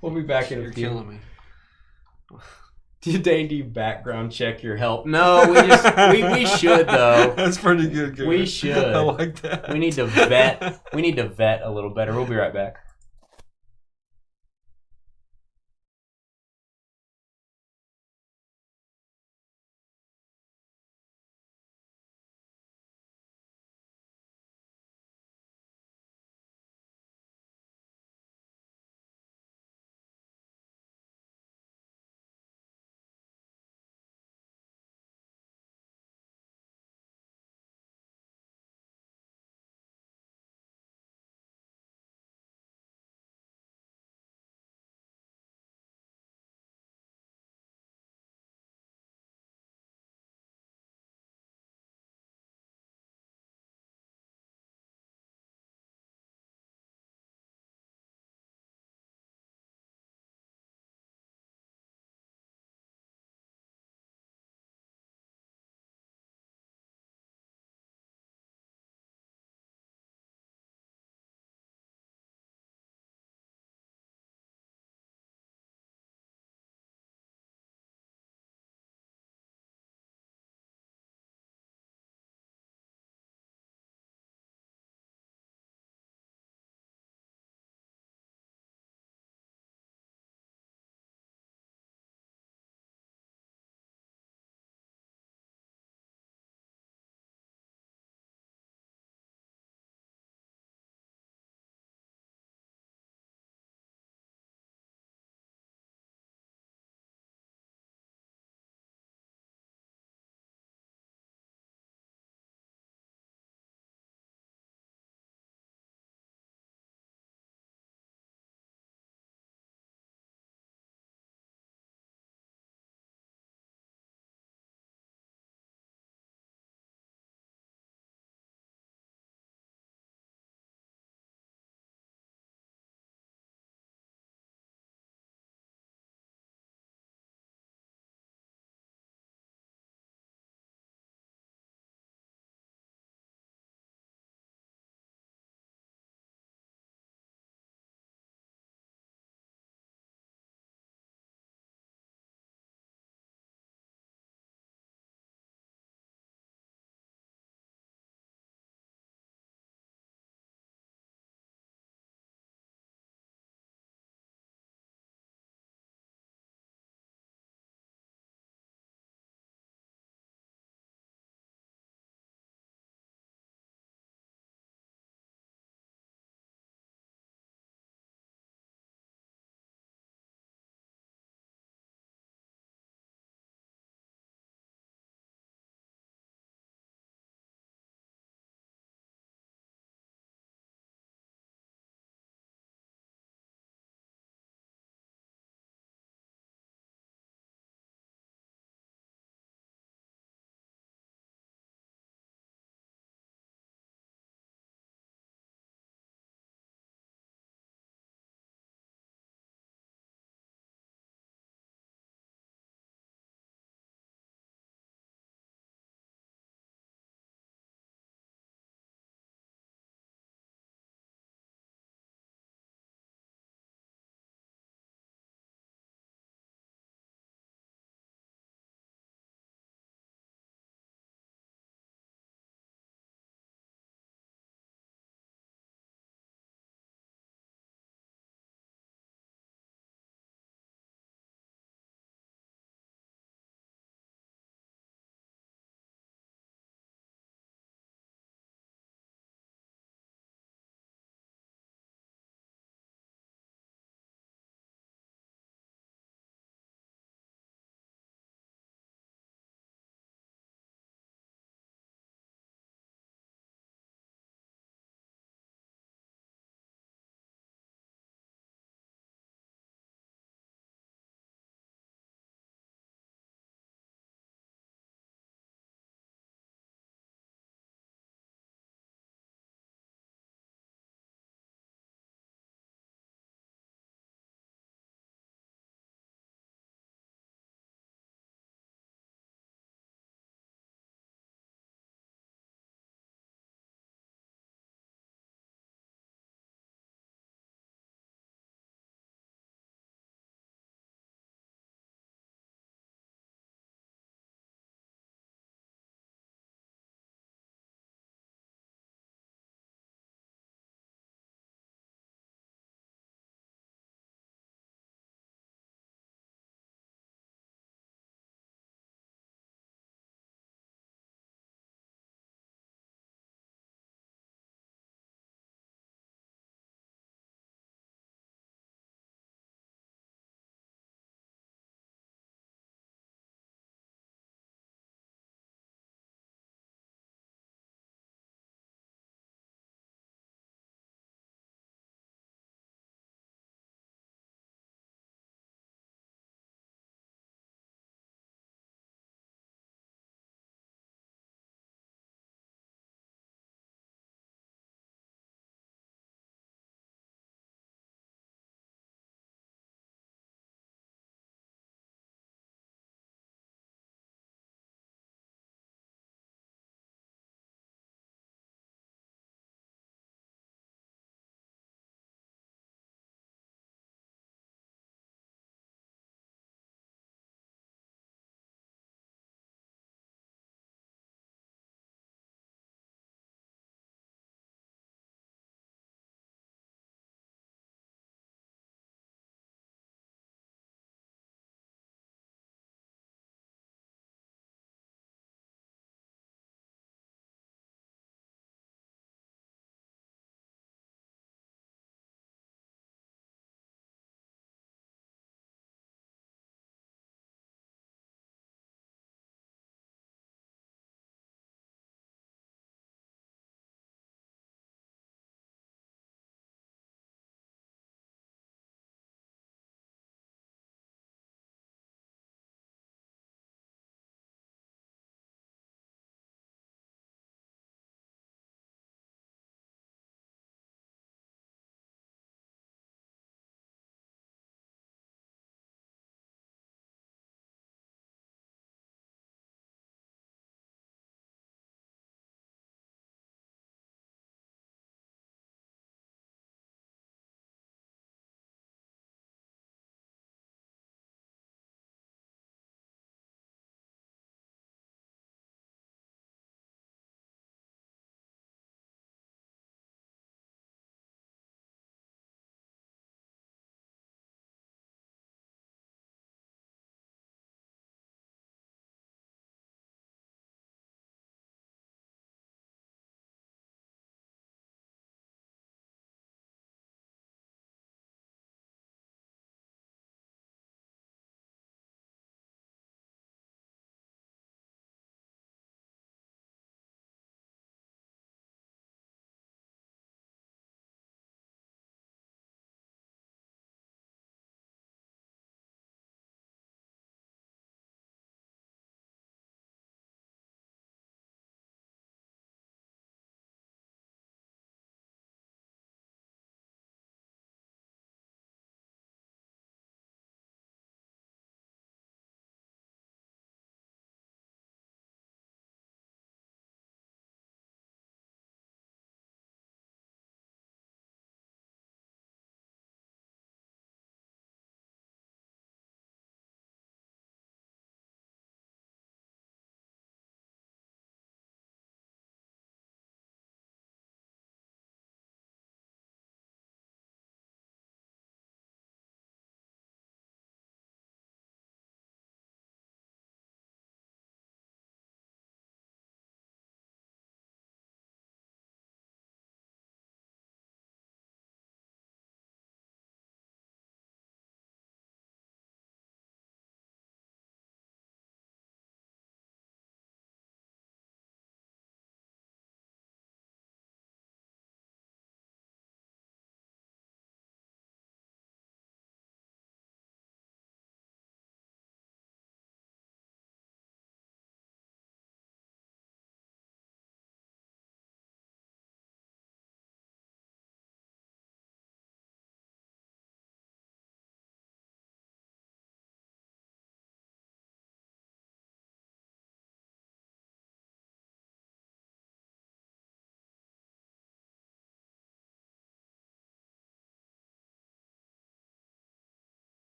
We'll be back in a few. You're killing me. Do you background check your help? No, we should though. That's pretty good. Gary. We should. I like that. We need to vet. We need to vet a little better. We'll be right back.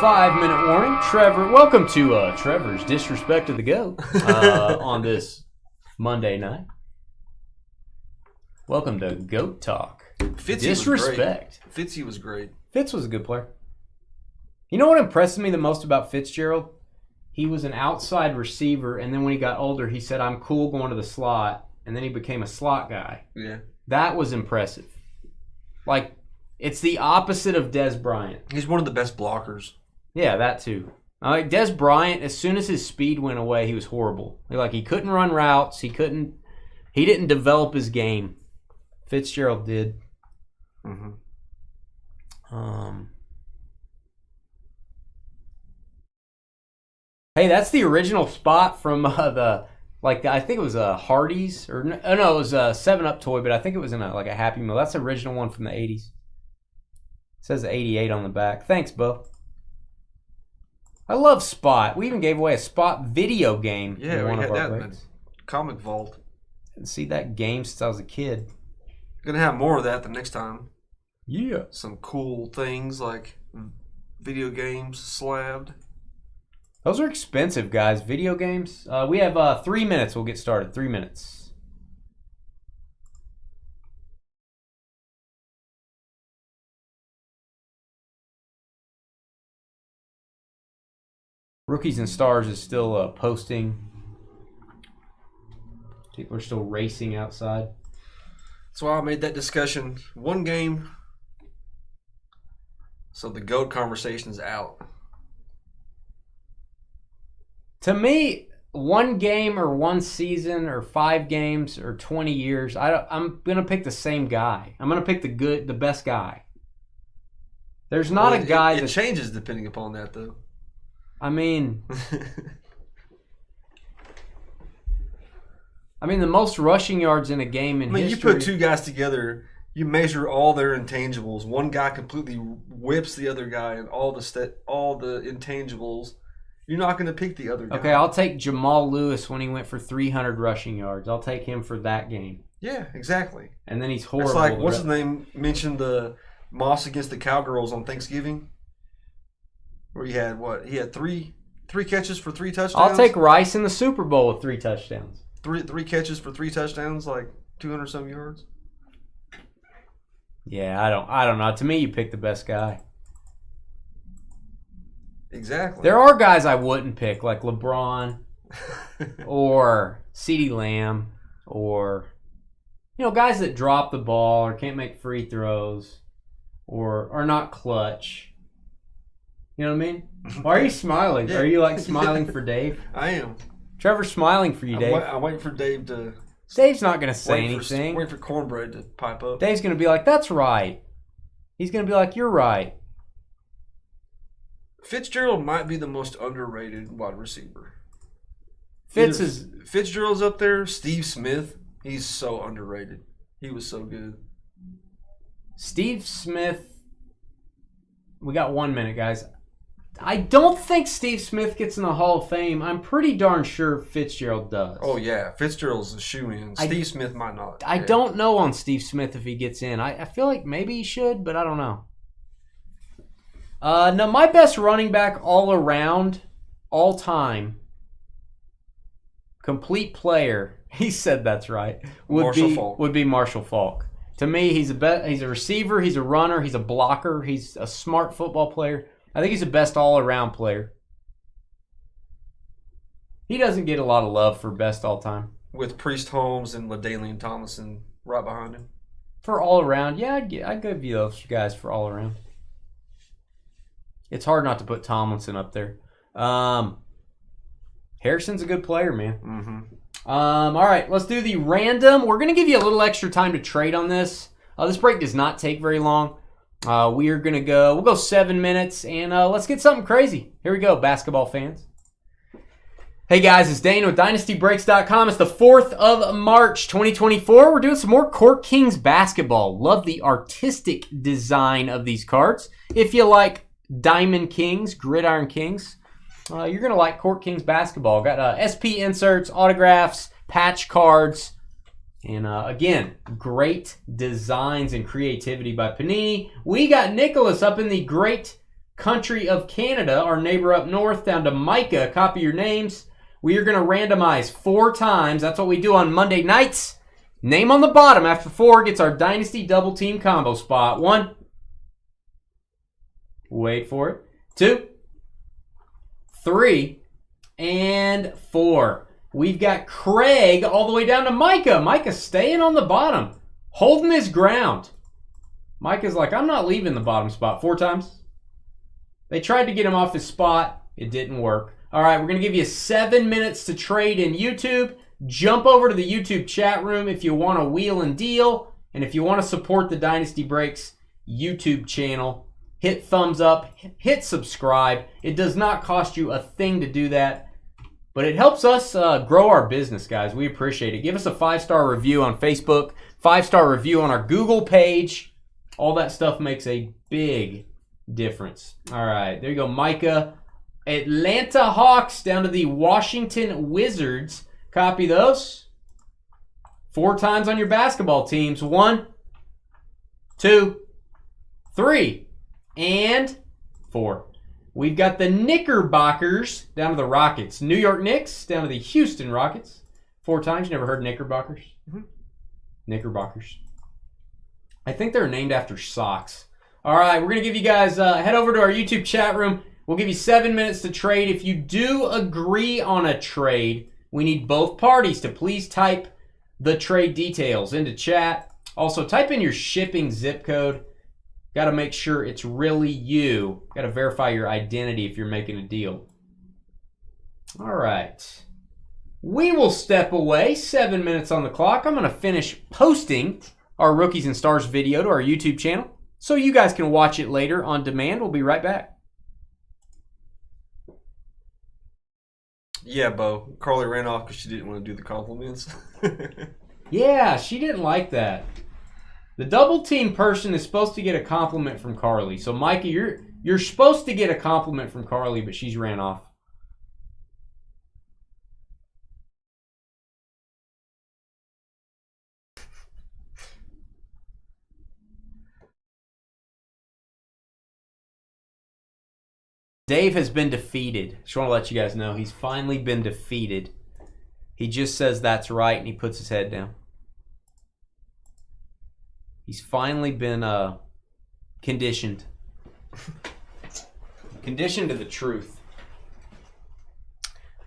5-minute warning. Trevor, welcome to Trevor's Disrespect of the GOAT on this Monday night. Welcome to GOAT Talk. Fitzy Disrespect. Fitzy was great. Fitz was a good player. You know what impresses me the most about Fitzgerald? He was an outside receiver, and then when he got older, he said, I'm cool going to the slot, and then he became a slot guy. Yeah. That was impressive. Like, it's the opposite of Des Bryant. He's one of the best blockers. Yeah, that too. Like Des Bryant, as soon as his speed went away, he was horrible. Like, he couldn't run routes. He didn't develop his game. Fitzgerald did. Mm-hmm. Hey, that's the original spot from I think it was a Hardee's, or no, it was a 7-Up toy, but I think it was in a Happy Meal. That's the original one from the 80s. It says 88 on the back. Thanks, Bo. I love Spot. We even gave away a Spot video game. Yeah, in we one had of our that in breaks. the comic vault. Didn't see that game since I was a kid. Gonna have more of that the next time. Yeah. Some cool things like video games slabbed. Those are expensive, guys. Video games. We have 3 minutes. We'll get started. 3 minutes. Rookies and Stars is still posting. People are still racing outside. That's why I made that discussion. One game. So the GOAT conversation is out. To me, one game or one season or 5 games or 20 years, I'm going to pick the same guy. I'm going to pick the best guy. There's not a guy that... It changes depending upon that, though. I mean... the most rushing yards in a game in history... you put two guys together, you measure all their intangibles. One guy completely whips the other guy and all the intangibles. You're not going to pick the other guy. Okay, I'll take Jamal Lewis when he went for 300 rushing yards. I'll take him for that game. Yeah, exactly. And then he's horrible. It's like, what's his name mentioned the Moss against the Cowgirls on Thanksgiving? Where he had what? He had three catches for 3 touchdowns? I'll take Rice in the Super Bowl with 3 touchdowns. Three catches for 3 touchdowns, like 200-some yards? Yeah, I don't know. To me, you pick the best guy. Exactly. There are guys I wouldn't pick, like LeBron or CeeDee Lamb or, guys that drop the ball or can't make free throws or are not clutch. You know what I mean? Why are you smiling? Yeah. Are you smiling for Dave? I am. Trevor's smiling for you, Dave. I'm waiting for Dave to... Dave's not going to say anything. Waiting for Cornbread to pipe up. Dave's going to be like, that's right. He's going to be like, you're right. Fitzgerald might be the most underrated wide receiver. Fitzgerald's up there. Steve Smith, he's so underrated. He was so good. Steve Smith, we got 1 minute, guys. I don't think Steve Smith gets in the Hall of Fame. I'm pretty darn sure Fitzgerald does. Oh, yeah. Fitzgerald's a shoo-in. Steve Smith might not. I don't know on Steve Smith if he gets in. I feel like maybe he should, but I don't know. No, my best running back all around, all time, complete player, he said that's right, would be Marshall Faulk. To me, he's a receiver, he's a runner, he's a blocker, he's a smart football player. I think he's the best all-around player. He doesn't get a lot of love for best all-time. With Priest Holmes and LaDainian Tomlinson right behind him. For all-around, yeah, I'd give you those guys for all-around. It's hard not to put Tomlinson up there. Harrison's a good player, man. Mm-hmm. All right, let's do the random. We're going to give you a little extra time to trade on this. This break does not take very long. We'll go 7 minutes, and let's get something crazy. Here we go, basketball fans. Hey guys, it's Dane with DynastyBreaks.com. It's the 4th of March, 2024. We're doing some more Court Kings basketball. Love the artistic design of these cards. If you like Diamond Kings, Gridiron Kings, you're going to like Court Kings basketball. Got SP inserts, autographs, patch cards, and again, great designs and creativity by Panini. We got Nicholas up in the great country of Canada, our neighbor up north, down to Micah. Copy your names. We are going to randomize 4 times. That's what we do on Monday nights. Name on the bottom after 4 gets our Dynasty double team combo spot. 1. Wait for it. 2. 3. And 4. We've got Craig all the way down to Micah. Micah staying on the bottom, holding his ground. Micah's like, I'm not leaving the bottom spot. 4 times. They tried to get him off his spot. It didn't work. All right, we're going to give you 7 minutes to trade in YouTube. Jump over to the YouTube chat room if you want to wheel and deal. And if you want to support the Dynasty Breaks YouTube channel, hit thumbs up, hit subscribe. It does not cost you a thing to do that, but it helps us grow our business, guys. We appreciate it. Give us a 5-star review on Facebook, 5-star review on our Google page. All that stuff makes a big difference. All right, there you go, Micah. Atlanta Hawks down to the Washington Wizards. Copy those. 4 times on your basketball teams. 1, 2, 3, and 4. We've got the Knickerbockers down to the Rockets. New York Knicks down to the Houston Rockets. 4 times. You never heard Knickerbockers? Mm-hmm. Knickerbockers. I think they're named after socks. All right, we're going to give you guys, head over to our YouTube chat room. We'll give you 7 minutes to trade. If you do agree on a trade, we need both parties to please type the trade details into chat. Also, type in your shipping zip code. Got to make sure it's really you. Got to verify your identity if you're making a deal. All right. We will step away. 7 minutes on the clock. I'm going to finish posting our Rookies and Stars video to our YouTube channel so you guys can watch it later on demand. We'll be right back. Yeah, Bo. Carly ran off because she didn't want to do the compliments. Yeah, she didn't like that. The double team person is supposed to get a compliment from Carly. So, Micah, you're supposed to get a compliment from Carly, but she's ran off. Dave has been defeated. Just want to let you guys know he's finally been defeated. He just says that's right and he puts his head down. He's finally been conditioned. Conditioned to the truth.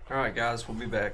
All right, guys, we'll be back.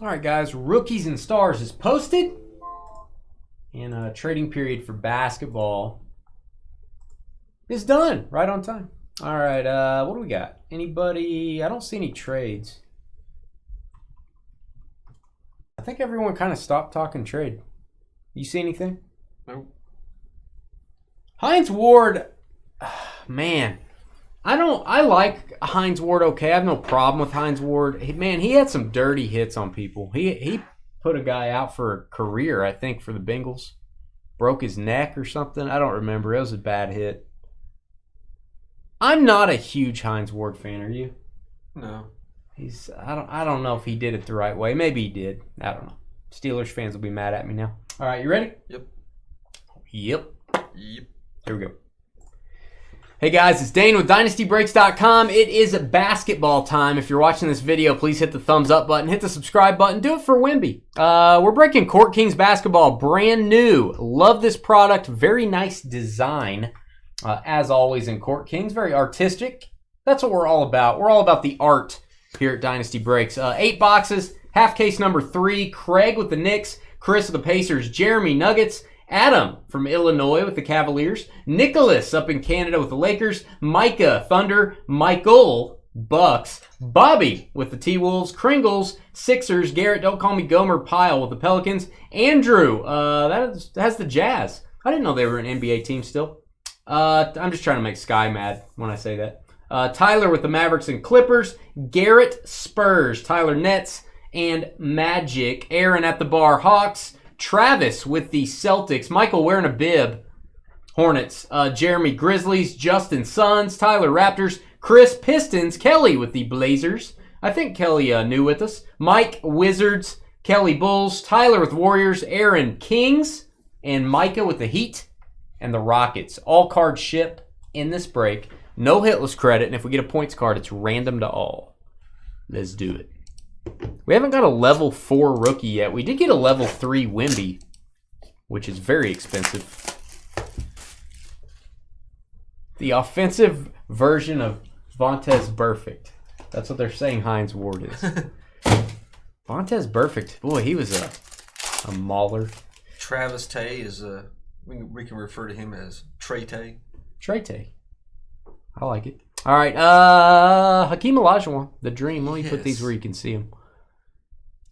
All right, guys. Rookies and Stars is posted. And a trading period for basketball is done. Right on time. All right. What do we got? Anybody? I don't see any trades. I think everyone kind of stopped talking trade. You see anything? Nope. Hines Ward, man, I like Hines Ward okay. I have no problem with Hines Ward. He had some dirty hits on people. He put a guy out for a career, I think, for the Bengals. Broke his neck or something. I don't remember. It was a bad hit. I'm not a huge Hines Ward fan, are you? No. I don't know if he did it the right way. Maybe he did. I don't know. Steelers fans will be mad at me now. All right, you ready? Yep. Yep. Yep. Here we go. Hey guys, it's Dane with DynastyBreaks.com. It is basketball time. If you're watching this video, please hit the thumbs up button, hit the subscribe button, do it for Wimby. We're breaking Court Kings basketball, brand new. Love this product, very nice design. As always in Court Kings, very artistic. That's what we're all about. We're all about the art here at Dynasty Breaks. 8 boxes, half case number 3. Craig with the Knicks, Chris with the Pacers, Jeremy Nuggets, Adam from Illinois with the Cavaliers, Nicholas up in Canada with the Lakers, Micah Thunder, Michael Bucks, Bobby with the T-Wolves, Kringles, Sixers, Garrett, don't call me Gomer, Pyle with the Pelicans, Andrew, that has the Jazz. I didn't know they were an NBA team still. I'm just trying to make Sky mad when I say that. Tyler with the Mavericks and Clippers, Garrett Spurs, Tyler Nets and Magic, Aaron at the bar Hawks, Travis with the Celtics, Michael wearing a bib, Hornets, Jeremy Grizzlies, Justin Suns, Tyler Raptors, Chris Pistons, Kelly with the Blazers. I think Kelly new with us. Mike Wizards, Kelly Bulls, Tyler with Warriors, Aaron Kings, and Micah with the Heat and the Rockets. All cards ship in this break. No hitless credit, and if we get a points card, it's random to all. Let's do it. We haven't got a level 4 rookie yet. We did get a level 3 Wimby, which is very expensive. The offensive version of Vontez Burfict. That's what they're saying Hines Ward is. Vontez Burfict. Boy, he was a mauler. Travis Tay is we can refer to him as Trey Tay. Trey Tay. I like it. All right, Hakeem Olajuwon, the dream. Let me put these where you can see him.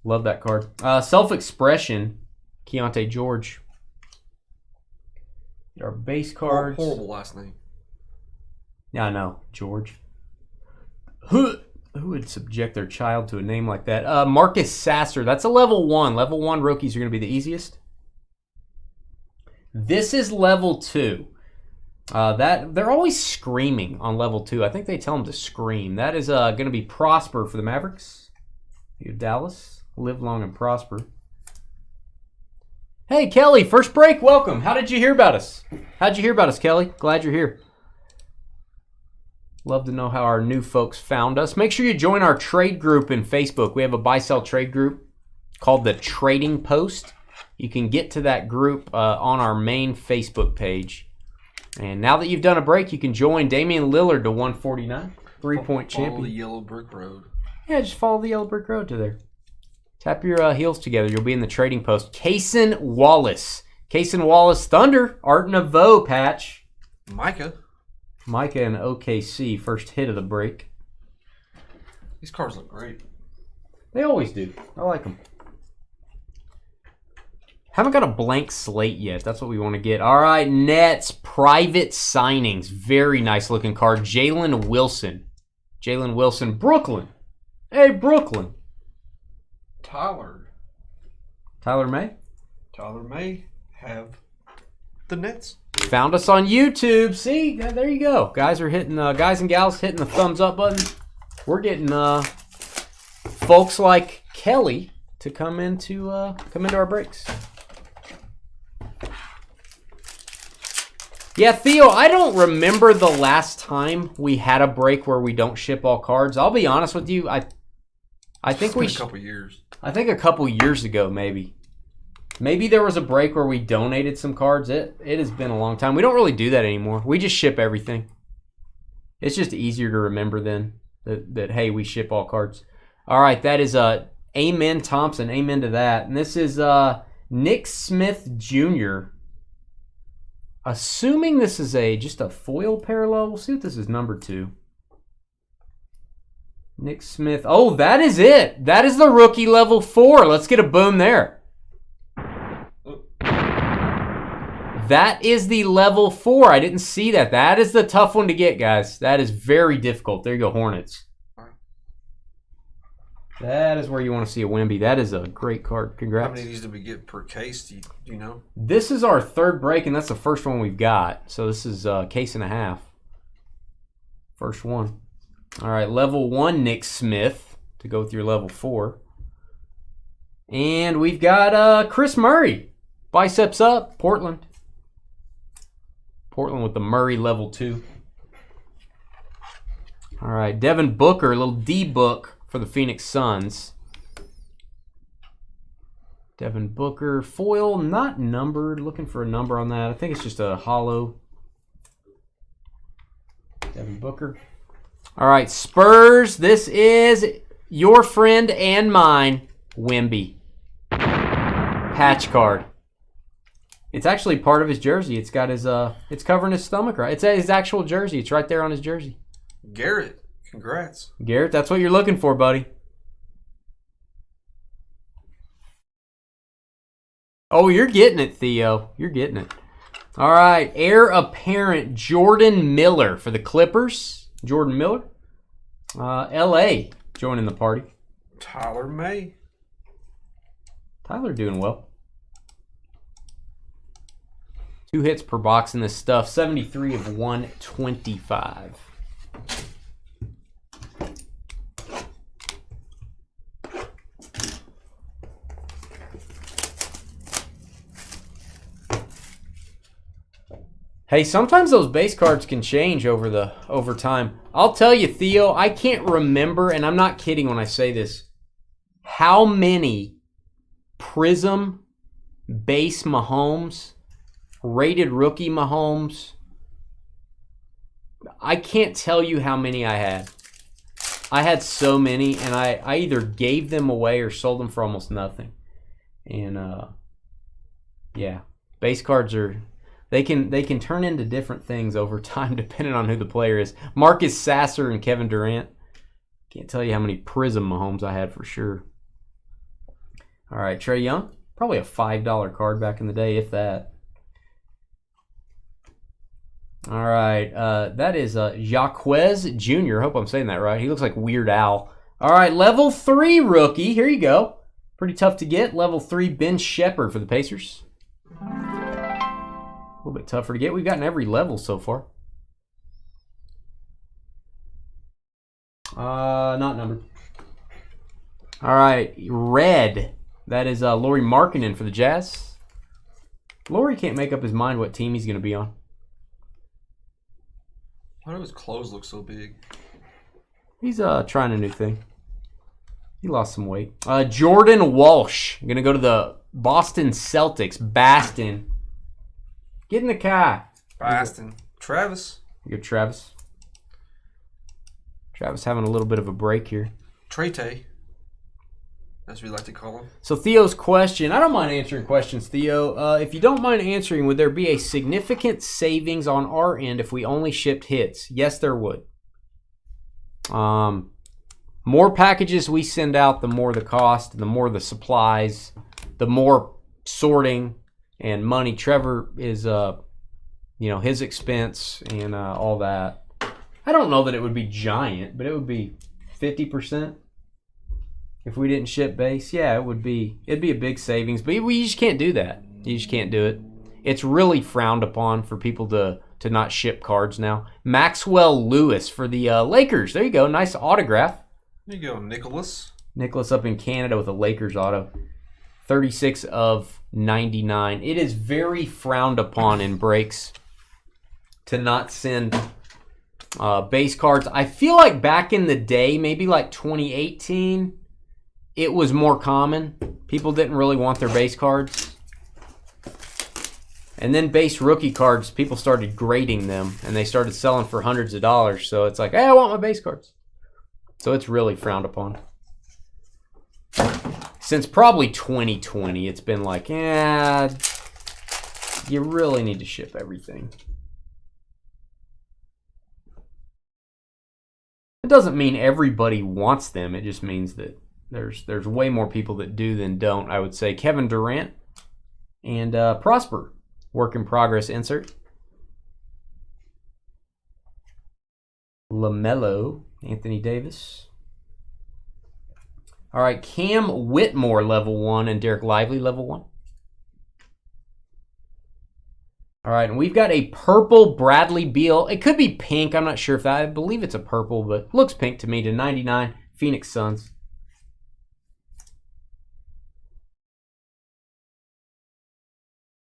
Love that card. Self-Expression, Keontae George. Our base cards. Horrible last name. Yeah, I know, George. Who would subject their child to a name like that? Marcus Sasser. That's a level 1. Level 1 rookies are going to be the easiest. This is level 2. That they're always screaming on level 2. I think they tell them to scream. That is going to be Prosper for the Mavericks. You Dallas, live long and prosper. Hey Kelly, first break, welcome. How did you hear about us? How'd you hear about us, Kelly? Glad you're here. Love to know how our new folks found us. Make sure you join our trade group in Facebook. We have a buy-sell trade group called the Trading Post. You can get to that group on our main Facebook page. And now that you've done a break, you can join Damian Lillard to 149. 3-point champion. Follow the yellow brick road. Yeah, just follow the yellow brick road to there. Tap your heels together. You'll be in the Trading Post. Kaysen Wallace. Kaysen Wallace Thunder. Art Nouveau patch. Micah and OKC. First hit of the break. These cards look great. They always do. I like them. Haven't got a blank slate yet. That's what we want to get. All right, Nets private signings. Very nice looking card. Jalen Wilson. Brooklyn. Hey, Brooklyn. Tyler May? Tyler May have the Nets. Found us on YouTube. See, there you go. Guys and gals hitting the thumbs up button. We're getting folks like Kelly to come into our breaks. Yeah, Theo, I don't remember the last time we had a break where we don't ship all cards. I'll be honest with you. I think a couple years. I think a couple years ago, maybe. Maybe there was a break where we donated some cards. It has been a long time. We don't really do that anymore. We just ship everything. It's just easier to remember then that hey, we ship all cards. All right, that is Amen Thompson. Amen to that. And this is Nick Smith Jr. Assuming this is just a foil parallel. We'll see what this is number 2. Nick Smith. Oh, that is it. That is the rookie level 4. Let's get a boom there. That is the level 4. I didn't see that. That is the tough one to get, guys. That is very difficult. There you go, Hornets. That is where you want to see a Wemby. That is a great card. Congrats. How many of these did we get per case? Do you know? This is our 3rd break, and that's the first one we've got. So this is a case and a half. First one. All right, level 1, Nick Smith, to go with your level 4. And we've got Chris Murray. Biceps up, Portland. Portland with the Murray level 2. All right, Devin Booker, a little D-book for the Phoenix Suns. Devin Booker, foil, not numbered. Looking for a number on that. I think it's just a hollow. Devin Booker. All right, Spurs. This is your friend and mine, Wemby. Patch card. It's actually part of his jersey. It's got his it's covering his stomach, right? It's his actual jersey. It's right there on his jersey. Garrett, congrats. Garrett, that's what you're looking for, buddy. Oh, you're getting it, Theo. You're getting it. All right, heir apparent Jordan Miller for the Clippers. Jordan Miller. L.A. joining the party. Tyler May. Tyler doing well. 2 hits per box in this stuff. 73 of 125. Hey, sometimes those base cards can change over time. I'll tell you, Theo, I can't remember, and I'm not kidding when I say this, how many Prism base Mahomes, rated rookie Mahomes, I can't tell you how many I had. I had so many, and I either gave them away or sold them for almost nothing. And, yeah, base cards are... They can turn into different things over time depending on who the player is. Marcus Sasser and Kevin Durant. Can't tell you how many Prism Mahomes I had for sure. All right, Trae Young. Probably a $5 card back in the day, if that. All right, that is Jaquez Jr. Hope I'm saying that right. He looks like Weird Al. All right, level 3 rookie. Here you go. Pretty tough to get. Level 3 Ben Shepherd for the Pacers. A little bit tougher to get. We've gotten every level so far. Not numbered. All right, red. That is Lauri Markkanen for the Jazz. Lauri can't make up his mind what team he's going to be on. Why do his clothes look so big? He's trying a new thing. He lost some weight. Jordan Walsh. Going to go to the Boston Celtics. Baston. Get in the car. Baston. Travis. Good, Travis. Travis having a little bit of a break here. Trete. As we like to call him. So Theo's question. I don't mind answering questions, Theo. If you don't mind answering, would there be a significant savings on our end if we only shipped hits? Yes, there would. More packages we send out, the more the cost, the more the supplies, the more sorting and money. Trevor is, his expense and all that. I don't know that it would be giant, but it would be 50% if we didn't ship base. Yeah, it'd be a big savings, but you just can't do that. You just can't do it. It's really frowned upon for people to not ship cards now. Maxwell Lewis for the Lakers. There you go. Nice autograph. There you go, Nicholas. Nicholas up in Canada with a Lakers auto. 36 of 99. It is very frowned upon in breaks to not send base cards. I feel like back in the day, maybe like 2018, it was more common. People didn't really want their base cards. And then base rookie cards, people started grading them, and they started selling for hundreds of dollars. So it's like, hey, I want my base cards. So it's really frowned upon. since probably 2020, it's been like, yeah, you really need to ship everything. It doesn't mean everybody wants them. It just means that there's way more people that do than don't, I would say. Kevin Durant and Prosper, work in progress insert. LaMelo, Anthony Davis. All right, Cam Whitmore, level 1, and Derek Lively, level 1. All right, and we've got a purple Bradley Beal. It could be pink. I'm not sure if that. I believe it's a purple, but looks pink to me, to 99. Phoenix Suns.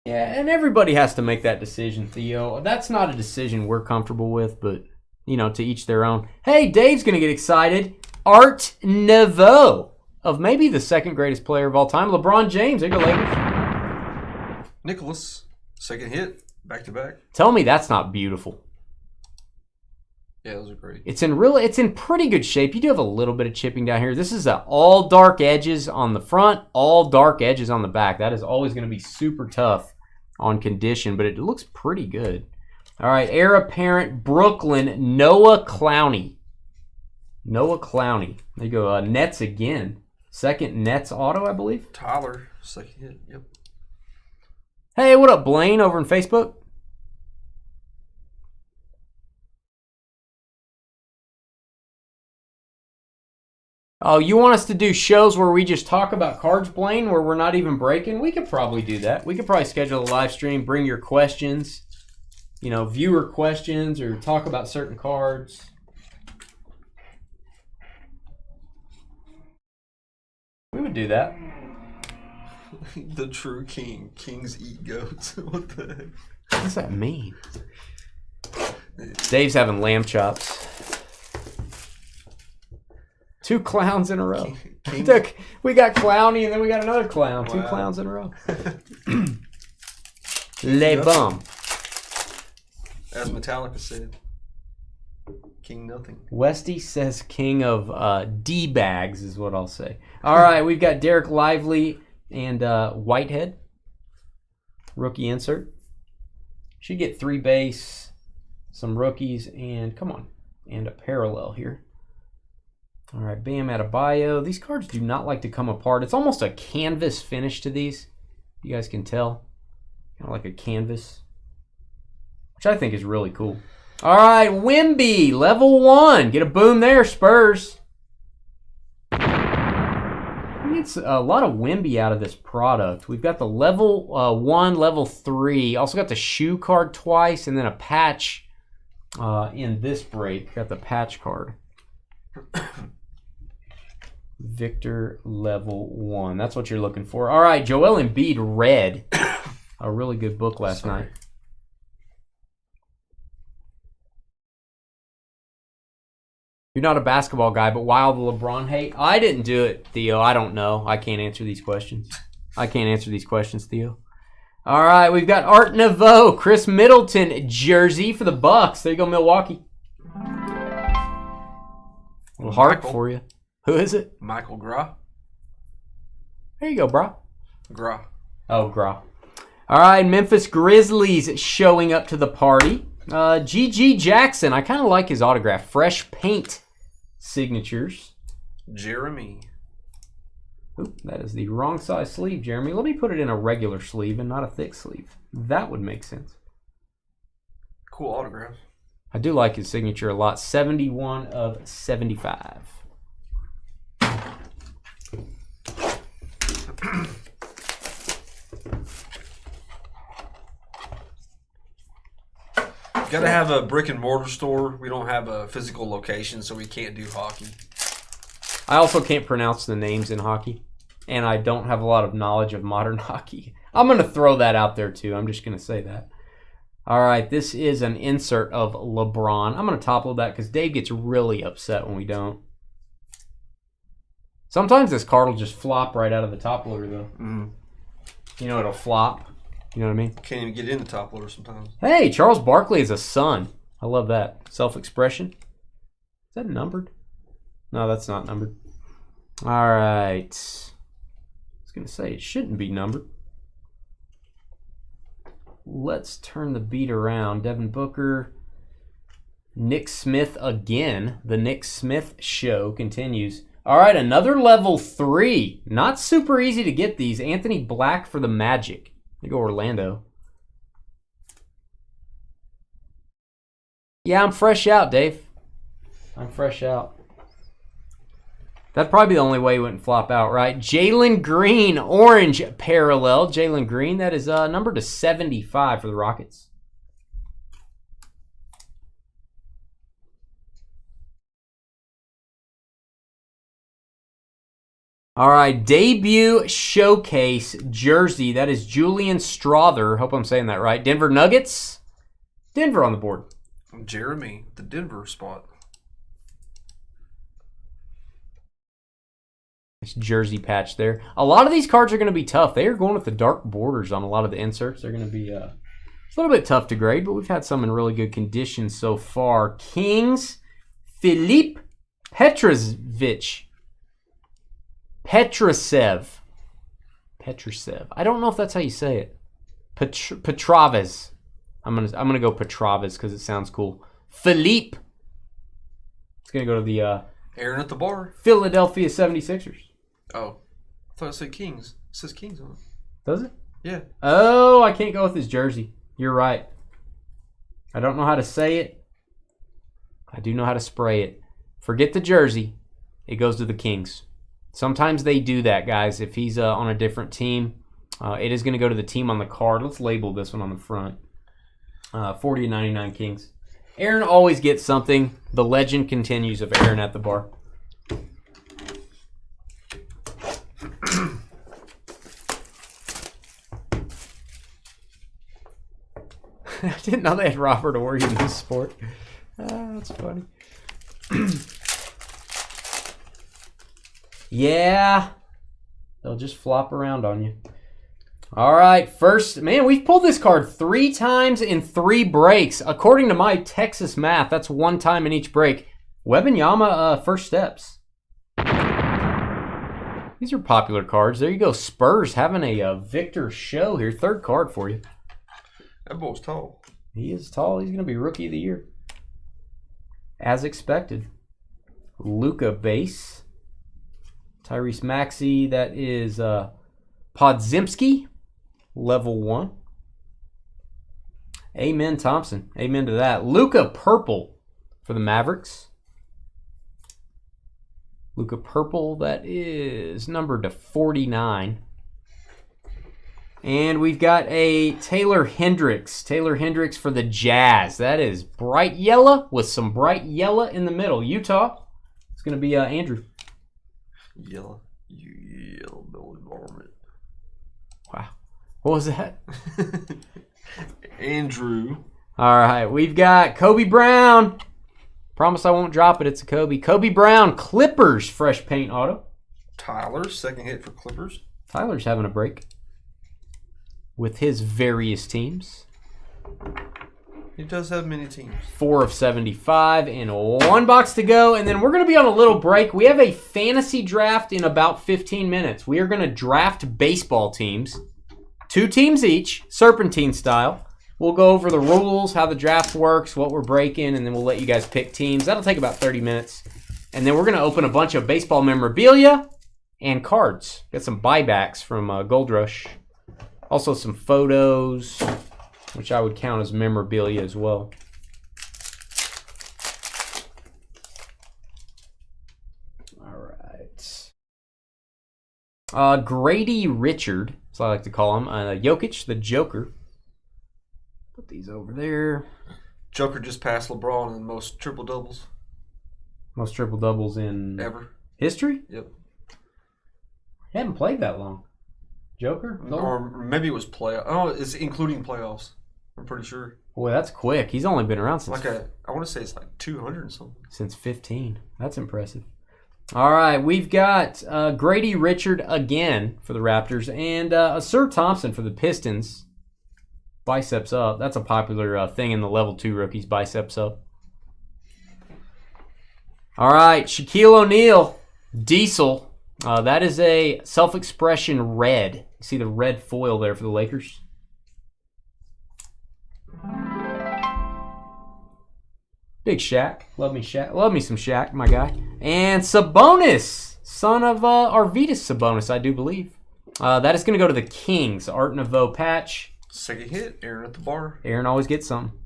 Yeah, and everybody has to make that decision, Theo. That's not a decision we're comfortable with, but, you know, to each their own. Hey, Dave's going to get excited. Art Nouveau, of maybe the second greatest player of all time, LeBron James. There you go, Lakers. Nicholas, second hit, back to back. Tell me that's not beautiful. Yeah, those are great. It's in pretty good shape. You do have a little bit of chipping down here. This is all dark edges on the front, all dark edges on the back. That is always going to be super tough on condition, but it looks pretty good. All right, heir apparent Brooklyn, Noah Clowney. Noah Clowney. There you go. Nets again. Second Nets auto, I believe. Tyler, second hit. Yep. Hey, what up, Blaine, over on Facebook? Oh, you want us to do shows where we just talk about cards, Blaine, where we're not even breaking? We could probably do that. We could probably schedule a live stream, bring your questions, you know, viewer questions, or talk about certain cards. We would do that. The true king. Kings eat goats. What the heck? What does that mean? Dave's having lamb chops. 2 clowns in a row. We got Clowny and then we got another clown. Wow. 2 clowns in a row. Les Bums. As Metallica said, King nothing. Westy says king of D-bags is what I'll say. All right, we've got Derek Lively and Whitehead. Rookie insert. Should get 3 base, some rookies, and come on, and a parallel here. All right, Bam Adebayo. These cards do not like to come apart. It's almost a canvas finish to these. You guys can tell. Kind of like a canvas, which I think is really cool. All right, Wemby, level 1. Get a boom there, Spurs. It's a lot of Wemby out of this product. We've got the level 1, level 3. Also got the shoe card twice, and then a patch in this break. Got the patch card. Victor level 1. That's what you're looking for. All right, Joel Embiid red. A really good book last night. You're not a basketball guy, but wild LeBron hate. I didn't do it, Theo. I don't know. I can't answer these questions. Theo. All right, we've got Art Nouveau, Chris Middleton jersey for the Bucks. There you go, Milwaukee. A little heart for you. Who is it? Michael Gra. There you go, bro. Gra. Oh, Gra. All right, Memphis Grizzlies showing up to the party. G.G. Jackson. I kind of like his autograph. Fresh paint signatures. Jeremy. Oop, that is the wrong size sleeve, Jeremy. Let me put it in a regular sleeve and not a thick sleeve. That would make sense. Cool autograph. I do like his signature a lot. 71 of 75. Got to have a brick and mortar store. We don't have a physical location, so we can't do hockey. I also can't pronounce the names in hockey, and I don't have a lot of knowledge of modern hockey. I'm going to throw that out there, too. I'm just going to say that. All right, this is an insert of LeBron. I'm going to top load that because Dave gets really upset when we don't. Sometimes this card will just flop right out of the top loader, though. Mm-hmm. You know, it'll flop. You know what I mean? Can't even get in the top loader sometimes. Hey, Charles Barkley is a son. I love that. Self-expression. Is that numbered? No, that's not numbered. All right. going to say it shouldn't be numbered. Let's turn the beat around. Devin Booker. Nick Smith again. The Nick Smith show continues. All right, another level 3. Not super easy to get these. Anthony Black for the Magic. They go Orlando. Yeah, I'm fresh out, Dave. I'm fresh out. That'd probably be the only way he wouldn't flop out, right? Jalen Green, orange parallel. Jalen Green, that is numbered to 75 for the Rockets. All right, debut showcase jersey. That is Julian Strother. Hope I'm saying that right. Denver Nuggets. Denver on the board. Jeremy, the Denver spot. Nice jersey patch there. A lot of these cards are going to be tough. They are going with the dark borders on a lot of the inserts. They're going to be a little bit tough to grade, but we've had some in really good condition so far. Kings, Filip Petrovic. Petrosev. I don't know if that's how you say it. Petraves. I'm gonna go Petraves because it sounds cool. Philippe. It's gonna go to the Aaron at the bar. Philadelphia 76ers. Oh, I thought it said Kings. It says Kings on it. Does it? Yeah. Oh, I can't go with his jersey. You're right. I don't know how to say it. I do know how to spray it. Forget the jersey. It goes to the Kings. Sometimes they do that, guys. If he's on a different team, it is going to go to the team on the card. Let's label this one on the front. 40-99 Kings. Aaron always gets something. The legend continues of Aaron at the bar. I didn't know they had Robert Ory in this sport. That's funny. Yeah. They'll just flop around on you. All right, first, man, we've pulled this card 3 times in 3 breaks. According to my Texas math, that's 1 time in each break. Wembanyama, first steps. These are popular cards. There you go. Spurs having a Victor show here. 3rd card for you. That boy's tall. He is tall. He's going to be Rookie of the Year. As expected. Luka base. Tyrese Maxey, that is Podzimski, level 1. Amen Thompson. Amen to that. Luka purple for the Mavericks. Luka purple, that is numbered to 49. And we've got a Taylor Hendricks. Taylor Hendricks for the Jazz. That is bright yellow with some bright yellow in the middle. Utah. It's going to be Andrew. Yellow belly varmint. Wow. What was that? Andrew. All right. We've got Kobe Brown. Promise I won't drop it. It's a Kobe. Kobe Brown, Clippers, fresh paint auto. Tyler, second hit for Clippers. Tyler's having a break with his various teams. He does have many teams. 4 of 75 and 1 box to go. And then we're going to be on a little break. We have a fantasy draft in about 15 minutes. We are going to draft baseball teams. 2 teams each, serpentine style. We'll go over the rules, how the draft works, what we're breaking, and then we'll let you guys pick teams. That'll take about 30 minutes. And then we're going to open a bunch of baseball memorabilia and cards. Got some buybacks from Gold Rush. Also some photos, which I would count as memorabilia as well. All right. Grady Richard, as I like to call him. Jokic, the Joker. Put these over there. Joker just passed LeBron in most triple doubles. Most triple doubles in ever history? Yep. He hadn't played that long. Joker? Or maybe it was playoff. Oh, it's including playoffs. I'm pretty sure. Boy, that's quick. He's only been around since... I want to say it's like 200 and something. Since 15. That's impressive. All right, we've got Grady Richard again for the Raptors and Sir Thompson for the Pistons. Biceps up. That's a popular thing in the level 2 rookies, biceps up. All right, Shaquille O'Neal, Diesel That is a self-expression red. You see the red foil there for the Lakers. Big Shaq. Love me Shaq. Love me some Shaq, my guy. And Sabonis, son of Arvydas Sabonis, I do believe. That is going to go to the Kings. Art Nouveau patch. Second hit, Aaron at the bar. Aaron always gets something.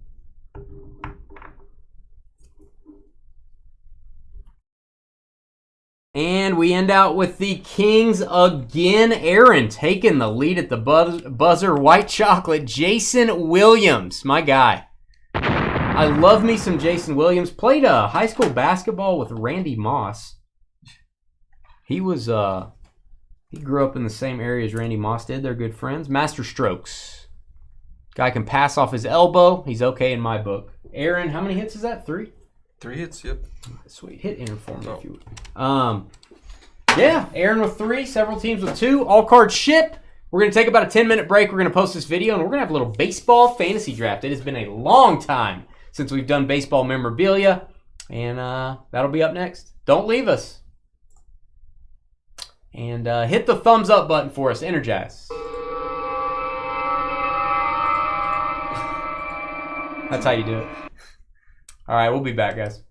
And we end out with the Kings again. Aaron taking the lead at the buzzer. White chocolate. Jason Williams, my guy. I love me some Jason Williams. Played high school basketball with Randy Moss. He was he grew up in the same area as Randy Moss did. They're good friends. Master strokes. Guy can pass off his elbow. He's okay in my book. Aaron, how many hits is that? 3? 3 hits, yep. Sweet. Hit enter for me if you would. Yeah, Aaron with 3, several teams with 2. All cards ship. We're going to take about a 10-minute break. We're going to post this video, and we're going to have a little baseball fantasy draft. It has been a long time since we've done baseball memorabilia, and that'll be up next. Don't leave us. And hit the thumbs up button for us. Energize. That's how you do it. All right, we'll be back, guys.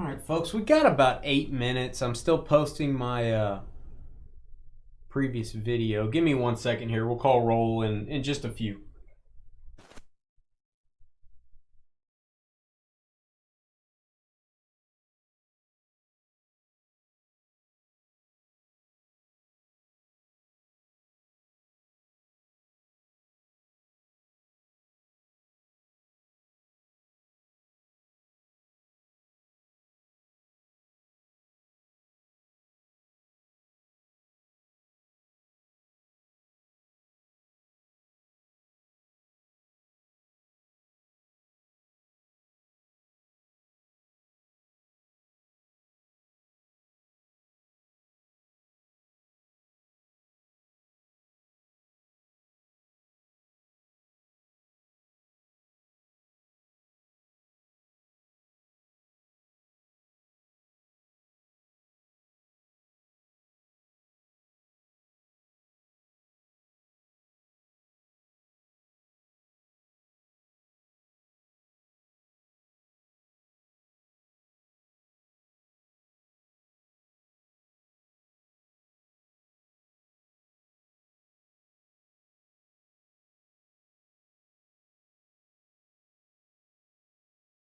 All right, folks, we got about 8 minutes. I'm still posting my previous video. Give me 1 second here. We'll call roll in just a few.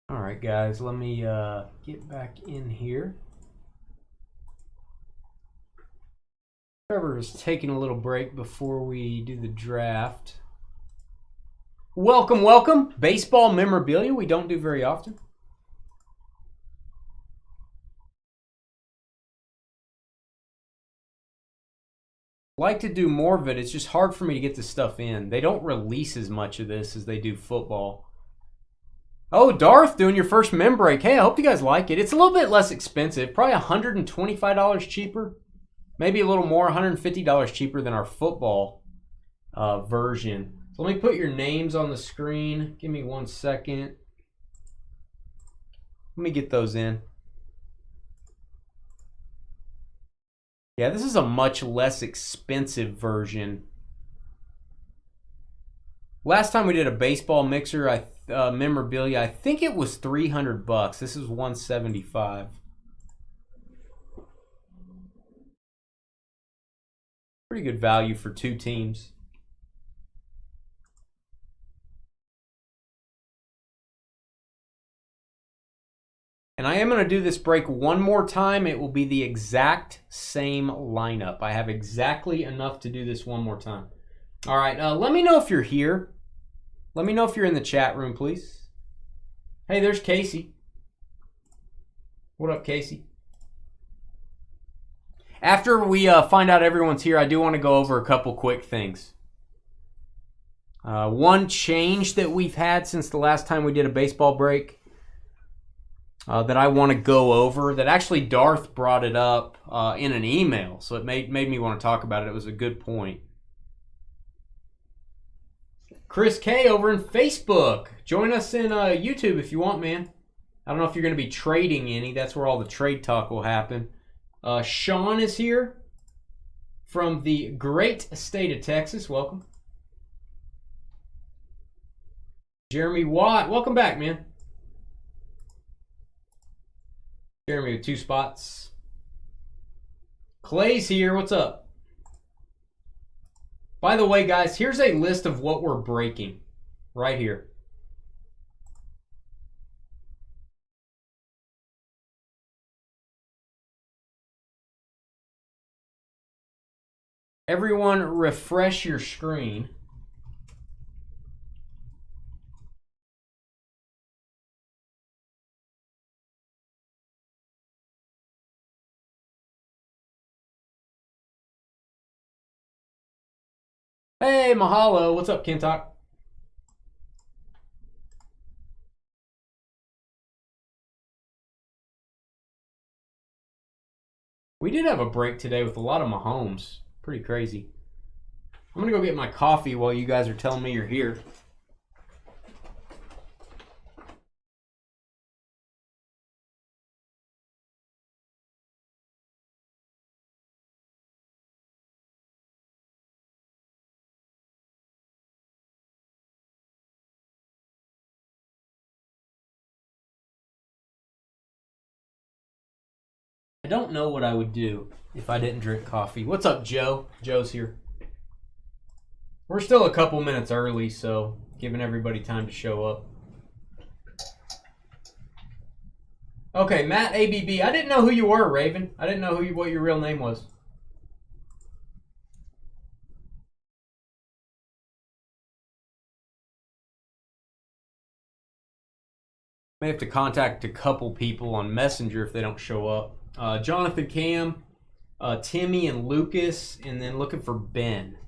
All right, guys, let me get back in here. Trevor is taking a little break before we do the draft. Welcome, welcome. Baseball memorabilia we don't do very often. Like to do more of it. It's just hard for me to get this stuff in. They don't release as much of this as they do football. Oh, Darth doing your first mem break. Hey, I hope you guys like it. It's a little bit less expensive. Probably $125 cheaper. Maybe a little more, $150 cheaper than our football version. So let me put your names on the screen. Give me 1 second. Let me get those in. Yeah, this is a much less expensive version. Last time we did a baseball mixer, memorabilia, I think it was $300. This is $175. Pretty good value for 2 teams. And I am going to do this break one more time. It will be the exact same lineup. I have exactly enough to do this one more time. All right, let me know if you're here. Let me know if you're in the chat room, please. Hey, there's Casey. What up, Casey? After we find out everyone's here, I do want to go over a couple quick things. One change that we've had since the last time we did a baseball break that I want to go over, that actually Darth brought it up in an email, so it made me want to talk about it. It was a good point. Chris K over in Facebook. Join us in YouTube if you want, man. I don't know if you're going to be trading any. That's where all the trade talk will happen. Sean is here from the great state of Texas. Welcome. Jeremy Watt. Welcome back, man. Jeremy with 2 spots. Clay's here. What's up? By the way, guys, here's a list of what we're breaking right here. Everyone refresh your screen. Hey, mahalo. What's up, Kentuck? We did have a break today with a lot of Mahomes. Pretty crazy. I'm going to go get my coffee while you guys are telling me you're here. I don't know what I would do if I didn't drink coffee. What's up, Joe? Joe's here. We're still a couple minutes early, so giving everybody time to show up. Okay, Matt ABB. I didn't know who you were, Raven. I didn't know what your real name was. May have to contact a couple people on Messenger if they don't show up. Jonathan Cam, Timmy and Lucas, and then looking for Ben.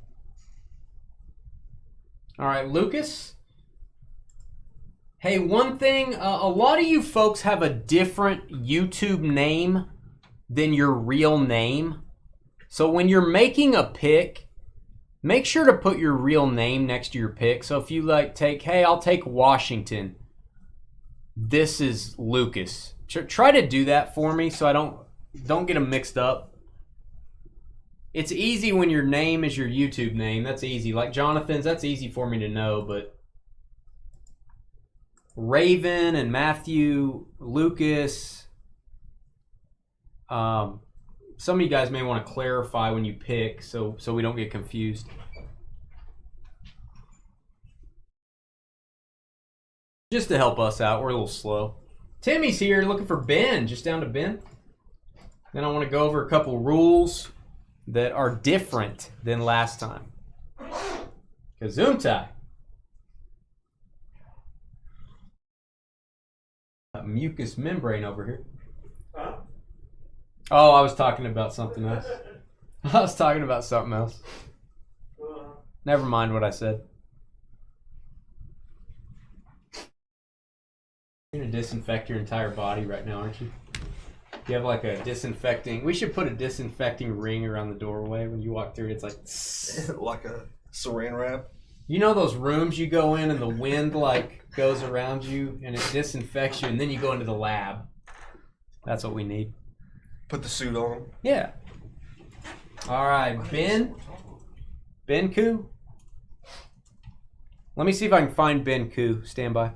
All right, Lucas. Hey, one thing, a lot of you folks have a different YouTube name than your real name. So when you're making a pick, make sure to put your real name next to your pick. So if you like hey, I'll take Washington. This is Lucas. Try to do that for me so I don't get them mixed up. It's easy when your name is your YouTube name. That's easy. Like Jonathan's, that's easy for me to know, but Raven and Matthew, Lucas, some of you guys may want to clarify when you pick so we don't get confused. Just to help us out, we're a little slow. Timmy's here looking for Ben, just down to Ben. Then I want to go over a couple rules that are different than last time. Gesundheit. A mucous membrane over here. Huh? Oh, I was talking about something else. I was talking about something else. Never mind what I said. You're gonna disinfect your entire body right now, aren't you? You have like a disinfecting. We should put a disinfecting ring around the doorway when you walk through. It's like like a saran wrap. You know those rooms you go in and the wind like goes around you and it disinfects you, and then you go into the lab. That's what we need. Put the suit on. Yeah. All right, Ben Koo. Let me see if I can find Ben Koo. Stand by.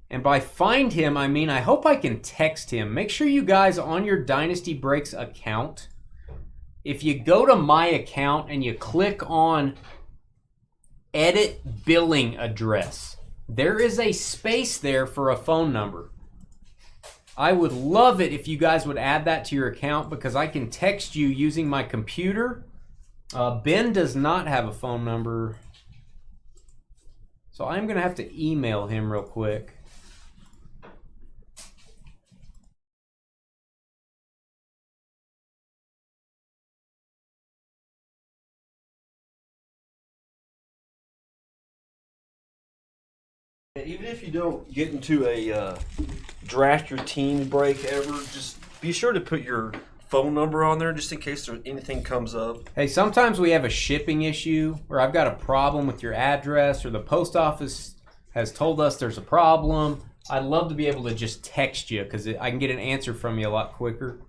And by find him, I mean I hope I can text him. Make sure you guys on your Dynasty Breaks account, if you go to my account and you click on edit billing address, there is a space there for a phone number. I would love it if you guys would add that to your account because I can text you using my computer. Ben does not have a phone number, so I'm going to have to email him real quick. Even if you don't get into a draft your team break ever, just be sure to put your phone number on there just in case anything comes up. Hey, sometimes we have a shipping issue or I've got a problem with your address or the post office has told us there's a problem. I'd love to be able to just text you because I can get an answer from you a lot quicker.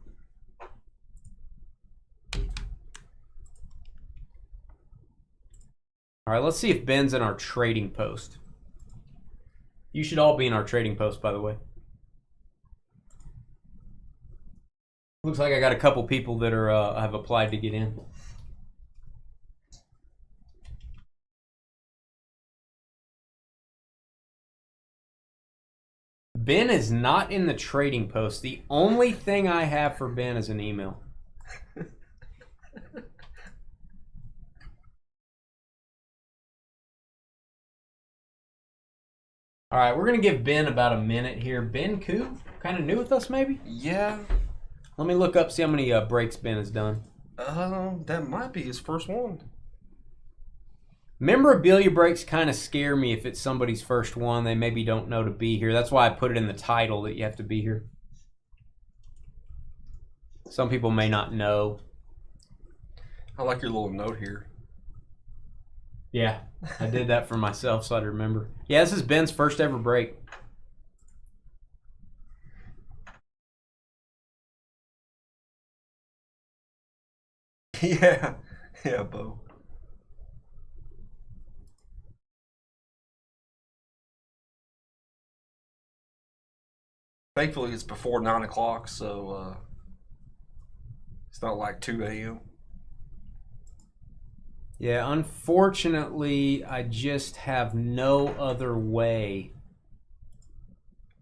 All right, let's see if Ben's in our trading post. You should all be in our trading post, by the way. Looks like I got a couple people that are have applied to get in. Ben is not in the trading post. The only thing I have for Ben is an email. All right, we're going to give Ben about a minute here. Ben Koo, kind of new with us maybe? Yeah. Let me look up, see how many breaks Ben has done. That might be his first one. Memorabilia breaks kind of scare me if it's somebody's first one. They maybe don't know to be here. That's why I put it in the title that you have to be here. Some people may not know. I like your little note here. Yeah, I did that for myself so I'd remember. Yeah, this is Ben's first ever break. Yeah, Bo. Thankfully, it's before 9 o'clock, so it's not like 2 a.m. Yeah, unfortunately, I just have no other way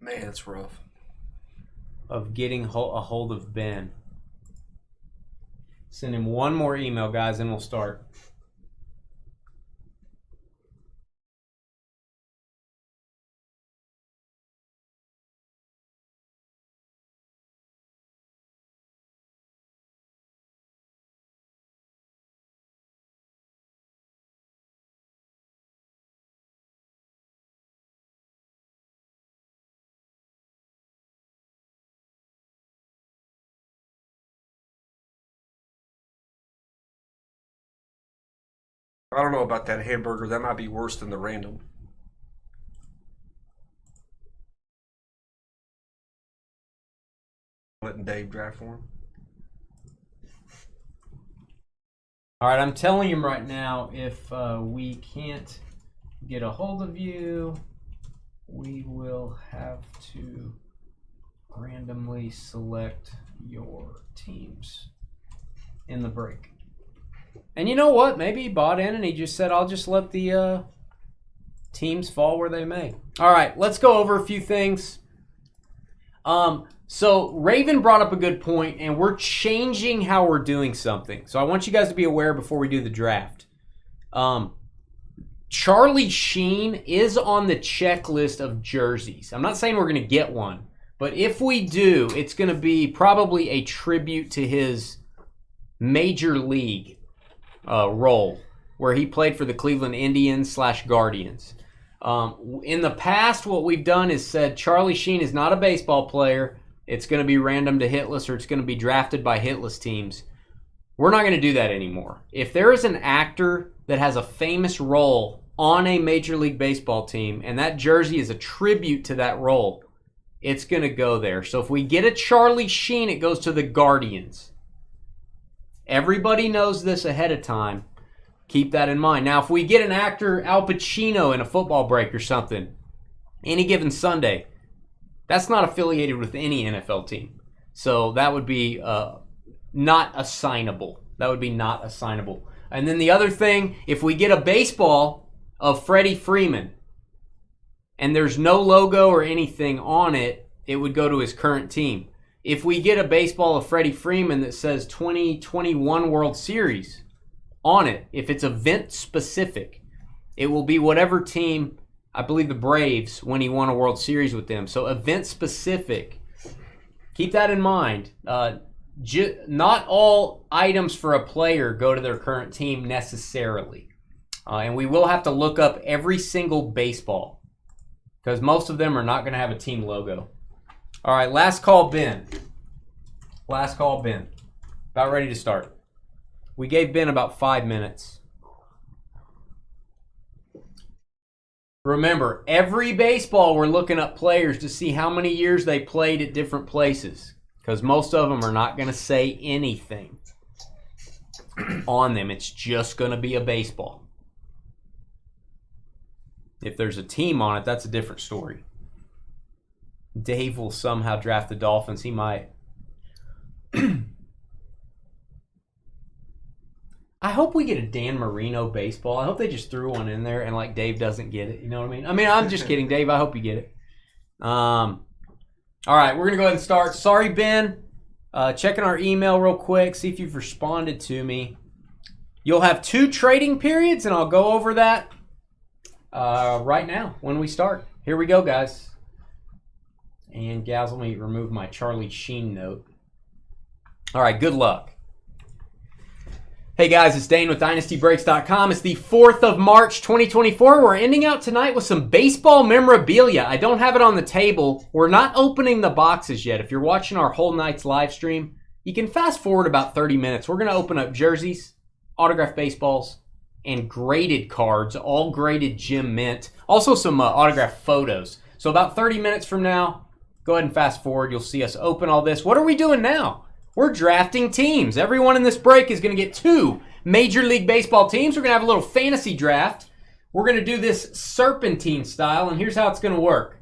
Man, it's rough. of getting a hold of Ben. Send him one more email, guys, and we'll start. I don't know about that hamburger. That might be worse than the random. Letting Dave draft for him. All right, I'm telling him right now, if we can't get a hold of you, we will have to randomly select your teams in the break. And you know what? Maybe he bought in and he just said, I'll just let the teams fall where they may. All right, let's go over a few things. So Raven brought up a good point, and we're changing how we're doing something. So I want you guys to be aware before we do the draft. Charlie Sheen is on the checklist of jerseys. I'm not saying we're going to get one, but if we do, it's going to be probably a tribute to his major league role, where he played for the Cleveland Indians / Guardians. In the past, what we've done is said Charlie Sheen is not a baseball player. It's going to be random to hitless, or it's going to be drafted by hitless teams. We're not going to do that anymore. If there is an actor that has a famous role on a Major League Baseball team, and that jersey is a tribute to that role, it's going to go there. So if we get a Charlie Sheen, it goes to the Guardians. Everybody knows this ahead of time. Keep that in mind. Now, if we get an actor, Al Pacino, in a football break or something, any given Sunday, that's not affiliated with any NFL team. So that would be not assignable. That would be not assignable. And then the other thing, if we get a baseball of Freddie Freeman and there's no logo or anything on it, it would go to his current team. If we get a baseball of Freddie Freeman that says 2021 World Series on it, if it's event specific, it will be whatever team, I believe the Braves, when he won a World Series with them. So event specific. Keep that in mind. Not all items for a player go to their current team necessarily. And we will have to look up every single baseball, because most of them are not going to have a team logo. All right, last call, Ben. Last call, Ben. About ready to start. We gave Ben about 5 minutes. Remember, every baseball we're looking up players to see how many years they played at different places, because most of them are not going to say anything on them. It's just going to be a baseball. If there's a team on it, that's a different story. Dave will somehow draft the Dolphins. He might. I hope we get a Dan Marino baseball. I hope they just threw one in there and like Dave doesn't get it. You know what I mean? I mean, I'm just kidding, Dave. I hope you get it. All right, we're going to go ahead and start. Sorry, Ben. Checking our email real quick, see if you've responded to me. You'll have 2 trading periods, and I'll go over that right now when we start. Here we go, guys. And gals, let me remove my Charlie Sheen note. All right, good luck. Hey guys, it's Dane with DynastyBreaks.com. It's the 4th of March, 2024. We're ending out tonight with some baseball memorabilia. I don't have it on the table. We're not opening the boxes yet. If you're watching our whole night's live stream, you can fast forward about 30 minutes. We're going to open up jerseys, autographed baseballs, and graded cards, all graded Gem Mint. Also some autographed photos. So about 30 minutes from now, go ahead and fast forward. You'll see us open all this. What are we doing now? We're drafting teams. Everyone in this break is going to get 2 Major League Baseball teams. We're going to have a little fantasy draft. We're going to do this serpentine style, and here's how it's going to work.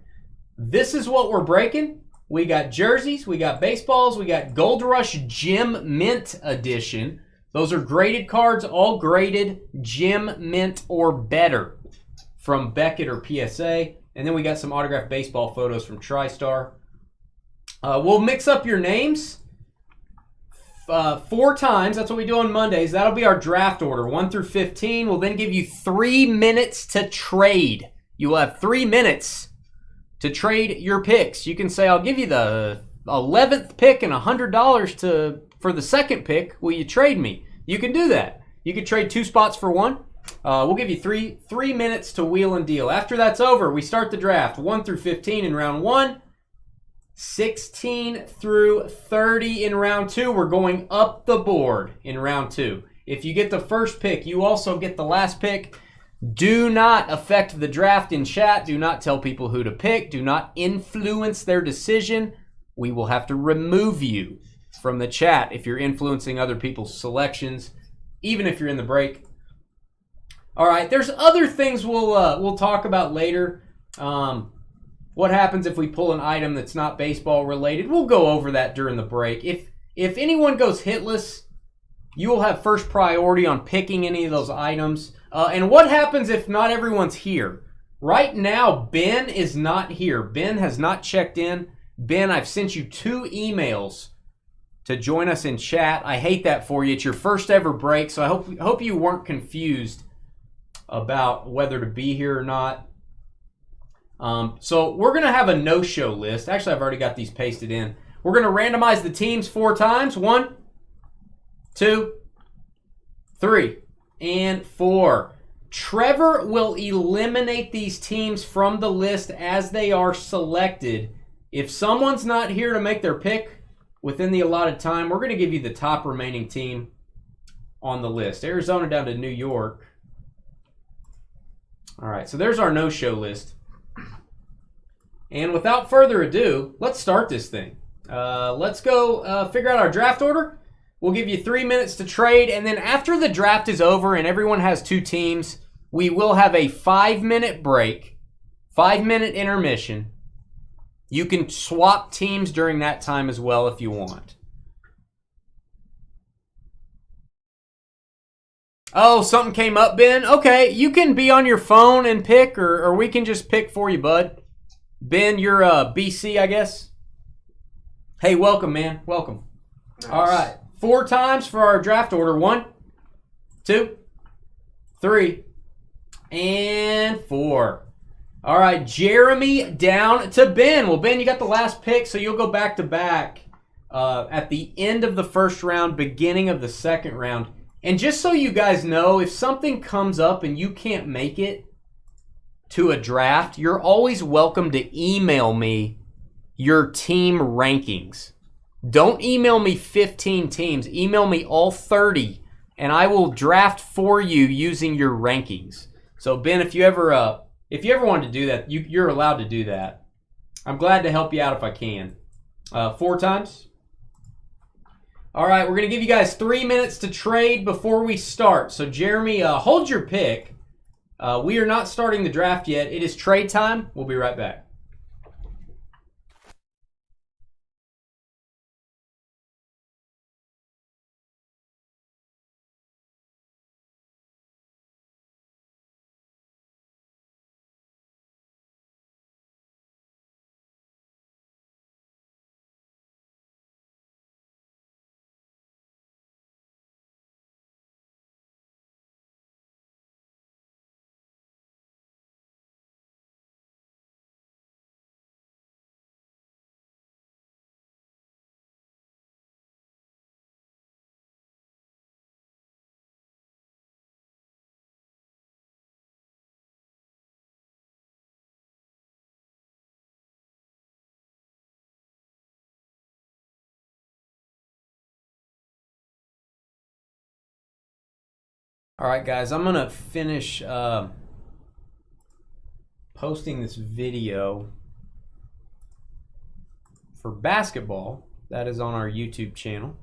This is what we're breaking. We got jerseys, we got baseballs, we got Gold Rush Gem Mint Edition. Those are graded cards, all graded Gem Mint or better from Beckett or PSA. And then we got some autographed baseball photos from TriStar. We'll mix up your names 4 times. That's what we do on Mondays. That'll be our draft order, 1 through 15. We'll then give you 3 minutes to trade. You will have 3 minutes to trade your picks. You can say, I'll give you the 11th pick and $100 for the second pick. Will you trade me? You can do that. You can trade 2 spots for 1. We'll give you 3 minutes to wheel and deal. After that's over, we start the draft 1 through 15 in round 1, 16 through 30 in round 2. We're going up the board in round 2. If you get the first pick, you also get the last pick. Do not affect the draft in chat. Do not tell people who to pick. Do not influence their decision. We will have to remove you from the chat if you're influencing other people's selections, even if you're in the break. All right, there's other things we'll talk about later. What happens if we pull an item that's not baseball related? We'll go over that during the break. If anyone goes hitless, you will have first priority on picking any of those items. And what happens if not everyone's here? Right now, Ben is not here. Ben has not checked in. Ben, I've sent you 2 emails to join us in chat. I hate that for you. It's your first ever break, so I hope you weren't confused about whether to be here or not. So we're going to have a no-show list. Actually, I've already got these pasted in. We're going to randomize the teams 4 times. 1, 2, 3, and 4. Trevor will eliminate these teams from the list as they are selected. If someone's not here to make their pick within the allotted time, we're going to give you the top remaining team on the list. Arizona down to New York. All right, so there's our no-show list. And without further ado, let's start this thing. Let's go figure out our draft order. We'll give you 3 minutes to trade, and then after the draft is over and everyone has 2 teams, we will have a 5-minute break, 5-minute intermission. You can swap teams during that time as well if you want. Oh, something came up, Ben? Okay, you can be on your phone and pick, or we can just pick for you, bud. Ben, you're BC, I guess? Hey, welcome, man. Welcome. Nice. All right. 4 times for our draft order. 1, 2, 3, and 4. All right, Jeremy down to Ben. Well, Ben, you got the last pick, so you'll go back to back at the end of the first round, beginning of the second round. And just so you guys know, if something comes up and you can't make it to a draft, you're always welcome to email me your team rankings. Don't email me 15 teams. Email me all 30, and I will draft for you using your rankings. So, Ben, if you ever wanted to do that, you're allowed to do that. I'm glad to help you out if I can. 4 times. All right, we're going to give you guys 3 minutes to trade before we start. So, Jeremy, hold your pick. We are not starting the draft yet. It is trade time. We'll be right back. All right, guys, I'm going to finish posting this video for basketball. That is on our YouTube channel.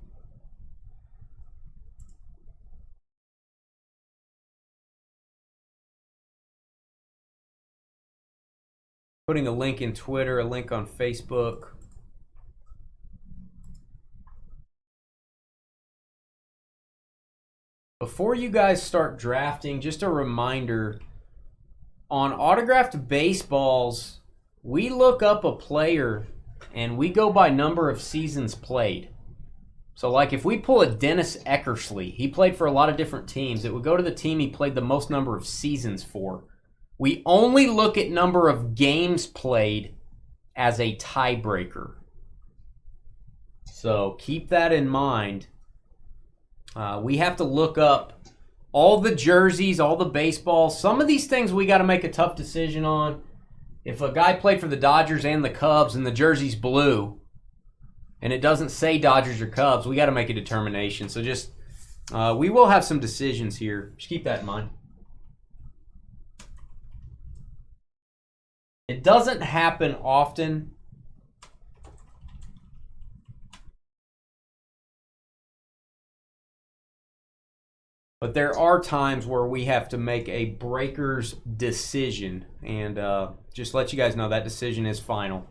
Putting a link in Twitter, a link on Facebook. Before you guys start drafting, just a reminder, on autographed baseballs, we look up a player and we go by number of seasons played. So like if we pull a Dennis Eckersley, he played for a lot of different teams. It would go to the team he played the most number of seasons for. We only look at number of games played as a tiebreaker. So keep that in mind. We have to look up all the jerseys, all the baseballs. Some of these things we got to make a tough decision on. If a guy played for the Dodgers and the Cubs and the jersey's blue, and it doesn't say Dodgers or Cubs, we got to make a determination. So just, we will have some decisions here. Just keep that in mind. It doesn't happen often. But there are times where we have to make a breaker's decision. And just let you guys know that decision is final.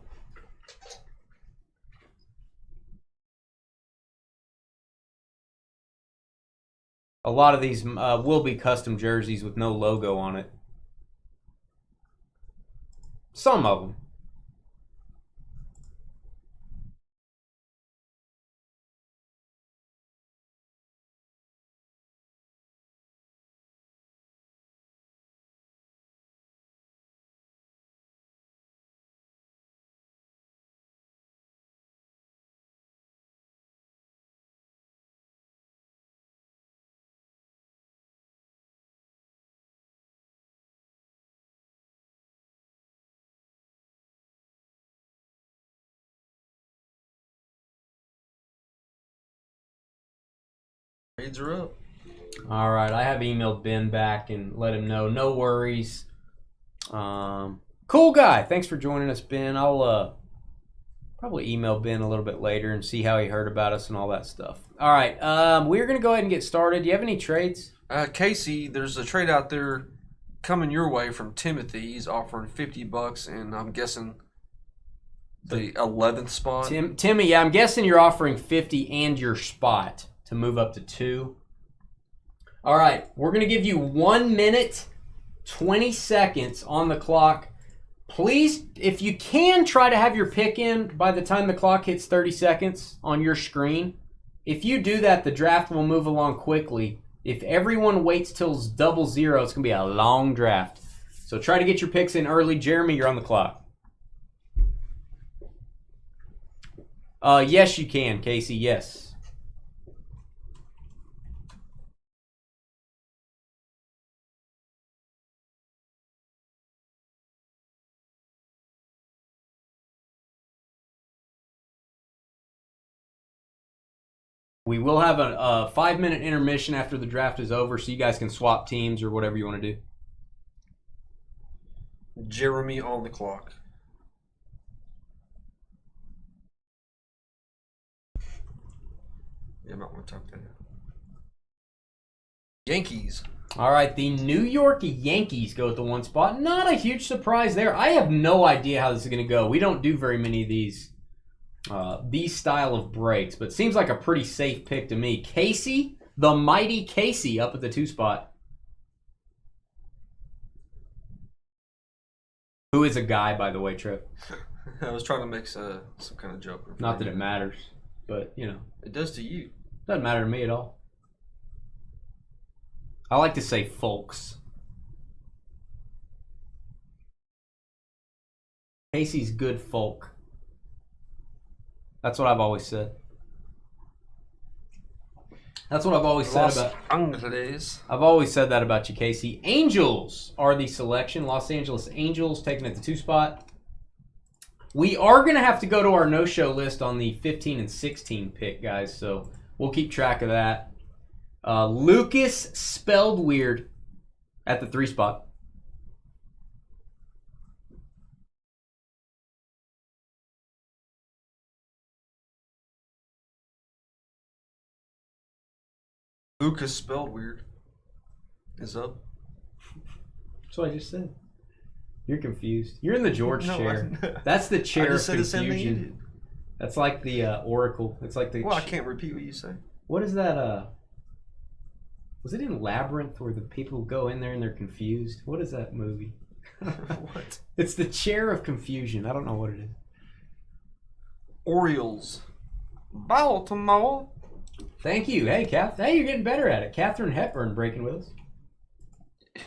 A lot of these will be custom jerseys with no logo on it. Some of them. Trades are up. All right, I have emailed Ben back and let him know. No worries. Cool guy. Thanks for joining us, Ben. I'll probably email Ben a little bit later and see how he heard about us and all that stuff. All right, we're going to go ahead and get started. Do you have any trades? Casey, there's a trade out there coming your way from Timothy. He's offering $50, and I'm guessing the 11th spot. Timmy, yeah, I'm guessing you're offering 50 and your spot to move up to 2. All right, we're going to give you 1 minute, 20 seconds on the clock. Please, if you can, try to have your pick in by the time the clock hits 30 seconds on your screen. If you do that, the draft will move along quickly. If everyone waits till it's 00, it's going to be a long draft. So try to get your picks in early. Jeremy, you're on the clock. Yes, you can, Casey, yes. We will have a 5-minute intermission after the draft is over, so you guys can swap teams or whatever you want to do. Jeremy on the clock. Yeah, I might want to talk to him. Yankees. All right, the New York Yankees go at the 1 spot. Not a huge surprise there. I have no idea how this is going to go. We don't do very many of these style of breaks, but seems like a pretty safe pick to me. Casey, the mighty Casey, up at the 2 spot. Who is a guy, by the way, Trev? I was trying to make some kind of joke. Not that it matters, but, you know. It does to you. Doesn't matter to me at all. I like to say folks. Casey's good folk. That's what I've always said. That's what I've always said about Angeles. I've always said that about you, Casey. Angels are the selection. Los Angeles Angels taking at the 2 spot. We are going to have to go to our no-show list on the 15 and 16 pick, guys, so we'll keep track of that. Lucas spelled weird at the 3 spot. Lucas spelled weird is up. That's what I just said. You're confused. You're in the George chair. I, That's the chair I of just said the same thing you confusion. did. That's like the Oracle. It's like the. Well, I can't repeat what you say. What is that? Was it in Labyrinth where the people go in there and they're confused? What is that movie? What? It's the Chair of Confusion. I don't know what it is. Orioles. Baltimore. Thank you. Hey, Hey, you're getting better at it. Katharine Hepburn breaking with us.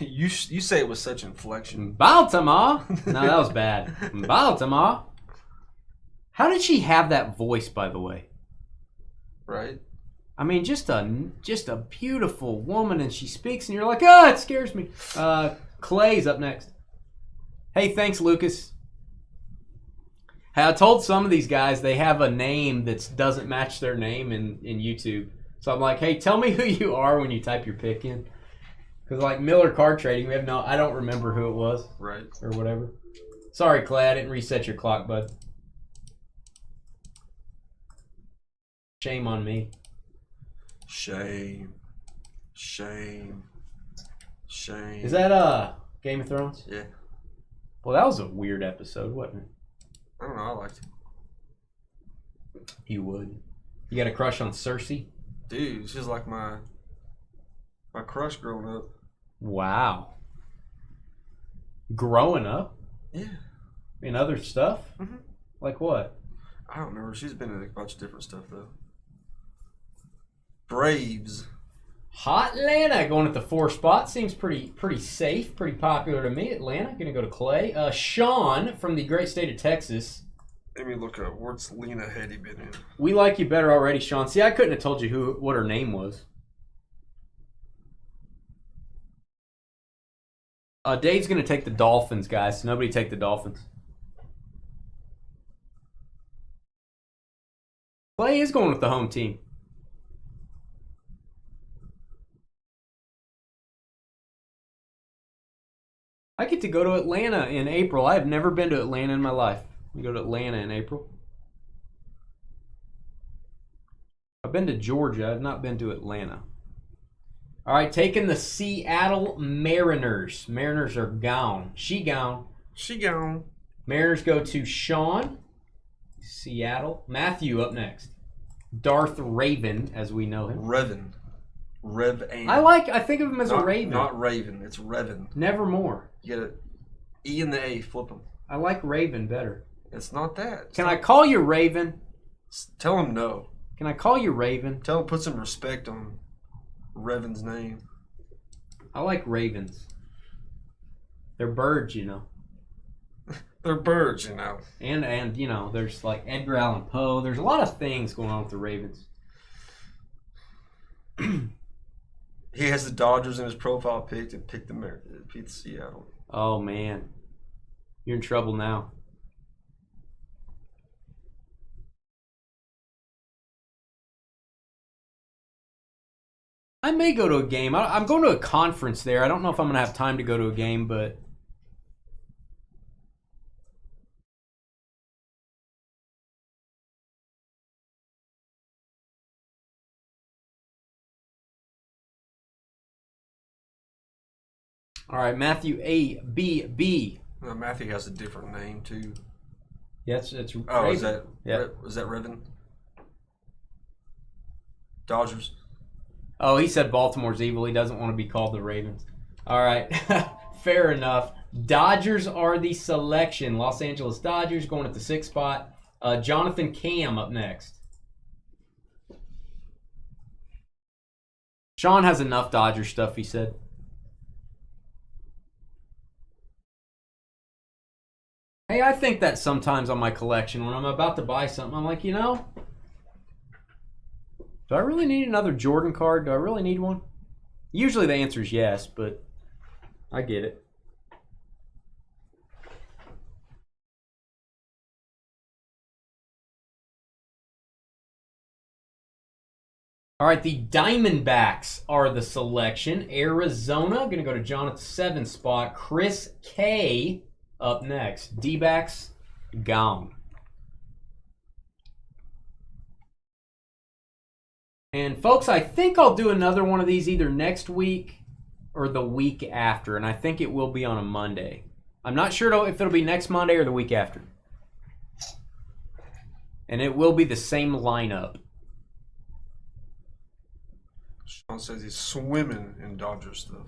You say it with such inflection. Baltimore. No, that was bad. Baltimore. How did she have that voice, by the way? Right? I mean, just a beautiful woman, and she speaks, and you're like, oh, it scares me. Clay's up next. Hey, thanks, Lucas. Hey, I told some of these guys they have a name that doesn't match their name in YouTube. So I'm like, hey, tell me who you are when you type your pick in. Because like Miller Card Trading, I don't remember who it was. Right. Or whatever. Sorry, Clay, I didn't reset your clock, bud. Shame on me. Shame. Is that Game of Thrones? Yeah. Well, that was a weird episode, wasn't it? I don't know, I liked it. You would. You got a crush on Cersei? Dude, she's like my crush growing up. Wow. Growing up? Yeah. In other stuff? Mm-hmm. Like what? I don't remember. She's been in a bunch of different stuff, though. Braves. Hot Atlanta going at the 4 spot. Seems pretty safe, pretty popular to me. Atlanta, gonna go to Clay. Sean from the great state of Texas. Let me look up. What's Lena Headey been in? We like you better already, Sean. See, I couldn't have told you what her name was. Dave's gonna take the Dolphins, guys. Nobody take the Dolphins. Clay is going with the home team. I get to go to Atlanta in April. I have never been to Atlanta in my life. We go to Atlanta in April. I've been to Georgia. I've not been to Atlanta. All right, taking the Seattle Mariners. Mariners are gone. She gone. Mariners go to Sean. Seattle. Matthew up next. Darth Raven, as we know him. Revan. I think of him as a Raven. Not Raven. It's Revan. Nevermore. You get an E and the A. Flip them. I like Raven better. It's not that. Can I call you Raven? Tell him no. Can I call you Raven? Tell him put some respect on Revan's name. I like ravens. They're birds, you know. They're birds, you know. And you know, there's like Edgar Allan Poe. There's a lot of things going on with the Ravens. He has the Dodgers in his profile pick and picked the Seattle. Oh man, you're in trouble now. I may go to a game. I'm going to a conference there. I don't know if I'm going to have time to go to a game, but all right, Matthew A. B. No, Matthew has a different name too. Yeah, it's Oh, Raven. is that Yeah. is that Revan? Dodgers. Oh, he said Baltimore's evil. He doesn't want to be called the Ravens. All right. Fair enough. Dodgers are the selection. Los Angeles Dodgers going at the 6th spot. Jonathan Cam up next. Sean has enough Dodger stuff, he said. Hey, I think that sometimes on my collection when I'm about to buy something, I'm like, you know, do I really need another Jordan card? Do I really need one? Usually the answer is yes, but I get it. All right, the Diamondbacks are the selection. Arizona, going to go to John at the 7th spot. Chris K up next. D-backs, gone. And folks, I think I'll do another one of these either next week or the week after, and I think it will be on a Monday. I'm not sure if it'll be next Monday or the week after. And it will be the same lineup. Sean says he's swimming in Dodger stuff.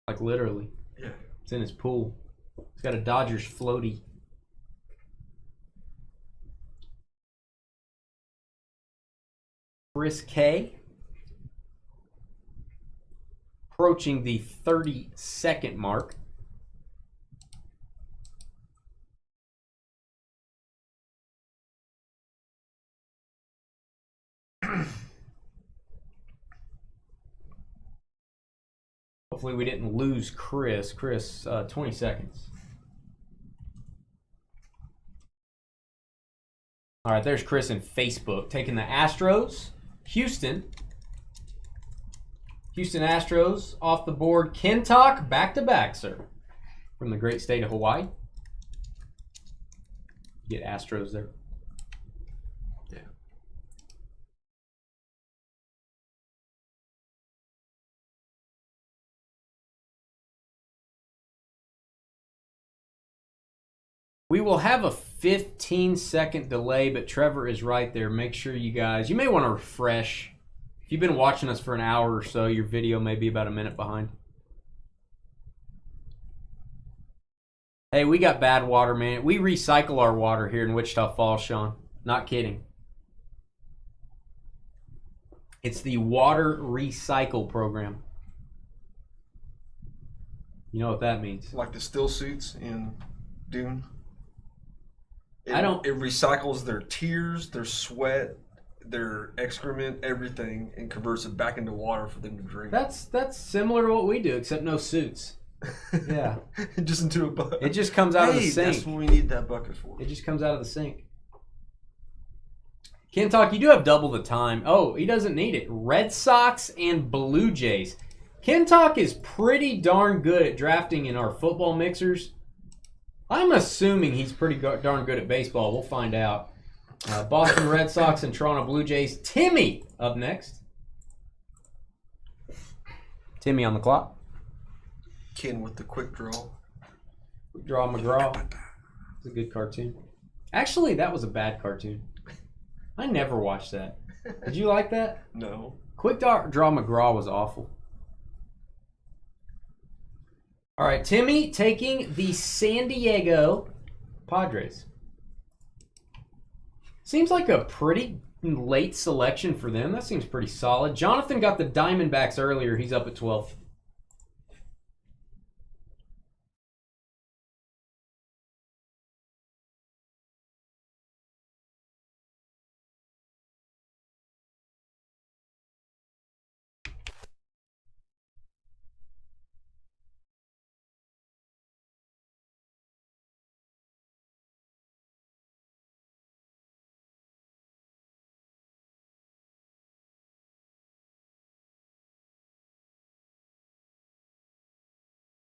Like literally. Yeah. It's in his pool. He's got a Dodgers floaty. Chris K. Approaching the 30-second mark. Hopefully we didn't lose Chris. Chris, 20 seconds. All right, there's Chris in Facebook taking the Astros. Houston Astros off the board. Kentuck back-to-back, sir, from the great state of Hawaii. Get Astros there. Yeah. We will have a 15-second delay, but Trevor is right there. Make sure you guys, you may want to refresh. If you've been watching us for an hour or so, your video may be about a minute behind. Hey, we got bad water, man. We recycle our water here in Wichita Falls, Sean. Not kidding. It's the water recycle program. You know what that means? Like the still suits in Dune. It recycles their tears, their sweat, their excrement, everything, and converts it back into water for them to drink. That's similar to what we do, except no suits. Yeah. Just into a bucket. It just comes out of the sink. That's what we need that bucket for. It just comes out of the sink. Kentuck, you do have double the time. Oh, he doesn't need it. Red Sox and Blue Jays. Kentuck is pretty darn good at drafting in our football mixers. I'm assuming he's pretty darn good at baseball. We'll find out. Boston Red Sox and Toronto Blue Jays. Timmy up next. Timmy on the clock. Ken with the quick draw. Quick draw McGraw. It's a good cartoon. Actually, that was a bad cartoon. I never watched that. Did you like that? No. Quick draw McGraw was awful. All right, Timmy taking the San Diego Padres. Seems like a pretty late selection for them. That seems pretty solid. Jonathan got the Diamondbacks earlier. He's up at 12th.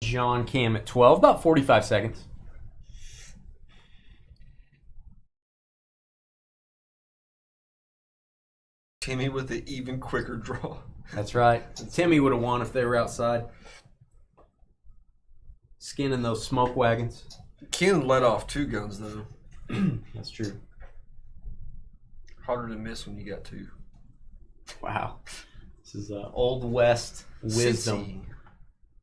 John Cam at 12, about 45 seconds. Timmy with the even quicker draw. That's right. Timmy would have won if they were outside. Skinning those smoke wagons. Ken let off 2 guns, though. That's true. Harder to miss when you got 2. Wow. This is Old West wisdom. Cincy.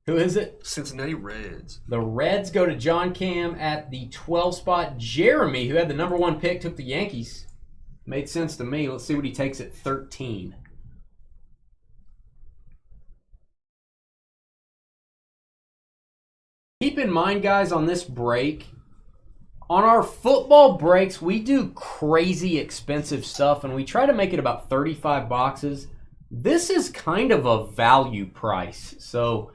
Who is it? Cincinnati Reds. The Reds go to John Cam at the 12 spot. Jeremy, who had the number 1 pick, took the Yankees. Made sense to me. Let's see what he takes at 13. Keep in mind, guys, on this break, on our football breaks, we do crazy expensive stuff, and we try to make it about 35 boxes. This is kind of a value price. So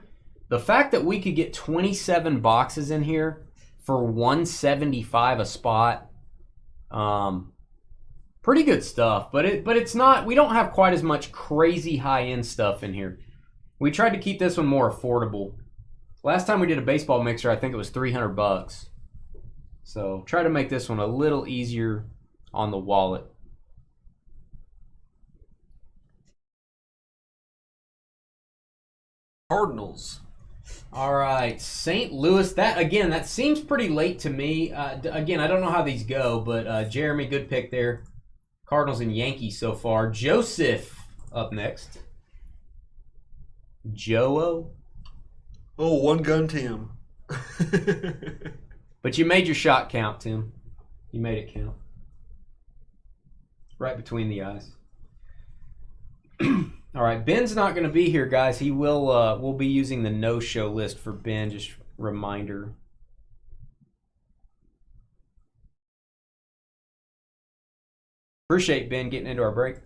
the fact that we could get 27 boxes in here for $175 a spot, pretty good stuff. But it's not. We don't have quite as much crazy high-end stuff in here. We tried to keep this one more affordable. Last time we did a baseball mixer, I think it was $300. So try to make this one a little easier on the wallet. Cardinals. All right, St. Louis. That seems pretty late to me. Again, I don't know how these go, but Jeremy, good pick there. Cardinals and Yankees so far. Joseph up next. Joe-O. Oh, one gun Tim. But you made your shot count, Tim. You made it count. Right between the eyes. All right, Ben's not going to be here, guys. He will. We'll be using the no-show list for Ben. Just reminder. Appreciate Ben getting into our break.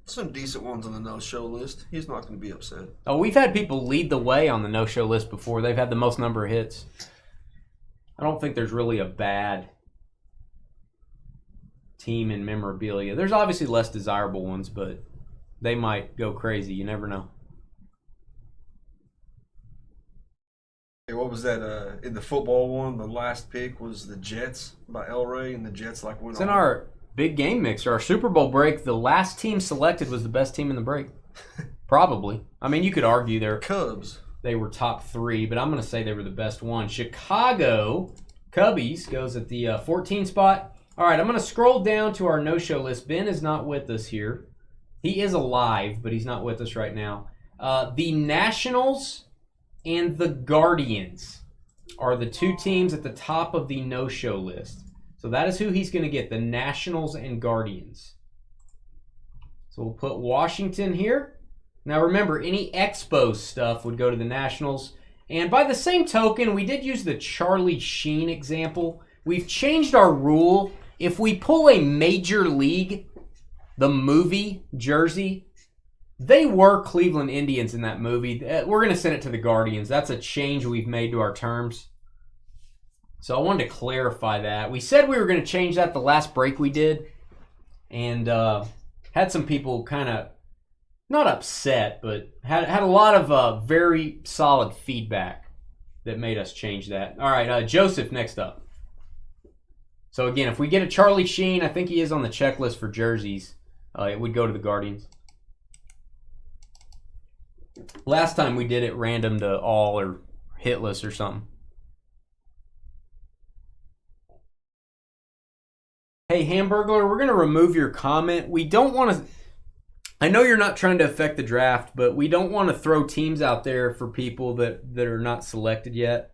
Some decent ones on the no-show list. He's not going to be upset. Oh, we've had people lead the way on the no-show list before. They've had the most number of hits. I don't think there's really a bad team in memorabilia. There's obviously less desirable ones, but they might go crazy. You never know. Hey, what was that? In the football one, the last pick was the Jets by El Rey, and the Jets like went It's in our big game mixer, our Super Bowl break. The last team selected was the best team in the break. Probably. I mean, you could argue Cubs. They were top 3, but I'm going to say they were the best one. Chicago Cubbies goes at the 14 spot. All right, I'm going to scroll down to our no-show list. Ben is not with us here. He is alive, but he's not with us right now. The Nationals and the Guardians are the 2 teams at the top of the no-show list. So that is who he's going to get, the Nationals and Guardians. So we'll put Washington here. Now remember, any Expos stuff would go to the Nationals. And by the same token, we did use the Charlie Sheen example. We've changed our rule. If we pull a Major League, the movie, jersey, they were Cleveland Indians in that movie. We're going to send it to the Guardians. That's a change we've made to our terms. So I wanted to clarify that. We said we were going to change that the last break we did. And had some people kind of, not upset, but had a lot of very solid feedback that made us change that. All right, Joseph next up. So again, if we get a Charlie Sheen, I think he is on the checklist for jerseys. It would go to the Guardians. Last time we did it random to all or hitless or something. Hey, Hamburglar, we're going to remove your comment. We don't want to... I know you're not trying to affect the draft, but we don't want to throw teams out there for people that are not selected yet.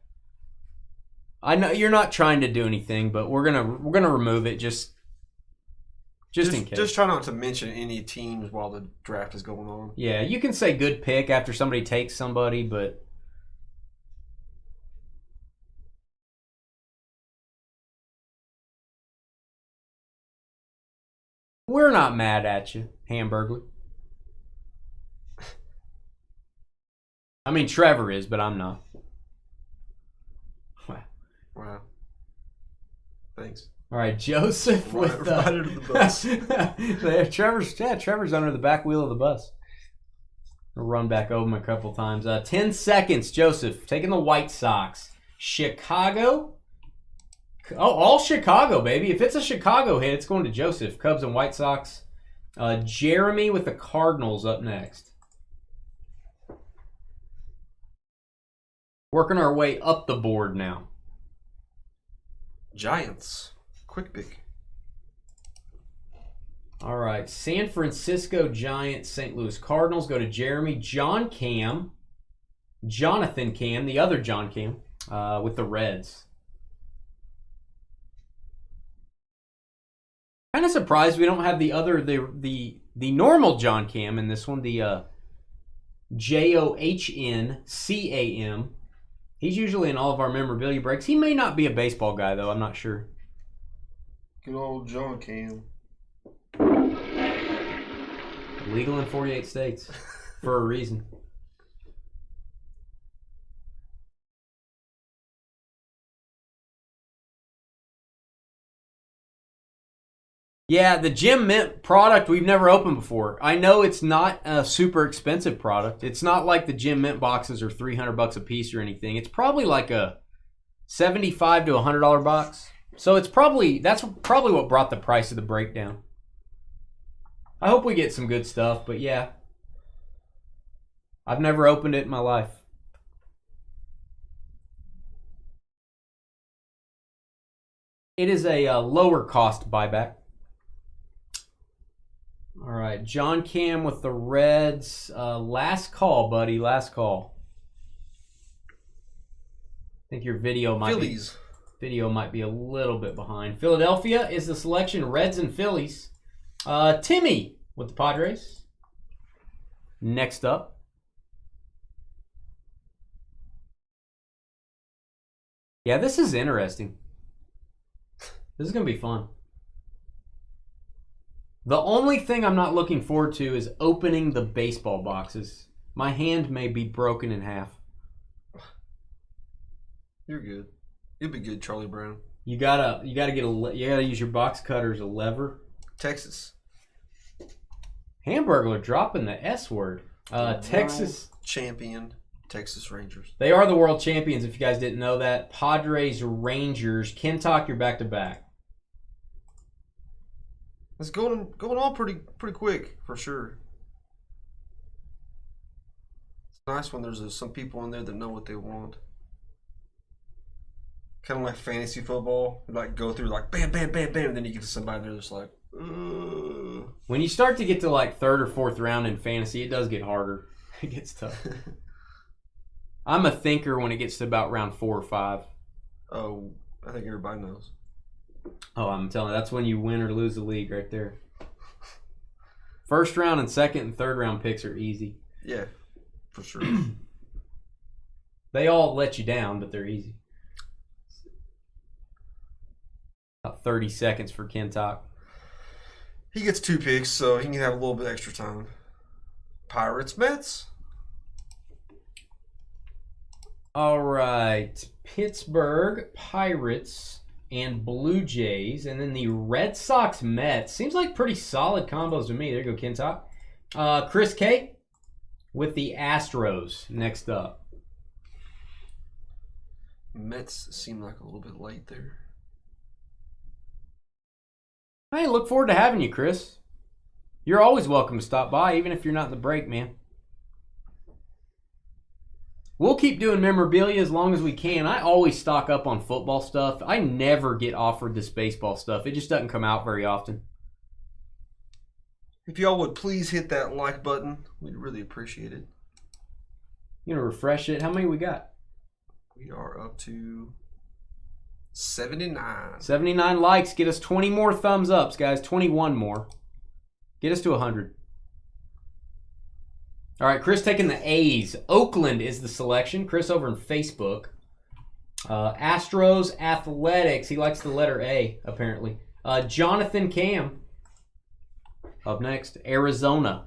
I know you're not trying to do anything, but we're gonna remove it just in case. Just try not to mention any teams while the draft is going on. Yeah, you can say good pick after somebody takes somebody, but we're not mad at you, Hamburglar. I mean, Trevor is, but I'm not. Wow. Thanks. All right, Joseph with right under the bus. Trevor's under the back wheel of the bus. I'll run back over him a couple times. 10 seconds, Joseph, taking the White Sox. Chicago. Oh, all Chicago, baby. If it's a Chicago hit, it's going to Joseph. Cubs and White Sox. Jeremy with the Cardinals up next. Working our way up the board now. Giants. Quick pick. All right. San Francisco Giants, St. Louis Cardinals go to Jeremy. Jonathan Cam, the other John Cam, with the Reds. Kind of surprised we don't have the normal John Cam in this one, the JOHNCAM. He's usually in all of our memorabilia breaks. He may not be a baseball guy, though. I'm not sure. Good old John Cam. Legal in 48 states for a reason. Yeah, the Gem Mint product we've never opened before. I know it's not a super expensive product. It's not like the Gem Mint boxes are $300 a piece or anything. It's probably like a $75 to $100 box. So that's probably what brought the price of the break down. I hope we get some good stuff, but yeah. I've never opened it in my life. It is a lower cost buyback. All right, John Cam with the Reds. Last call, buddy. Last call. I think your video might Phillies. Video might be a little bit behind. Philadelphia is the selection. Reds and Phillies. Timmy with the Padres. Next up. Yeah, this is interesting. This is going to be fun. The only thing I'm not looking forward to is opening the baseball boxes. My hand may be broken in half. You're good. You'll be good, Charlie Brown. You gotta use your box cutter as a lever. Texas. Hamburglar dropping the S word. Texas champion, Texas Rangers. They are the world champions. If you guys didn't know that, Padres, Rangers. Kentuck, you're back to back. It's going on pretty quick for sure. It's nice when there's some people in there that know what they want. Kind of like fantasy football. You like go through like bam, bam, bam, bam, and then you get to somebody there that's like, When you start to get to like third or fourth round in fantasy, it does get harder. It gets tough. I'm a thinker when it gets to about round 4 or 5. Oh, I think everybody knows. Oh, I'm telling you, that's when you win or lose the league right there. First round and second and third round picks are easy. Yeah, for sure. They all let you down, but they're easy. About 30 seconds for Kentuck. He gets 2 picks, so he can have a little bit extra time. Pirates, Mets. All right. Pittsburgh, Pirates, and Blue Jays. And then the Red Sox, Mets. Seems like pretty solid combos to me. There you go, Kentuck. Chris K with the Astros next up. Mets seem like a little bit late there. Hey, look forward to having you, Chris. You're always welcome to stop by, even if you're not in the break, man. We'll keep doing memorabilia as long as we can. I always stock up on football stuff. I never get offered this baseball stuff. It just doesn't come out very often. If y'all would please hit that like button, we'd really appreciate it. You gonna refresh it? How many we got? We are up to 79. 79 likes. Get us 20 more thumbs ups, guys. 21 more. Get us to 100. All right, Chris taking the A's. Oakland is the selection. Chris over on Facebook. Astros, Athletics. He likes the letter A, apparently. Jonathan Cam. Up next, Arizona.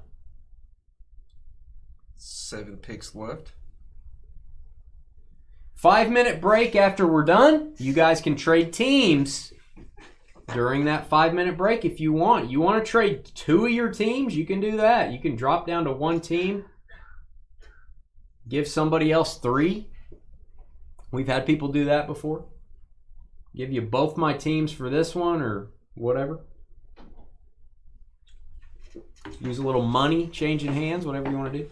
7 picks left. 5-minute break after we're done. You guys can trade teams during that 5-minute break if you want. You want to trade 2 of your teams? You can do that. You can drop down to 1 team. Give somebody else 3. We've had people do that before. Give you both my teams for this one or whatever. Use a little money, changing hands, whatever you want to do.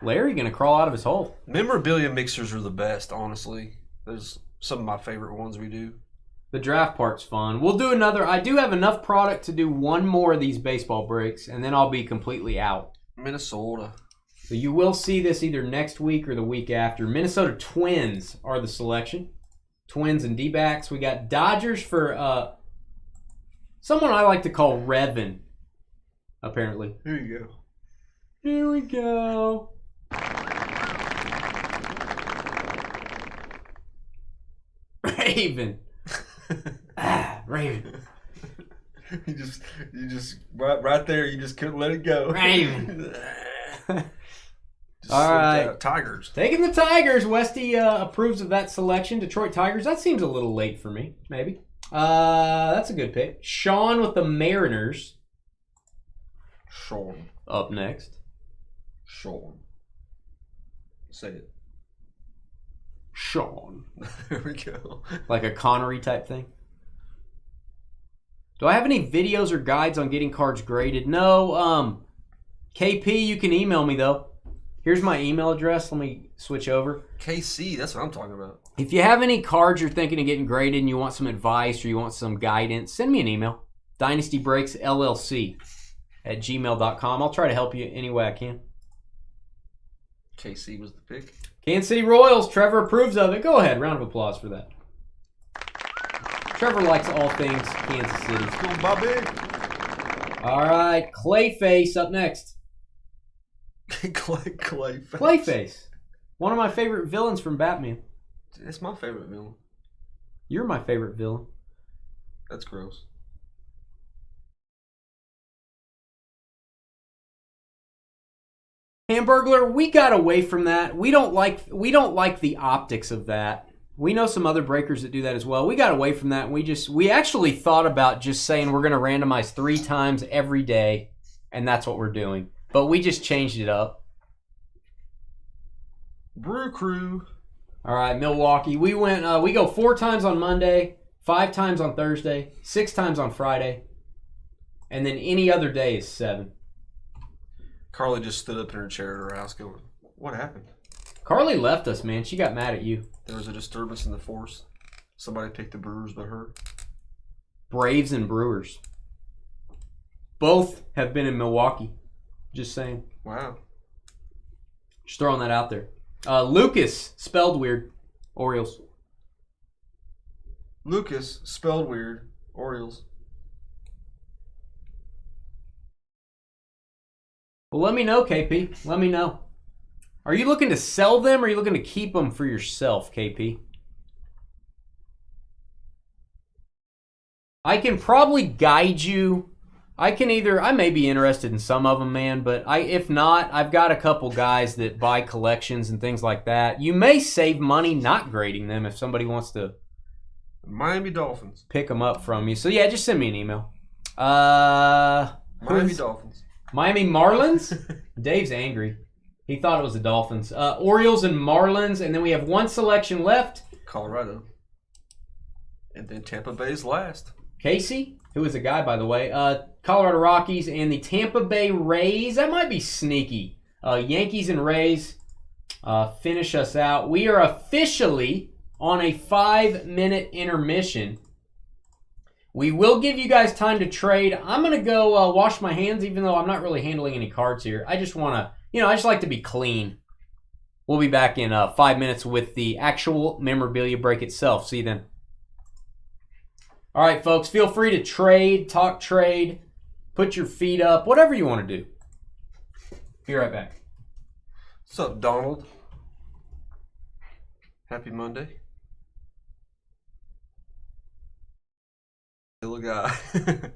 Larry gonna crawl out of his hole. Memorabilia mixers are the best, honestly. There's some of my favorite ones we do. The draft part's fun. We'll do another. I do have enough product to do 1 more of these baseball breaks, and then I'll be completely out. Minnesota. So you will see this either next week or the week after. Minnesota Twins are the selection. Twins and D-backs. We got Dodgers for someone I like to call Revin, apparently. Here you go. Here we go. Raven. Raven. You just right there. You just couldn't let it go. Raven. All right. Tigers. Taking the Tigers. Westy approves of that selection. Detroit Tigers. That seems a little late for me. Maybe. That's a good pick. Sean with the Mariners. Sean. Up next. Sean. Say it. Sean. There we go. Like a Connery type thing. Do I have any videos or guides on getting cards graded? No. KP, you can email me though. Here's my email address. Let me switch over. KC, that's what I'm talking about. If you have any cards you're thinking of getting graded and you want some advice or you want some guidance, send me an email. Dynasty Breaks LLC at gmail.com. I'll try to help you any way I can. KC was the pick. Kansas City Royals. Trevor approves of it. Go ahead. Round of applause for that. Trevor likes all things Kansas City. Let's go, Bobby. All right. Clayface up next. Clayface. Clayface. One of my favorite villains from Batman. It's my favorite villain. You're my favorite villain. That's gross. Hamburglar, we got away from that. We don't like the optics of that. We know some other breakers that do that as well. We got away from that. We actually thought about just saying we're going to randomize 3 times every day, and that's what we're doing. But we just changed it up. Brew Crew. All right, Milwaukee. We go 4 times on Monday, 5 times on Thursday, 6 times on Friday, and then any other day is 7. Carly just stood up in her chair at her house going, what happened? Carly left us, man. She got mad at you. There was a disturbance in the force. Somebody picked the Brewers but her. Braves and Brewers. Both have been in Milwaukee. Just saying. Wow. Just throwing that out there. Lucas, spelled weird. Orioles. Lucas, spelled weird. Orioles. Well, let me know, KP. Let me know. Are you looking to sell them or are you looking to keep them for yourself, KP? I can probably guide you. I may be interested in some of them, man, but if not, I've got a couple guys that buy collections and things like that. You may save money not grading them if somebody wants to Miami Dolphins. pick them up from you. So, yeah, just send me an email. Miami Dolphins. Miami Marlins? Dave's angry. He thought it was the Dolphins. Orioles and Marlins, and then we have one selection left. Colorado. And then Tampa Bay's last. Casey, who is a guy, by the way. Colorado Rockies and the Tampa Bay Rays. That might be sneaky. Yankees and Rays finish us out. We are officially on a 5-minute intermission. We will give you guys time to trade. I'm going to go wash my hands, even though I'm not really handling any cards here. I just want to, I just like to be clean. We'll be back in 5 minutes with the actual memorabilia break itself. See you then. All right, folks, feel free to trade, talk trade, put your feet up, whatever you want to do. Be right back. What's up, Donald? Happy Monday. Little guy.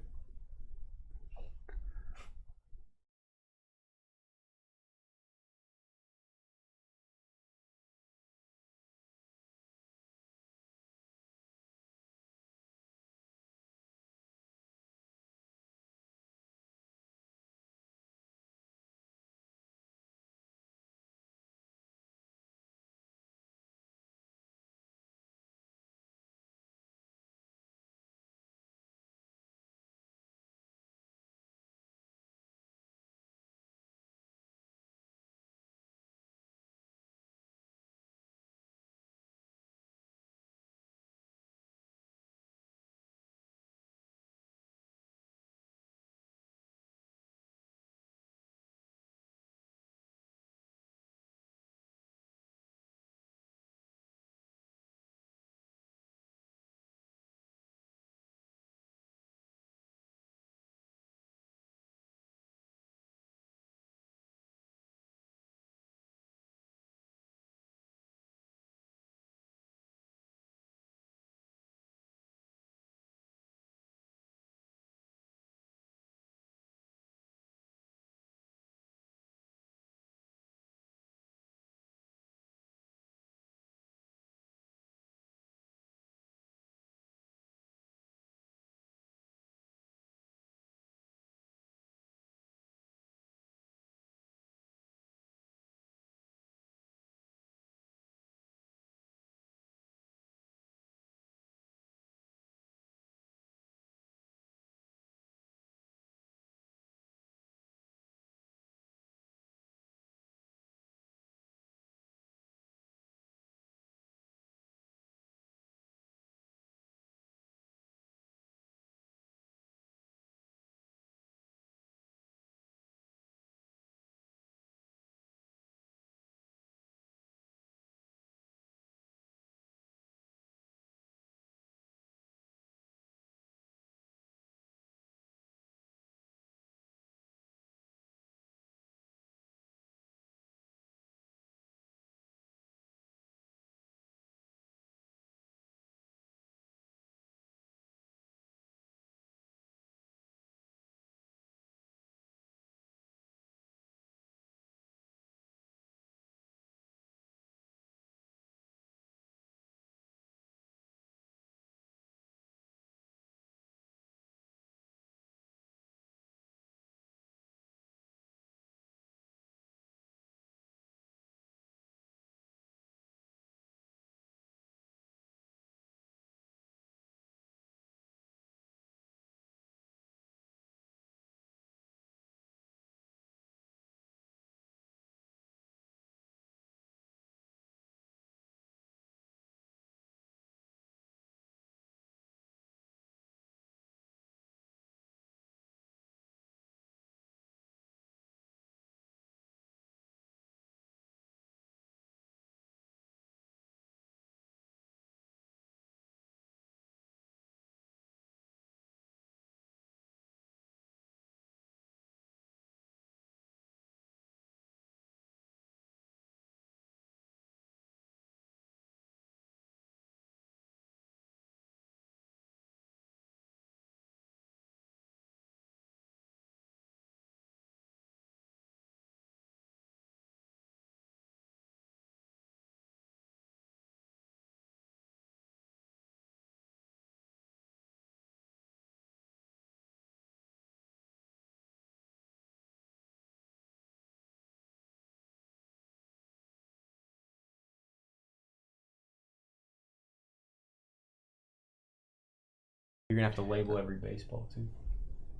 You're gonna have to label every baseball too.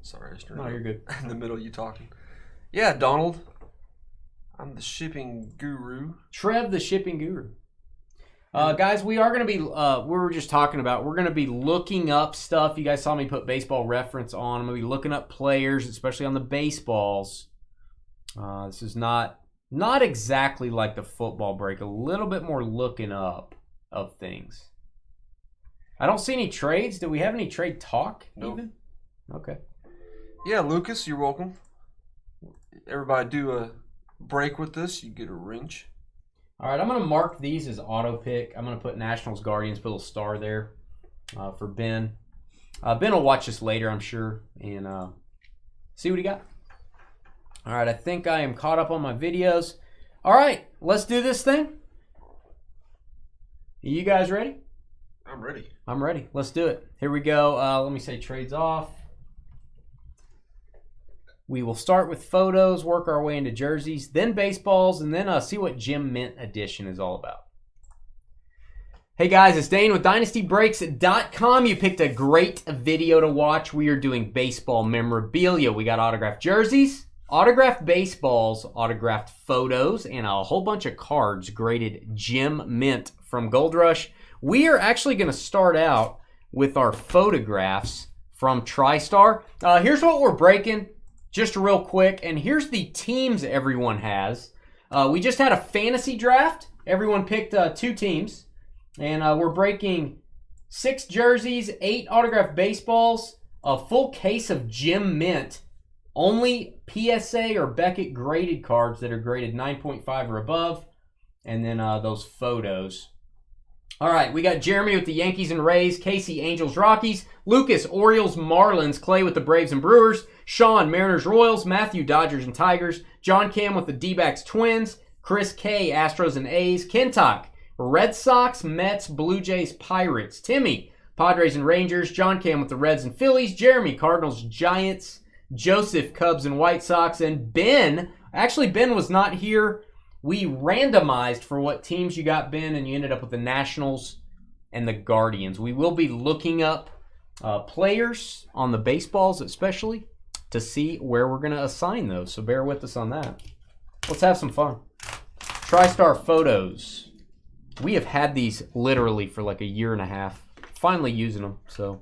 Sorry, I just No, you're good. in the middle of you talking. Yeah, Donald. I'm the shipping guru. Trev, the shipping guru. Guys, we are going to be, we were just talking about, we're going to be looking up stuff. You guys saw me put baseball reference on. I'm going to be looking up players, especially on the baseballs. This is not exactly like the football break. A little bit more looking up of things. I don't see any trades. Do we have any trade talk even? Okay. Yeah, Lucas, you're welcome. Everybody do a break with this. You get a wrench. All right, I'm going to mark these as auto pick. I'm going to put Nationals Guardians, put a little star there for Ben. Ben will watch this later, I'm sure, and see what he got. All right, I think I am caught up on my videos. All right, let's do this thing. Are you guys ready? I'm ready. I'm ready. Let's do it. Here we go. Let me say trades off. We will start with photos, work our way into jerseys, then baseballs, and then see what Gem Mint Edition is all about. Hey guys, it's Dane with DynastyBreaks.com. You picked a great video to watch. We are doing baseball memorabilia. We got autographed jerseys, autographed baseballs, autographed photos, and a whole bunch of cards graded Gem Mint from Gold Rush. We are actually going to start out with our photographs from TriStar. Here's what we're breaking. Just real quick, and here's the teams everyone has. We just had a fantasy draft. Everyone picked 2 teams, and we're breaking 6 jerseys, 8 autographed baseballs, a full case of Gem Mint, only PSA or Beckett graded cards that are graded 9.5 or above, and then those photos. All right, we got Jeremy with the Yankees and Rays, Casey, Angels, Rockies, Lucas, Orioles, Marlins, Clay with the Braves and Brewers, Sean, Mariners, Royals, Matthew, Dodgers and Tigers, John Cam with the D-backs, Twins, Chris K, Astros and A's, Kentuck, Red Sox, Mets, Blue Jays, Pirates, Timmy, Padres and Rangers, John Cam with the Reds and Phillies, Jeremy, Cardinals, Giants, Joseph, Cubs and White Sox, and Ben. Actually, Ben was not here. We randomized for what teams you got, Ben, and you ended up with the Nationals and the Guardians. We will be looking up players on the baseballs especially to see where we're going to assign those, so bear with us on that. Let's have some fun. TriStar photos. We have had these literally for like a year and a half. Finally using them, so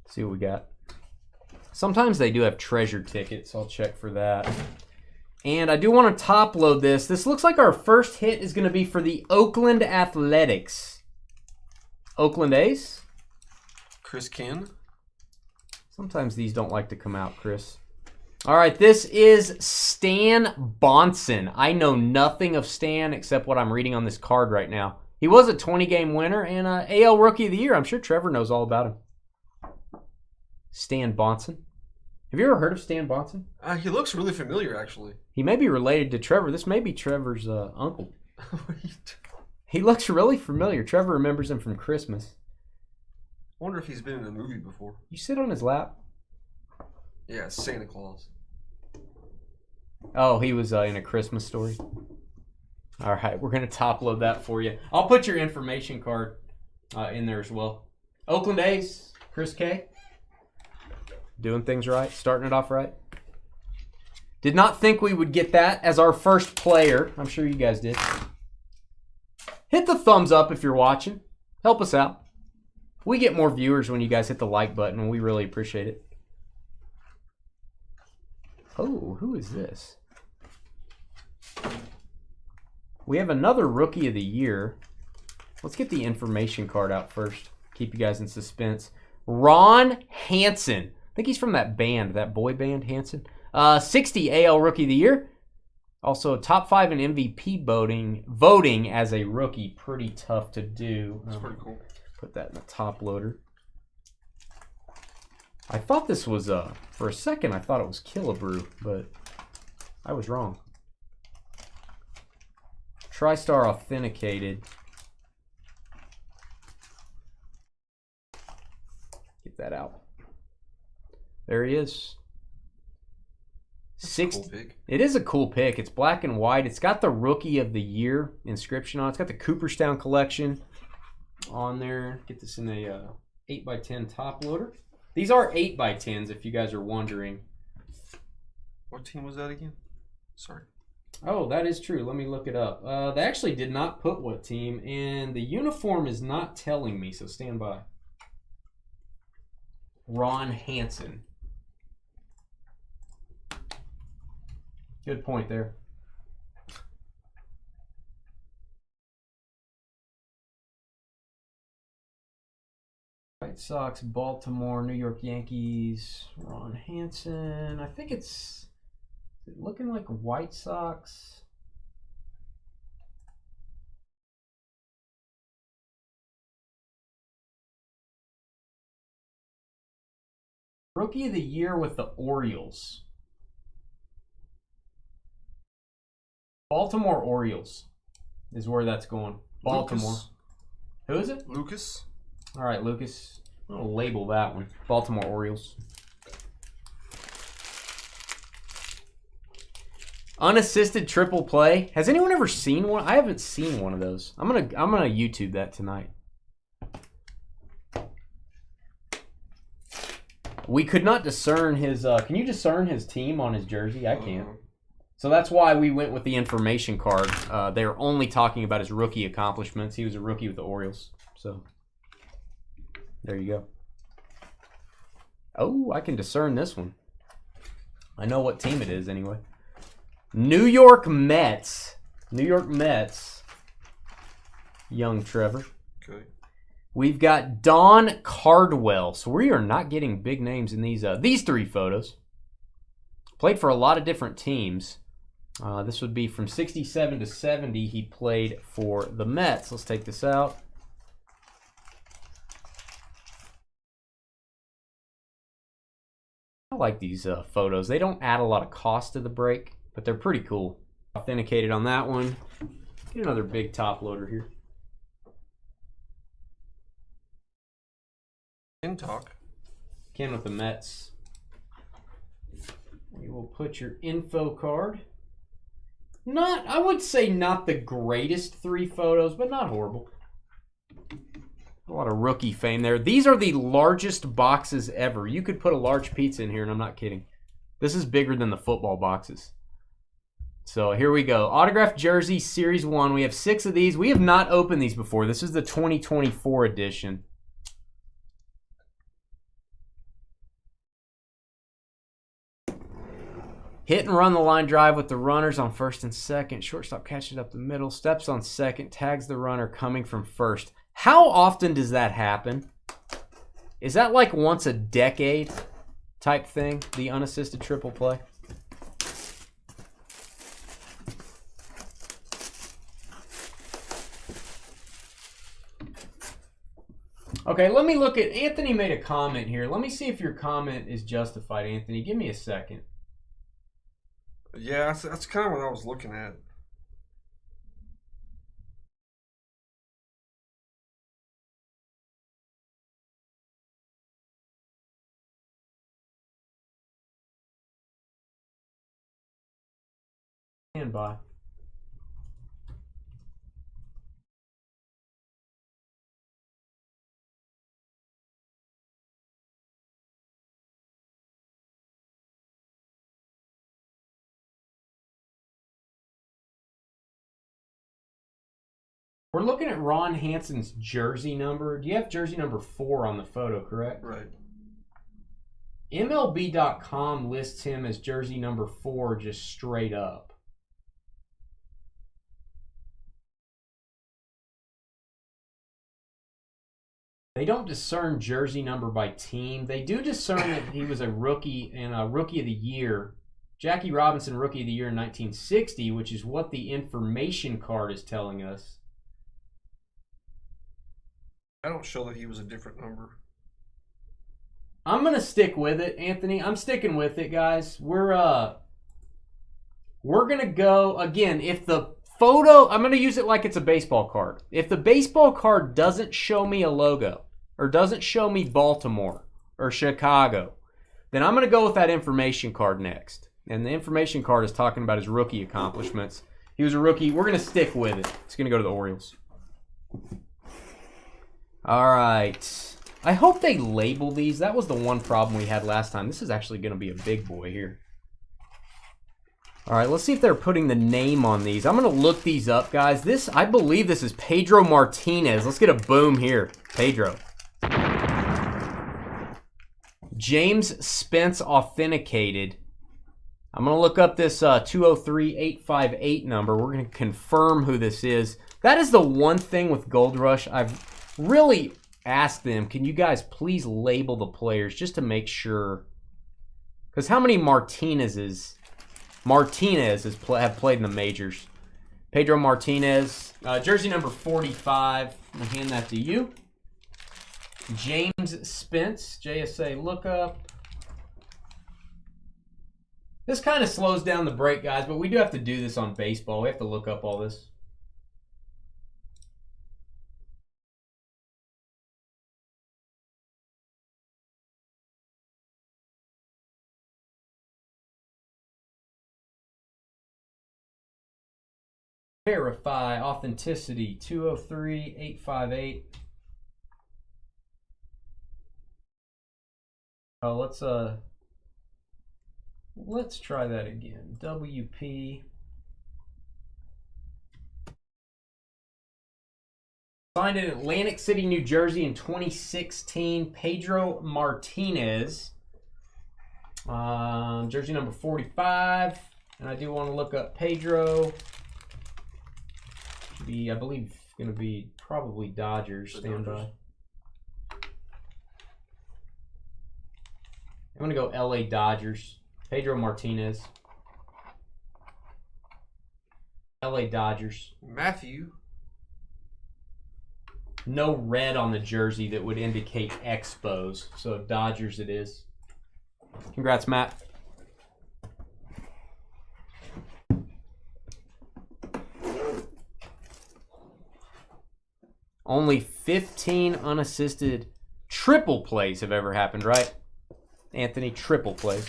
let's see what we got. Sometimes they do have treasure tickets. I'll check for that. And I do want to top load this. This looks like our first hit is going to be for the Oakland Athletics. Oakland A's. Chris Ken. Sometimes these don't like to come out, Chris. All right, this is Stan Bonson. I know nothing of Stan except what I'm reading on this card right now. He was a 20-game winner and AL Rookie of the Year. I'm sure Trevor knows all about him. Stan Bonson. Have you ever heard of Stan Bonson? He looks really familiar, actually. He may be related to Trevor. This may be Trevor's uncle. He looks really familiar. Trevor remembers him from Christmas. I wonder if he's been in a movie before. You sit on his lap? Yeah, Santa Claus. Oh, he was in A Christmas Story. All right, we're going to top load that for you. I'll put your information card in there as well. Oakland A's, Chris K. Doing things right, starting it off right. Did not think we would get that as our first player. I'm sure you guys did. Hit the thumbs up if you're watching. Help us out. We get more viewers when you guys hit the like button, and we really appreciate it. Oh, who is this? We have another Rookie of the Year. Let's get the information card out first. Keep you guys in suspense. Ron Hansen. I think he's from that band, that boy band, Hansen. 60 AL Rookie of the Year. Also, top 5 in MVP voting as a rookie. Pretty tough to do. That's pretty cool. Put that in the top loader. I thought this was, for a second, I thought it was Killebrew, but I was wrong. TriStar authenticated. Get that out. There he is. That's a cool pick. It is a cool pick. It's black and white. It's got the Rookie of the Year inscription on it. It's got the Cooperstown collection on there. Get this in a 8x10 top loader. These are 8x10s if you guys are wondering. What team was that again? Sorry. Oh, that is true. Let me look it up. They actually did not put what team, and the uniform is not telling me, so stand by. Ron Hansen. Good point there. White Sox, Baltimore, New York Yankees, Ron Hansen. I think it's looking like White Sox. Rookie of the Year with the Orioles. Baltimore Orioles is where that's going. Baltimore. Lucas. Who is it? Lucas. All right, Lucas. I'm going to label that one. Baltimore Orioles. Unassisted triple play. Has anyone ever seen one? I haven't seen one of those. I'm gonna YouTube that tonight. We could not discern his. Can you discern his team on his jersey? I can't. So that's why we went with the information card. They're only talking about his rookie accomplishments. He was a rookie with the Orioles. So there you go. Oh, I can discern this one. I know what team it is anyway. New York Mets. New York Mets. Young Trevor. Okay. We've got Don Cardwell. So we are not getting big names in these three photos. Played for a lot of different teams. This would be from 67 to 70. He played for the Mets. Let's take this out. I like these photos. They don't add a lot of cost to the break, but they're pretty cool. Authenticated on that one. Get another big top loader here. In talk. Ken with the Mets. We will put your info card. I would say not the greatest three photos, but not horrible. A lot of rookie fame there. These are the largest boxes ever. You could put a large pizza in here, and I'm not kidding. This is bigger than the football boxes. So here we go. Autographed jersey, Series 1. We have 6 of these. We have not opened these before. This is the 2024 edition. Hit and run the line drive with the runners on first and second. Shortstop catches it up the middle. Steps on second. Tags the runner coming from first. How often does that happen? Is that like once a decade type thing? The unassisted triple play? Okay, let me look at... Anthony made a comment here. Let me see if your comment is justified, Anthony. Give me a second. Yeah, that's kind of what I was looking at. Stand by. We're looking at Ron Hansen's jersey number. Do you have jersey number 4 on the photo, correct? Right. MLB.com lists him as jersey number 4 just straight up. They don't discern jersey number by team. They do discern that he was a rookie and a rookie of the year. Jackie Robinson, rookie of the year in 1960, which is what the information card is telling us. I don't show that he was a different number. I'm going to stick with it, Anthony. I'm sticking with it, guys. We're going to go, again, if the photo, I'm going to use it like it's a baseball card. If the baseball card doesn't show me a logo or doesn't show me Baltimore or Chicago, then I'm going to go with that information card next. And the information card is talking about his rookie accomplishments. He was a rookie. We're going to stick with it. It's going to go to the Orioles. All right. I hope they label these. That was the one problem we had last time. This is actually going to be a big boy here. All right, let's see if they're putting the name on these. I'm going to look these up, guys. I believe this is Pedro Martinez. Let's get a boom here. Pedro. James Spence authenticated. I'm going to look up this 203858 number. We're going to confirm who this is. That is the one thing with Gold Rush. I've really asked them, can you guys please label the players just to make sure? Because how many Martinez have played in the majors? Pedro Martinez, jersey number 45. I'm going to hand that to you. James Spence, JSA lookup. This kind of slows down the break, guys, but we do have to do this on baseball. We have to look up all this. Verify authenticity 203858. Oh, let's try that again. WP. Signed in Atlantic City, New Jersey in 2016. Pedro Martinez. Jersey number 45. And I do want to look up Pedro. I believe, going to be probably Dodgers. Stand by. I'm going to go LA Dodgers. Pedro Martinez. LA Dodgers. Matthew. No red on the jersey that would indicate Expos. So Dodgers it is. Congrats, Matt. Only 15 unassisted triple plays have ever happened, right? Anthony, triple plays.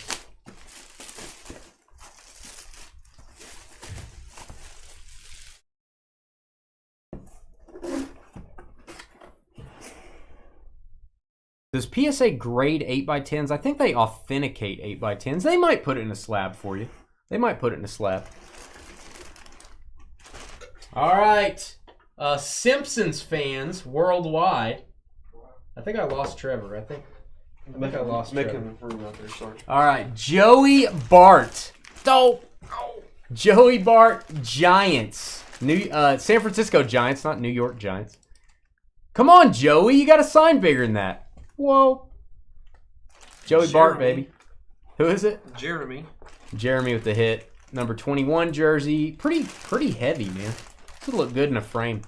Does PSA grade 8x10s? I think they authenticate 8x10s. They might put it in a slab for you. They might put it in a slab. All right. Simpsons fans worldwide. I think I lost Trevor. I think I lost Trevor. Making an improvement out there, sorry. All right. Joey Bart. Joey Bart Giants. San Francisco Giants, not New York Giants. Come on, Joey. You got to sign bigger than that. Whoa. Joey Bart, baby. Who is it? Jeremy with the hit. Number 21 jersey. Pretty heavy, man. This would look good in a frame.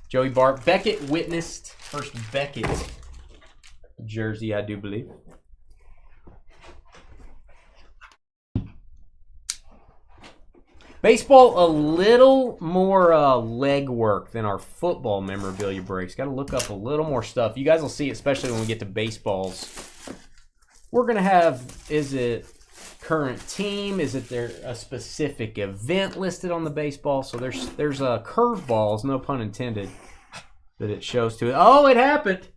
Joey Bart. Beckett witnessed. First Beckett jersey, I do believe. Baseball, a little more leg work than our football memorabilia breaks. Got to look up a little more stuff. You guys will see, especially when we get to baseballs. We're going to have, is it current team? Is it there a specific event listed on the baseball? So there's curveballs, no pun intended, that it shows to it. Oh, it happened.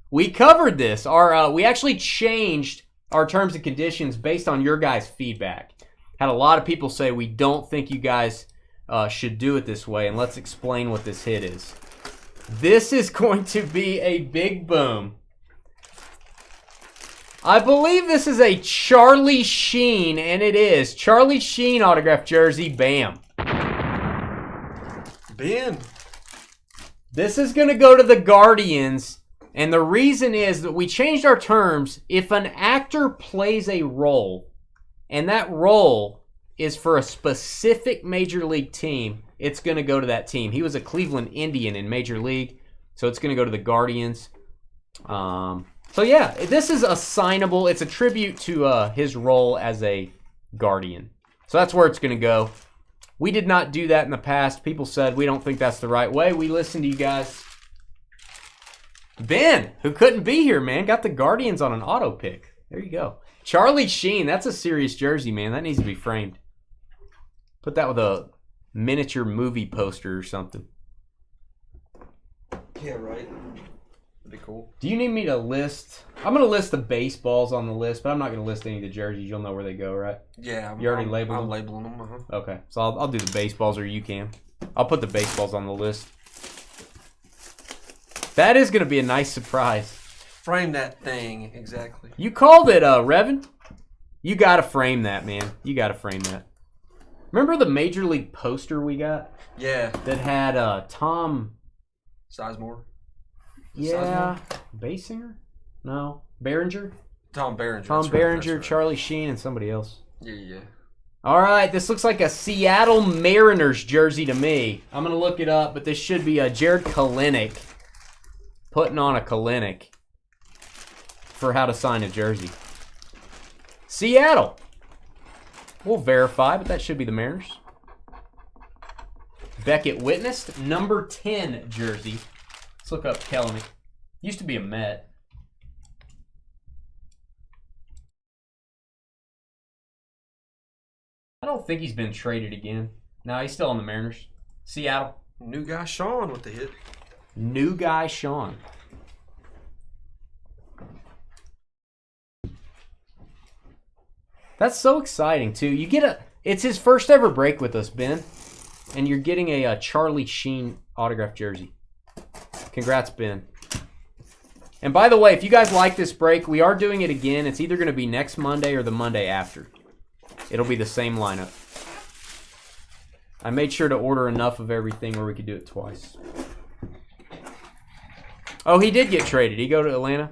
We covered this. We actually changed our terms and conditions based on your guys' feedback. Had a lot of people say we don't think you guys should do it this way, and let's explain what this hit is. This is going to be a big boom. I believe this is a Charlie Sheen, and it is. Charlie Sheen autographed jersey, bam. Ben. This is going to go to the Guardians, and the reason is that we changed our terms. If an actor plays a role, and that role is for a specific Major League team, it's going to go to that team. He was a Cleveland Indian in Major League, so it's going to go to the Guardians. So yeah, this is assignable. It's a tribute to his role as a Guardian. So that's where it's going to go. We did not do that in the past. People said we don't think that's the right way. We listened to you guys. Ben, who couldn't be here, man, got the Guardians on an auto pick. There you go. Charlie Sheen, that's a serious jersey, man. That needs to be framed. Put that with a miniature movie poster or something. Yeah, right. Be cool. Do you need me to list? I'm going to list the baseballs on the list, but I'm not going to list any of the jerseys. You'll know where they go, right? Yeah. You already labeled them? I'm labeling them. Okay. So I'll do the baseballs, or you can. I'll put the baseballs on the list. That is going to be a nice surprise. Frame that thing. Exactly. You called it, Revin. You got to frame that, man. You got to frame that. Remember the Major League poster we got? Yeah. That had Tom... Sizemore? Yeah. Basinger? No. Behringer? Tom Behringer. Tom That's right, Behringer, right. Charlie Sheen, and somebody else. Yeah. All right, this looks like a Seattle Mariners jersey to me. I'm going to look it up, but this should be a Jared Kalenic putting on a Kalenic for how to sign a jersey. Seattle. We'll verify, but that should be the Mariners. Beckett witnessed number 10 jersey. Let's look up Kalenic. Used to be a Met. I don't think he's been traded again. No, he's still on the Mariners. Seattle. New guy Sean with the hit. New guy Sean. That's so exciting too. You get it's his first ever break with us, Ben. And you're getting a Charlie Sheen autographed jersey. Congrats, Ben. And by the way, if you guys like this break, we are doing it again. It's either going to be next Monday or the Monday after. It'll be the same lineup. I made sure to order enough of everything where we could do it twice. Oh, he did get traded. He go to Atlanta?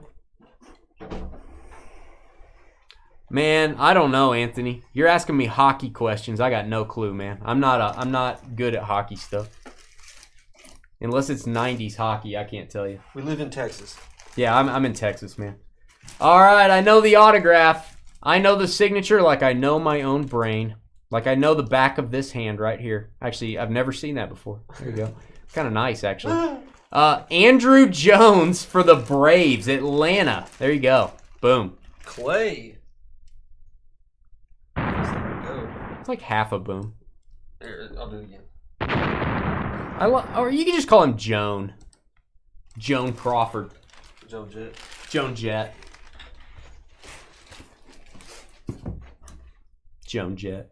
Man, I don't know, Anthony. You're asking me hockey questions. I got no clue, man. I'm not good at hockey stuff. Unless it's 90s hockey, I can't tell you. We live in Texas. Yeah, I'm in Texas, man. All right, I know the autograph. I know the signature like I know my own brain. Like I know the back of this hand right here. Actually, I've never seen that before. There you go. Kind of nice, actually. Andrew Jones for the Braves, Atlanta. There you go. Boom. Clay. There we go. It's like half a boom. There, I'll do it again. Or you can just call him Joan. Joan Crawford. Joan Jett. Joan Jett. Joan Jett.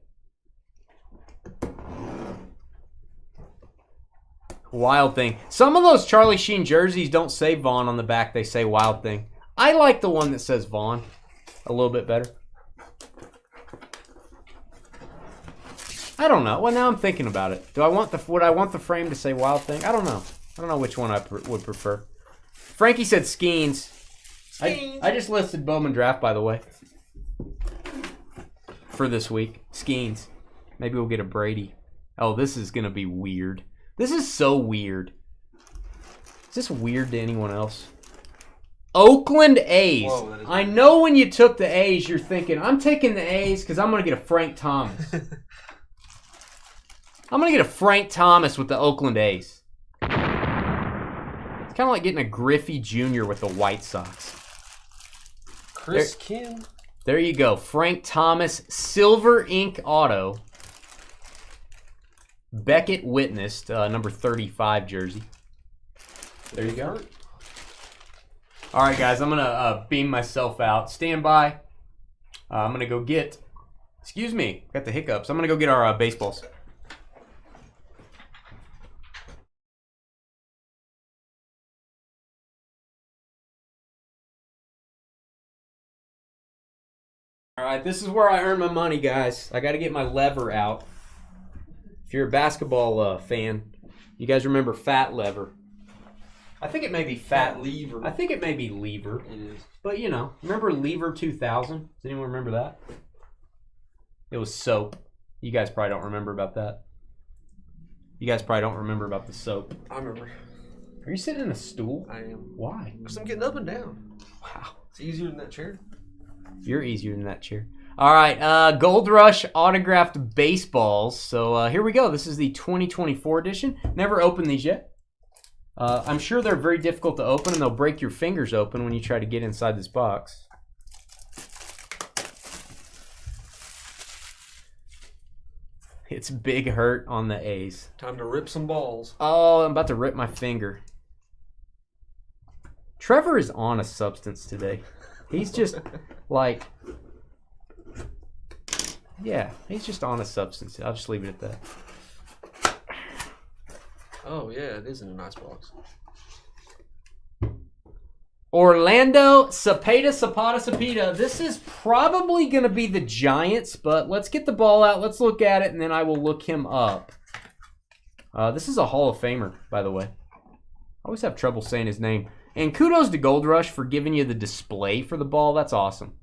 Wild Thing. Some of those Charlie Sheen jerseys don't say Vaughn on the back. They say Wild Thing. I like the one that says Vaughn a little bit better. I don't know. Well, now I'm thinking about it. Would I want the frame to say Wild Thing? I don't know. I don't know which one I would prefer. Frankie said Skeens. I just listed Bowman Draft, by the way, for this week. Skeens. Maybe we'll get a Brady. Oh, this is going to be weird. This is so weird. Is this weird to anyone else? Oakland A's. Whoa, I know when you took the A's, you're thinking, I'm taking the A's because I'm going to get a Frank Thomas. I'm going to get a Frank Thomas with the Oakland A's. It's kind of like getting a Griffey Jr. with the White Sox. Chris Kim. There you go. Frank Thomas, silver ink auto. Beckett witnessed, number 35 jersey. There you go. All right, guys, I'm going to beam myself out. Stand by. I'm going to go get, excuse me, got the hiccups. I'm going to go get our baseballs. All right, this is where I earn my money, guys. I got to get my lever out. If you're a basketball fan, you guys remember Fat Lever. I think it may be Fat Lever. I think it may be Lever. It is. But, you know, remember Lever 2000? Does anyone remember that? It was soap. You guys probably don't remember about that. You guys probably don't remember about the soap. I remember. Are you sitting in a stool? I am. Why? Because I'm getting up and down. Wow. It's easier than that chair. You're easier than that chair. All right, Gold Rush autographed baseballs. So here we go. This is the 2024 edition. Never opened these yet. I'm sure they're very difficult to open, and they'll break your fingers open when you try to get inside this box. It's Big Hurt on the A's. Time to rip some balls. Oh, I'm about to rip my finger. Trevor is on a substance today. He's just like, yeah, he's just on a substance. I'll just leave it at that. Oh, yeah, it is in a nice box. Orlando Sapita. This is probably going to be the Giants, but let's get the ball out. Let's look at it, and then I will look him up. This is a Hall of Famer, by the way. I always have trouble saying his name. And kudos to Gold Rush for giving you the display for the ball. That's awesome.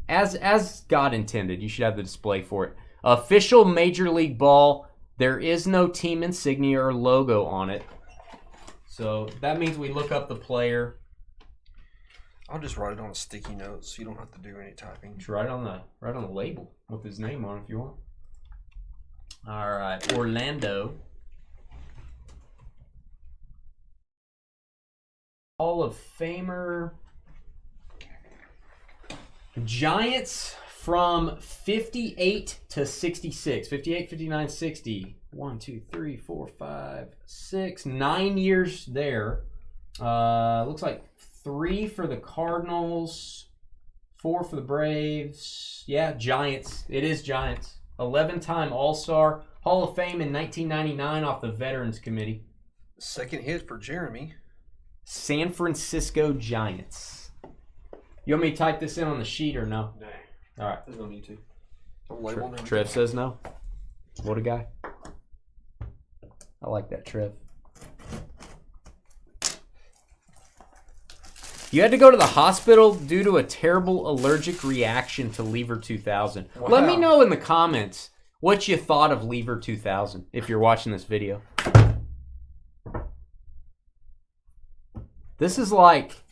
As God intended, you should have the display for it. Official Major League ball. There is no team insignia or logo on it. So that means we look up the player. I'll just write it on a sticky note so you don't have to do any typing. Just write on the label with his name on it if you want. All right, Orlando. Hall of Famer. Giants from 58 to 66. 58, 59, 60. 1, 2, 3, 4, 5, 6. 9 years there. Looks like 3 for the Cardinals. 4 for the Braves. Yeah, Giants. It is Giants. 11-time All-Star. Hall of Fame in 1999 off the Veterans Committee. Second hit for Jeremy. San Francisco Giants. You want me to type this in on the sheet or no? No. All right. There's no need to. Label Trev says no. What a guy. I like that, Trev. You had to go to the hospital due to a terrible allergic reaction to Lever 2000. Wow. Let me know in the comments what you thought of Lever 2000 if you're watching this video. This is like,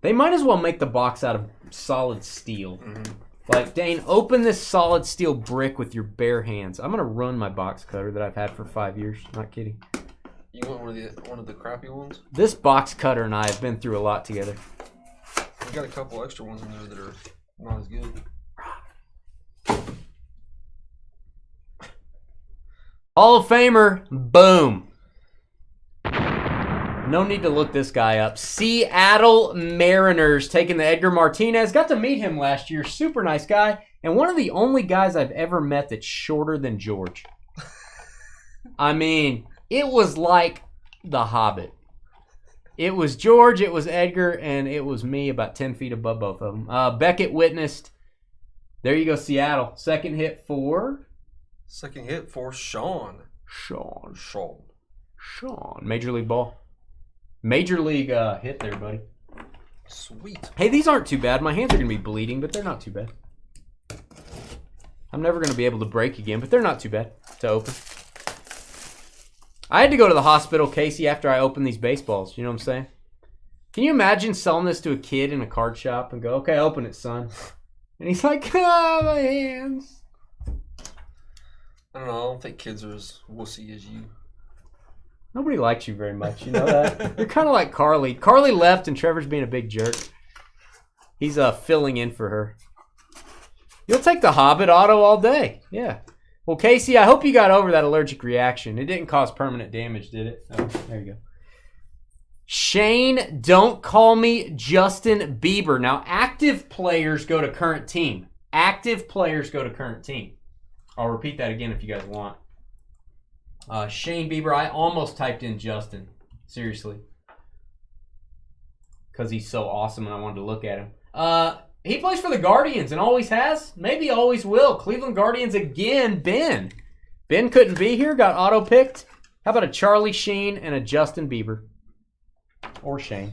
they might as well make the box out of solid steel. Mm-hmm. Like, Dane, open this solid steel brick with your bare hands. I'm going to ruin my box cutter that I've had for 5 years. Not kidding. You want one of the crappy ones? This box cutter and I have been through a lot together. We got a couple extra ones in there that are not as good. Hall of Famer, boom. No need to look this guy up. Seattle Mariners taking the Edgar Martinez. Got to meet him last year. Super nice guy. And one of the only guys I've ever met that's shorter than George. I mean, it was like The Hobbit. It was George, it was Edgar, and it was me about 10 feet above both of them. Beckett witnessed. There you go, Seattle. Second hit for Sean. Major League ball. Major League hit there, buddy. Sweet. Hey, these aren't too bad. My hands are going to be bleeding, but they're not too bad. I'm never going to be able to break again, but they're not too bad to open. I had to go to the hospital, Casey, after I opened these baseballs. You know what I'm saying? Can you imagine selling this to a kid in a card shop and go, okay, open it, son. And he's like, my hands. I don't know. I don't think kids are as wussy as you. Nobody likes you very much, you know that? You're kind of like Carly. Carly left and Trevor's being a big jerk. He's filling in for her. You'll take the Hobbit auto all day. Yeah. Well, Casey, I hope you got over that allergic reaction. It didn't cause permanent damage, did it? Oh, there you go. Shane, don't call me Justin Bieber. Now, active players go to current team. Active players go to current team. I'll repeat that again if you guys want. Shane Bieber, I almost typed in Justin. Seriously. Because he's so awesome and I wanted to look at him. He plays for the Guardians and always has. Maybe always will. Cleveland Guardians again. Ben. Ben couldn't be here. Got auto-picked. How about a Charlie Sheen and a Justin Bieber? Or Shane.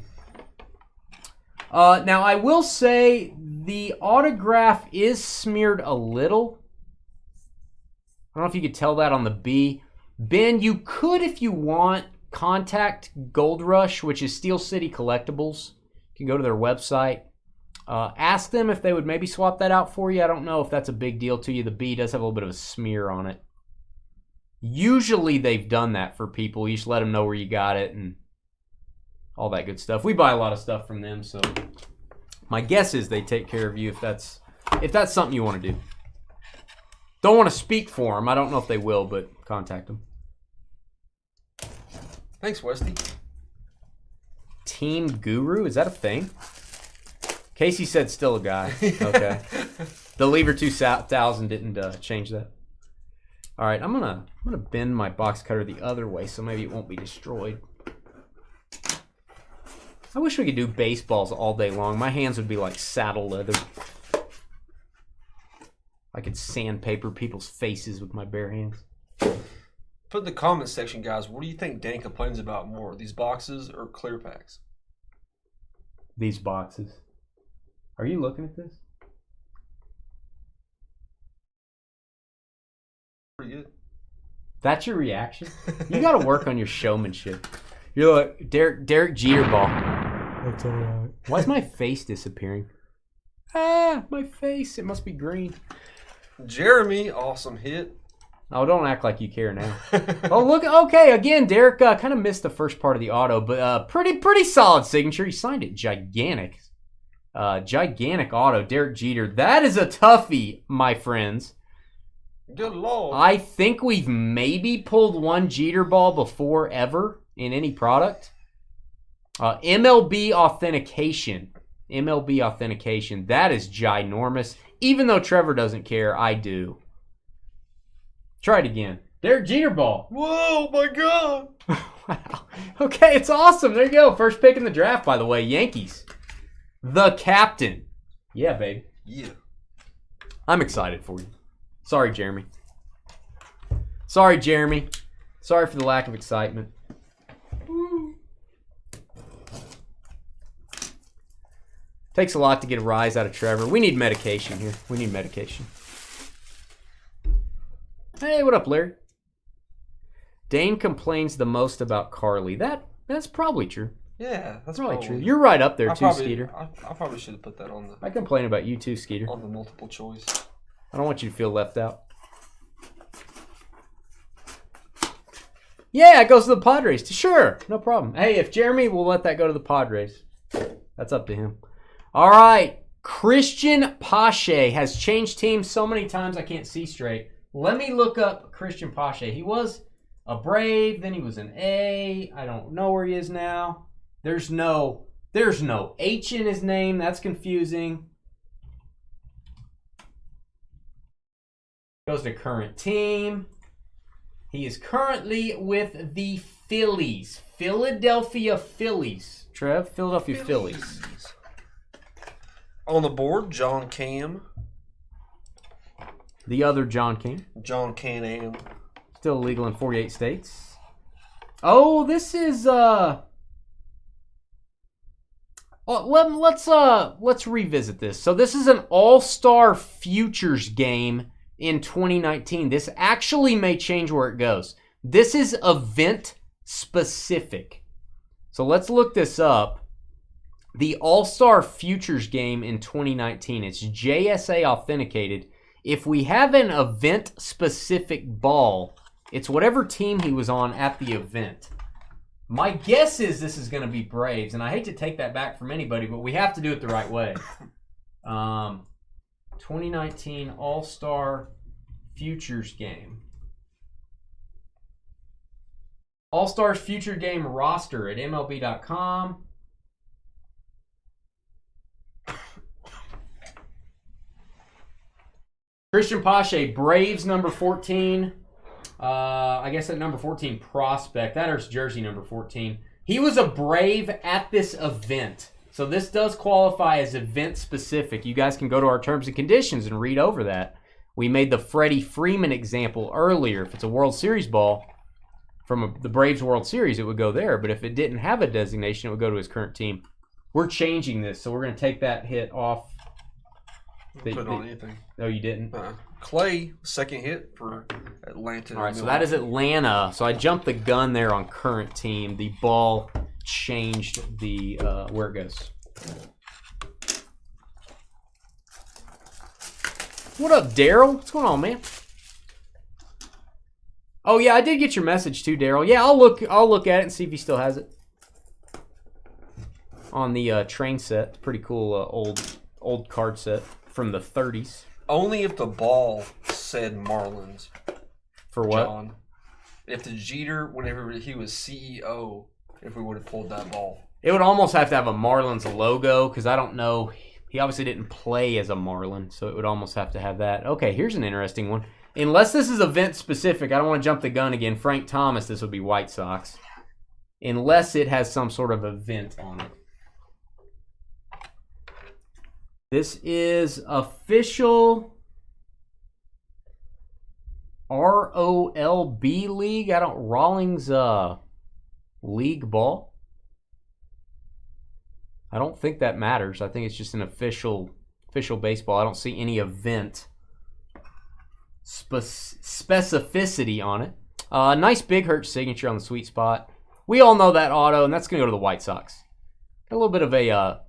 Now, I will say the autograph is smeared a little. I don't know if you could tell that on the B. Ben, you could, if you want, contact Gold Rush, which is Steel City Collectibles. You can go to their website. Ask them if they would maybe swap that out for you. I don't know if that's a big deal to you. The B does have a little bit of a smear on it. Usually they've done that for people. You just let them know where you got it and all that good stuff. We buy a lot of stuff from them, so my guess is they take care of you if that's something you want to do. Don't want to speak for them. I don't know if they will, but contact them. Thanks, Westy. Team Guru. Is that a thing? Casey said still a guy. Okay. The Lever 2000 didn't change that. All right, I'm gonna bend my box cutter the other way so maybe it won't be destroyed. I wish we could do baseballs all day long. My hands would be like saddle leather. I could sandpaper people's faces with my bare hands. Put in the comments section, guys, what do you think Dan complains about more, these boxes or clear packs? These boxes. Are you looking at this? Pretty good. That's your reaction? You got to work on your showmanship. You're like, Derek Jeter ball. That's all right. Why is my face disappearing? Ah, my face. It must be green. Jeremy, awesome hit. Oh, don't act like you care now. Oh, look. Okay, again, Derek kind of missed the first part of the auto, but pretty solid signature. He signed it gigantic. Gigantic auto, Derek Jeter. That is a toughie, my friends. Good Lord. I think we've maybe pulled one Jeter ball before ever in any product. MLB authentication. MLB authentication. That is ginormous. Even though Trevor doesn't care, I do. Try it again. Derek Jeter ball. Whoa, my God. Wow. Okay, it's awesome. There you go. First pick in the draft, by the way. Yankees. The captain. Yeah, baby. Yeah. I'm excited for you. Sorry, Jeremy. Sorry, Jeremy. Sorry for the lack of excitement. Takes a lot to get a rise out of Trevor. We need medication here. We need medication. Hey, what up, Larry? Dane complains the most about Carly. That's probably true. Yeah, that's Probably true. You're right up there, too, Skeeter. I probably should have put that on the I complain about you, too, Skeeter. on the multiple choice. I don't want you to feel left out. Yeah, it goes to the Padres. Sure, no problem. Hey, if Jeremy will let that go to the Padres, that's up to him. All right, Christian Pache has changed teams so many times I can't see straight. Let me look up Christian Pache. He was a Brave, then he was an A. I don't know where he is now. There's no H in his name. That's confusing. Goes to current team. He is currently with the Phillies. Philadelphia Phillies. Trev, Philadelphia Phillies. On the board, John Cam. The other John King. John Can-Am. Still illegal in 48 states. Oh, this is let's revisit this. So this is an All-Star Futures game in 2019. This actually may change where it goes. This is event specific. So let's look this up. The All-Star Futures game in 2019. It's JSA authenticated. If we have an event specific ball, it's whatever team he was on at the event. My guess is this is going to be Braves, and I hate to take that back from anybody, but we have to do it the right way. 2019 All-Star Futures game. All-Stars Future Game roster at MLB.com. Christian Pache, Braves number 14. I guess at number 14, prospect. That is jersey number 14. He was a Brave at this event. So this does qualify as event specific. You guys can go to our terms and conditions and read over that. We made the Freddie Freeman example earlier. If it's a World Series ball from the Braves World Series, it would go there. But if it didn't have a designation, it would go to his current team. We're changing this, so we're going to take that hit off. Put it on anything. No, you didn't. Clay, second hit for Atlanta. All right, so that is Atlanta. So I jumped the gun there on current team. The ball changed the where it goes. What up, Daryl? What's going on, man? Oh yeah, I did get your message too, Daryl. Yeah, I'll look at it and see if he still has it on the train set. Pretty cool old card set from the 30s. Only if the ball said Marlins. For what? John. If the Jeter, whenever he was CEO, if we would have pulled that ball. It would almost have to have a Marlins logo because I don't know. He obviously didn't play as a Marlin, so it would almost have to have that. Okay, here's an interesting one. Unless this is event specific, I don't want to jump the gun again. Frank Thomas, this would be White Sox. Unless it has some sort of event on it. This is official ROLB League. Rawlings League ball. I don't think that matters. I think it's just an official baseball. I don't see any event specificity on it. Nice Big Hurt signature on the sweet spot. We all know that auto, and that's going to go to the White Sox. Got a little bit of a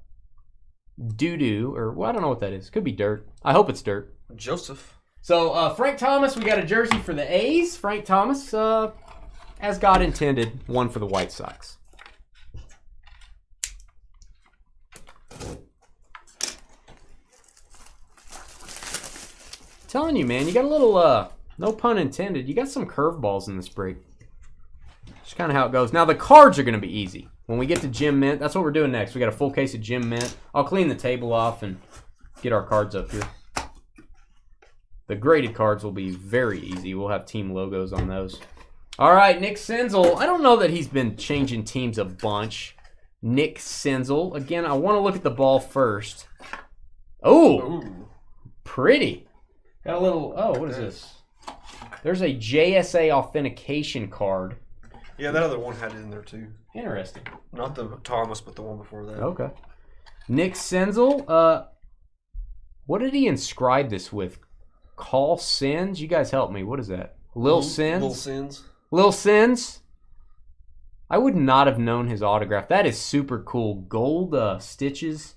doo-doo, or well, I don't know what that is. Could be dirt. I hope it's dirt. Joseph. So Frank Thomas, we got a jersey for the A's. Frank Thomas, as God intended, one for the White Sox. Telling you, man, you got a little, no pun intended, you got some curveballs in this break. Just kind of how it goes. Now, the cards are going to be easy. When we get to Gem Mint, that's what we're doing next. We got a full case of Gem Mint. I'll clean the table off and get our cards up here. The graded cards will be very easy. We'll have team logos on those. All right, Nick Senzel. I don't know that he's been changing teams a bunch. Nick Senzel. Again, I want to look at the ball first. Oh, pretty. Got a little, what is this? There's a JSA authentication card. Yeah, that other one had it in there too. Interesting. Not the Thomas, but the one before that. Okay. Nick Senzel. What did he inscribe this with? Call Sins? You guys help me. What is that? Lil Sins? Lil Sins. Lil Sins? I would not have known his autograph. That is super cool. Gold stitches.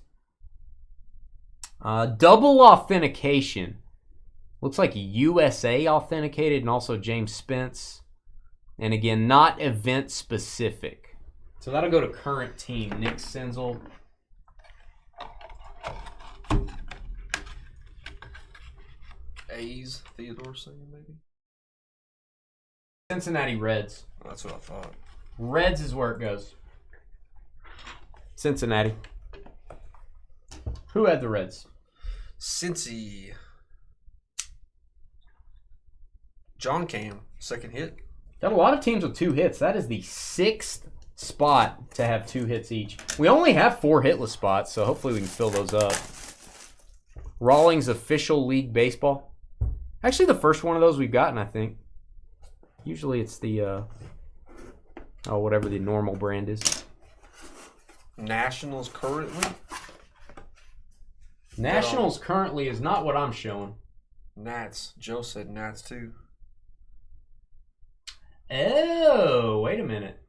Double authentication. Looks like USA authenticated and also James Spence. And again, not event specific. So that'll go to current team. Nick Senzel. A's, Theodore saying maybe? Cincinnati Reds. That's what I thought. Reds is where it goes. Cincinnati. Who had the Reds? Cincy. John Cam, second hit. Got a lot of teams with 2 hits. That is the 6th spot to have 2 hits each. We only have 4 hitless spots, so hopefully we can fill those up. Rawlings Official League Baseball. Actually, the first one of those we've gotten, I think. Usually it's the, whatever the normal brand is. Nationals currently? Nationals currently is not what I'm showing. Nats. Joe said Nats too. Oh, wait a minute.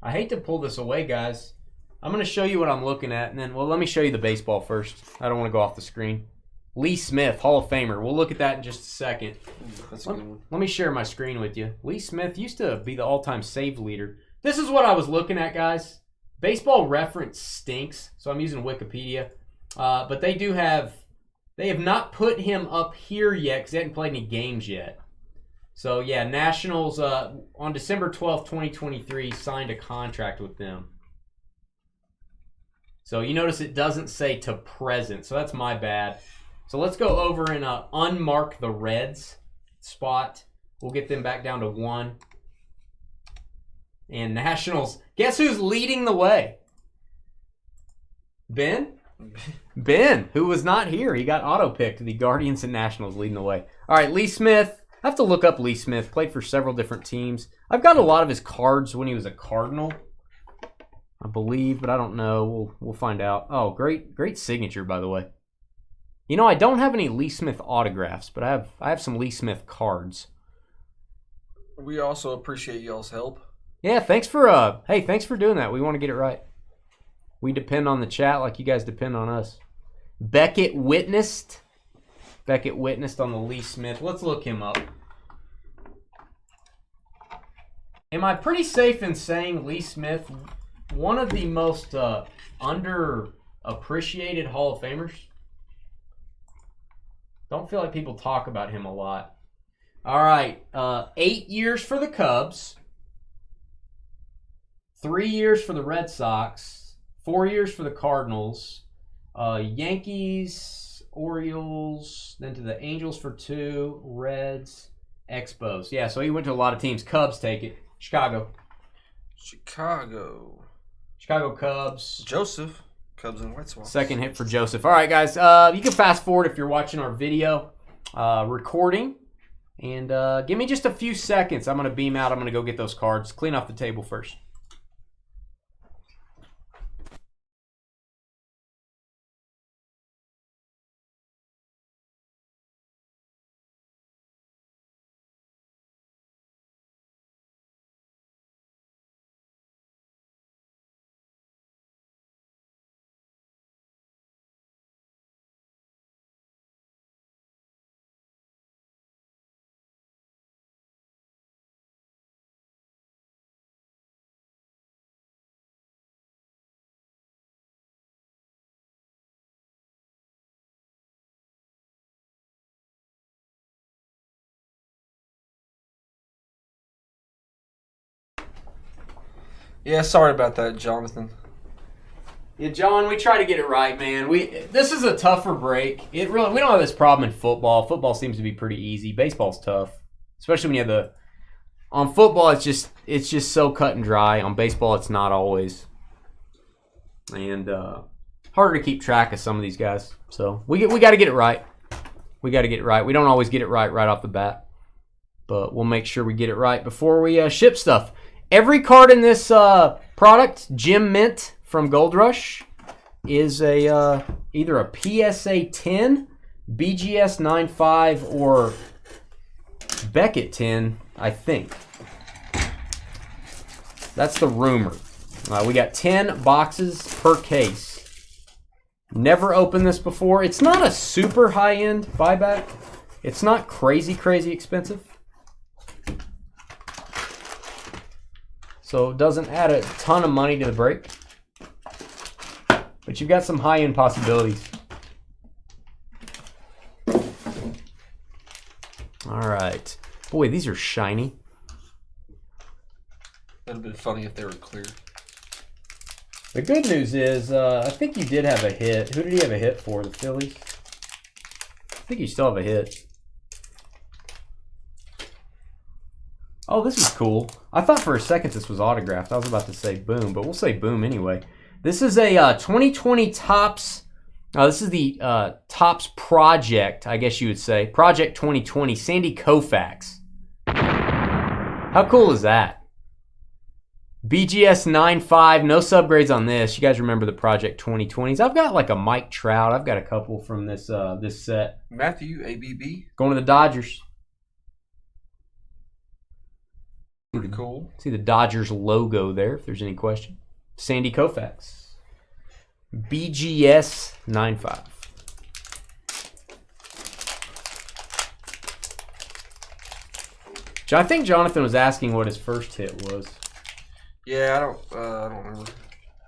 I hate to pull this away, guys. I'm going to show you what I'm looking at, and then, well, let me show you the baseball first. I don't want to go off the screen. Lee Smith, Hall of Famer. We'll look at that in just a second. That's a good one. Let me share my screen with you. Lee Smith used to be the all-time save leader. This is what I was looking at, guys. Baseball Reference stinks, so I'm using Wikipedia. But they have not put him up here yet because they haven't played any games yet. So, yeah, Nationals on December 12th, 2023 signed a contract with them. So you notice it doesn't say to present, so that's my bad. So let's go over and unmark the Reds spot. We'll get them back down to 1. And Nationals, guess who's leading the way? Ben? Ben, who was not here. He got auto-picked. The Guardians and Nationals leading the way. All right, Lee Smith. I have to look up Lee Smith. Played for several different teams. I've got a lot of his cards when he was a Cardinal, I believe, but I don't know. We'll find out. Oh, great signature, by the way. You know, I don't have any Lee Smith autographs, but I have some Lee Smith cards. We also appreciate y'all's help. Yeah, thanks for doing that. We want to get it right. We depend on the chat like you guys depend on us. Beckett witnessed on the Lee Smith. Let's look him up. Am I pretty safe in saying Lee Smith, one of the most underappreciated Hall of Famers? Don't feel like people talk about him a lot. All right, 8 years for the Cubs. 3 years for the Red Sox, 4 years for the Cardinals, Yankees, Orioles, then to the Angels for 2, Reds, Expos. Yeah, so he went to a lot of teams. Cubs take it. Chicago Cubs. Joseph. Cubs and White Sox. Second hit for Joseph. All right, guys. You can fast forward if you're watching our video recording. And give me just a few seconds. I'm going to beam out. I'm going to go get those cards. Clean off the table first. Yeah, sorry about that, Jonathan. Yeah, John, we try to get it right, man. This is a tougher break. We don't have this problem in football. Football seems to be pretty easy. Baseball's tough, especially when you have on football. It's just so cut and dry. On baseball, it's not always, and harder to keep track of some of these guys. So we got to get it right. We got to get it right. We don't always get it right off the bat, but we'll make sure we get it right before we ship stuff. Every card in this product, Gem Mint from Gold Rush, is either a PSA 10, BGS 95, or Beckett 10, I think. That's the rumor. We got 10 boxes per case. Never opened this before. It's not a super high-end buyback. It's not crazy expensive. So it doesn't add a ton of money to the break. But you've got some high-end possibilities. All right. Boy, these are shiny. That would have been funny if they were clear. The good news is, I think you did have a hit. Who did he have a hit for? The Phillies? I think you still have a hit. Oh, this is cool. I thought for a second this was autographed. I was about to say boom, but we'll say boom anyway. This is a 2020 Topps. This is the Topps Project, I guess you would say. Project 2020, Sandy Koufax. How cool is that? BGS 95, no subgrades on this. You guys remember the Project 2020s. I've got like a Mike Trout. I've got a couple from this this set. Matthew, ABB. Going to the Dodgers. Pretty cool. See the Dodgers logo there, if there's any question. Sandy Koufax. BGS 95. I think Jonathan was asking what his first hit was. Yeah, I don't remember.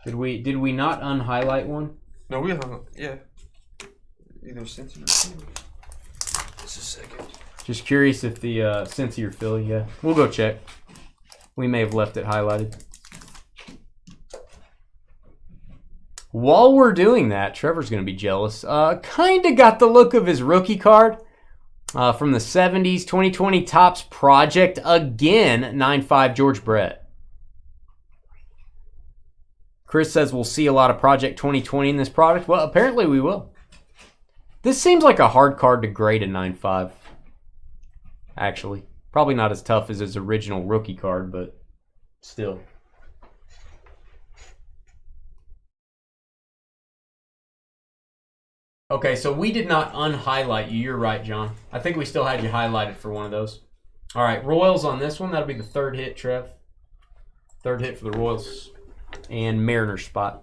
Did we not unhighlight one? No, we haven't. Yeah. Either since or Just a second. Just curious if the Cincy or Philly, yeah. We'll go check. We may have left it highlighted. While we're doing that, Trevor's going to be jealous. Kind of got the look of his rookie card from the 70s, 2020 Topps Project. Again, 9.5 George Brett. Chris says we'll see a lot of Project 2020 in this product. Well, apparently we will. This seems like a hard card to grade a 9.5. Actually. Probably not as tough as his original rookie card, but still. Okay, so we did not unhighlight you. You're right, John. I think we still had you highlighted for one of those. All right, Royals on this one. That'll be the third hit, Trev. Third hit for the Royals. And Mariners spot.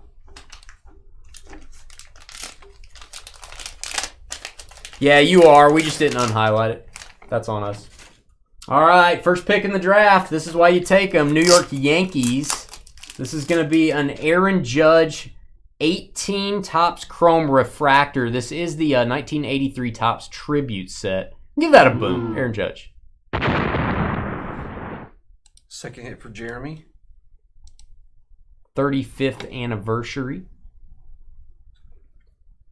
Yeah, you are. We just didn't unhighlight it. That's on us. All right, first pick in the draft. This is why you take them. New York Yankees. This is going to be an Aaron Judge 18 Topps Chrome Refractor. This is the 1983 Topps Tribute set. Give that a boom, Aaron Judge. Second hit for Jeremy. 35th anniversary.